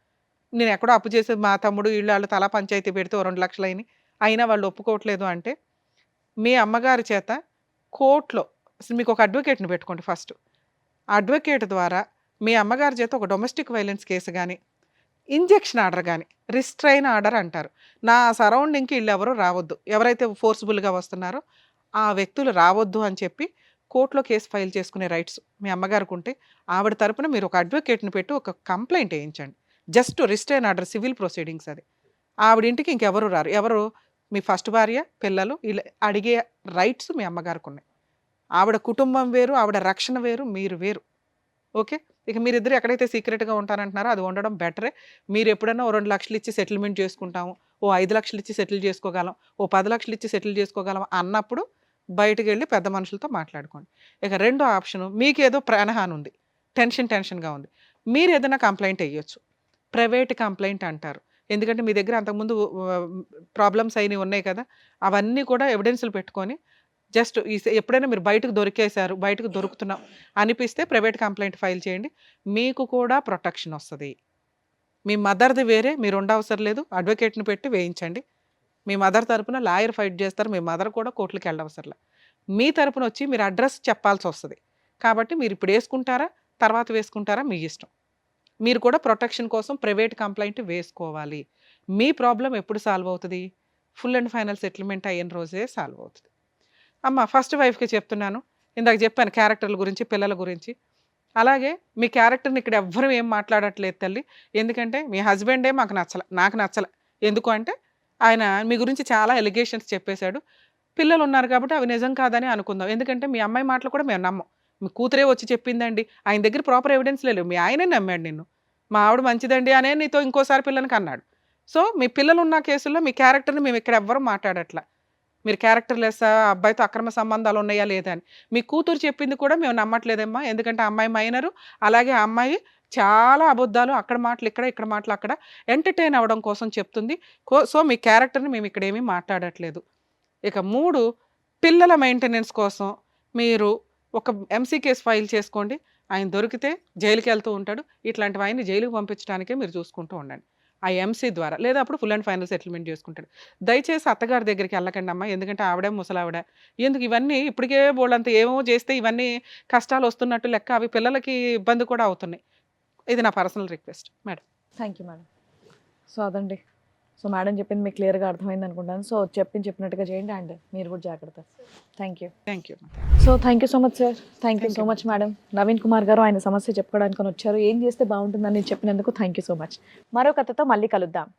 నేను ఎక్కడో అప్పు చేసి మా తమ్ముడు వీళ్ళు వాళ్ళు తలా పంచాయతీ పెడితే 2,00,000 అయినాయి, అయినా వాళ్ళు ఒప్పుకోవట్లేదు అంటే మీ అమ్మగారి చేత కోర్టులో మీకు ఒక అడ్వకేట్ని పెట్టుకోండి. ఫస్ట్ అడ్వకేట్ ద్వారా మీ అమ్మగారి చేత ఒక డొమెస్టిక్ వైలెన్స్ కేసు కానీ, ఇంజెక్షన్ ఆర్డర్ కానీ, రిస్ట్రైన్ ఆర్డర్ అంటారు, నా సరౌండింగ్కి వీళ్ళు ఎవరు రావద్దు, ఎవరైతే ఫోర్స్ఫుల్గా వస్తున్నారో ఆ వ్యక్తులు రావద్దు అని చెప్పి కోర్టులో కేసు ఫైల్ చేసుకునే రైట్స్ మీ అమ్మగారికి ఉంటే ఆవిడ తరపున మీరు ఒక అడ్వకేట్ని పెట్టి ఒక కంప్లైంట్ వేయించండి. Just restrain order, civil proceedings. అది ఆవిడ ఇంటికి ఇంకెవరు రారు. ఎవరు? మీ ఫస్ట్ భార్య, పిల్లలు, ఇలా అడిగే రైట్స్ మీ అమ్మగారికి ఉన్నాయి. ఆవిడ కుటుంబం వేరు, ఆవిడ రక్షణ వేరు, మీరు వేరు. ఓకే, ఇక మీరిద్దరు ఎక్కడైతే సీక్రెట్గా ఉంటారంటున్నారో అది ఉండడం బెటరే. మీరు ఎప్పుడైనా ఓ 2,00,000 ఇచ్చి సెటిల్మెంట్ చేసుకుంటాము, ఓ 5,00,000 ఇచ్చి సెటిల్ చేసుకోగలం, ఓ 10,00,000 ఇచ్చి సెటిల్ చేసుకోగలం అన్నప్పుడు బయటకు వెళ్ళి పెద్ద మనుషులతో మాట్లాడుకోండి. ఇక రెండో ఆప్షను, మీకేదో ప్రాణహాని ఉంది, టెన్షన్గా ఉంది, మీరు ఏదైనా కంప్లైంట్ వేయొచ్చు. ప్రైవేట్ కంప్లైంట్ అంటారు. ఎందుకంటే మీ దగ్గర అంతకుముందు ప్రాబ్లమ్స్ అయినవి ఉన్నాయి కదా, అవన్నీ కూడా ఎవిడెన్స్లు పెట్టుకొని జస్ట్ ఎప్పుడైనా మీరు బయటకు దొరికేశారు, బయటకు దొరుకుతున్నాం అనిపిస్తే ప్రైవేట్ కంప్లైంట్ ఫైల్ చేయండి. మీకు కూడా ప్రొటెక్షన్ వస్తుంది. మీ మదర్ది వేరే, మీరు ఉండవసరం లేదు, అడ్వకేట్ని పెట్టి వేయించండి. మీ మదర్ తరపున లాయర్ ఫైట్ చేస్తారు, మీ మదర్ కూడా కోర్టులకు వెళ్ళవసరం. మీ తరపున వచ్చి మీరు అడ్రస్ చెప్పాల్సి వస్తుంది. కాబట్టి మీరు ఇప్పుడు వేసుకుంటారా, తర్వాత వేసుకుంటారా, మీ ఇష్టం. మీరు కూడా ప్రొటెక్షన్ కోసం ప్రైవేట్ కంప్లైంట్ వేసుకోవాలి. మీ ప్రాబ్లం ఎప్పుడు సాల్వ్ అవుతుంది? ఫుల్ అండ్ ఫైనల్ సెటిల్మెంట్ అయిన రోజే సాల్వ్ అవుతుంది. అమ్మ ఫస్ట్ వైఫ్కి చెప్తున్నాను, ఇందాక చెప్పాను క్యారెక్టర్ల గురించి, పిల్లల గురించి. అలాగే మీ క్యారెక్టర్ని ఇక్కడ ఎవ్వరూ ఏం మాట్లాడట్లేదు తల్లి. ఎందుకంటే మీ హస్బెండే మాకు నచ్చలే, నాకు నచ్చలే. ఎందుకు అంటే ఆయన మీ గురించి చాలా ఎలిగేషన్స్ చెప్పేశాడు. పిల్లలు ఉన్నారు కాబట్టి అవి నిజం కాదని అనుకుందాం. ఎందుకంటే మీ అమ్మాయి మాటలు కూడా మేము నమ్మం. మీ కూతురే వచ్చి చెప్పిందండి, ఆయన దగ్గర ప్రాపర్ ఎవిడెన్స్ లేవు, మీ ఆయనే నమ్మాడు నిన్ను. మా ఆవిడ మంచిదండి అనే నీతో ఇంకోసారి పిల్లలకి అన్నాడు. సో మీ పిల్లలు ఉన్న కేసుల్లో మీ క్యారెక్టర్ని మేము ఇక్కడ ఎవ్వరూ మాట్లాడట్లా. మీరు క్యారెక్టర్ లెస్సా, అబ్బాయితో అక్రమ సంబంధాలు ఉన్నాయా లేదా అని. మీ కూతురు చెప్పింది కూడా మేము నమ్మట్లేదమ్మా. ఎందుకంటే ఆ అమ్మాయి మైనరు, అలాగే ఆ అమ్మాయి చాలా అబద్ధాలు, అక్కడ మాటలు ఇక్కడ, ఇక్కడ మాటలు అక్కడ ఎంటర్టైన్ అవ్వడం కోసం చెప్తుంది. సో మీ క్యారెక్టర్ని మేము ఇక్కడ ఏమీ మాట్లాడట్లేదు. ఇక 3, పిల్లల మెయింటెనెన్స్ కోసం మీరు ఒక ఎంసీ కేసు ఫైల్ చేసుకోండి. ఆయన దొరికితే జైలుకి వెళ్తూ ఉంటాడు. ఇట్లాంటివి ఆయన్ని జైలుకి పంపించడానికే మీరు చూసుకుంటూ ఉండండి ఆ ఎంసీ ద్వారా, లేదా అప్పుడు ఫుల్ అండ్ ఫైనల్ సెటిల్మెంట్ చేసుకుంటాడు. దయచేసి అత్తగారి దగ్గరికి వెళ్ళకండి అమ్మా, ఎందుకంటే ఆవిడే ముసలావిడ. ఎందుకు ఇవన్నీ ఇప్పటికే బోళ్ళంత ఏమో చేస్తే ఇవన్నీ కష్టాలు వస్తున్నట్టు లెక్క, అవి పిల్లలకి ఇబ్బంది కూడా అవుతున్నాయి. ఇది నా personal request madam. Thank you madam. So అదండి, సో మేడం చెప్పింది మీకు క్లియర్గా అర్థమైంది అనుకుంటాను. సో చెప్పినట్టుగా చేయండి అండ్ మీరు కూడా జాగ్రత్త. Thank you. Thank you. So thank you so much sir. Thank you so much madam. Naveen Kumar గారు ఆయన సమస్య చెప్పుకోవడానికి వచ్చారు. ఏం చేస్తే బాగుంటుందని చెప్పినందుకు థ్యాంక్ యూ సో మచ్. మరో కథతో మళ్ళీ కలుద్దాం.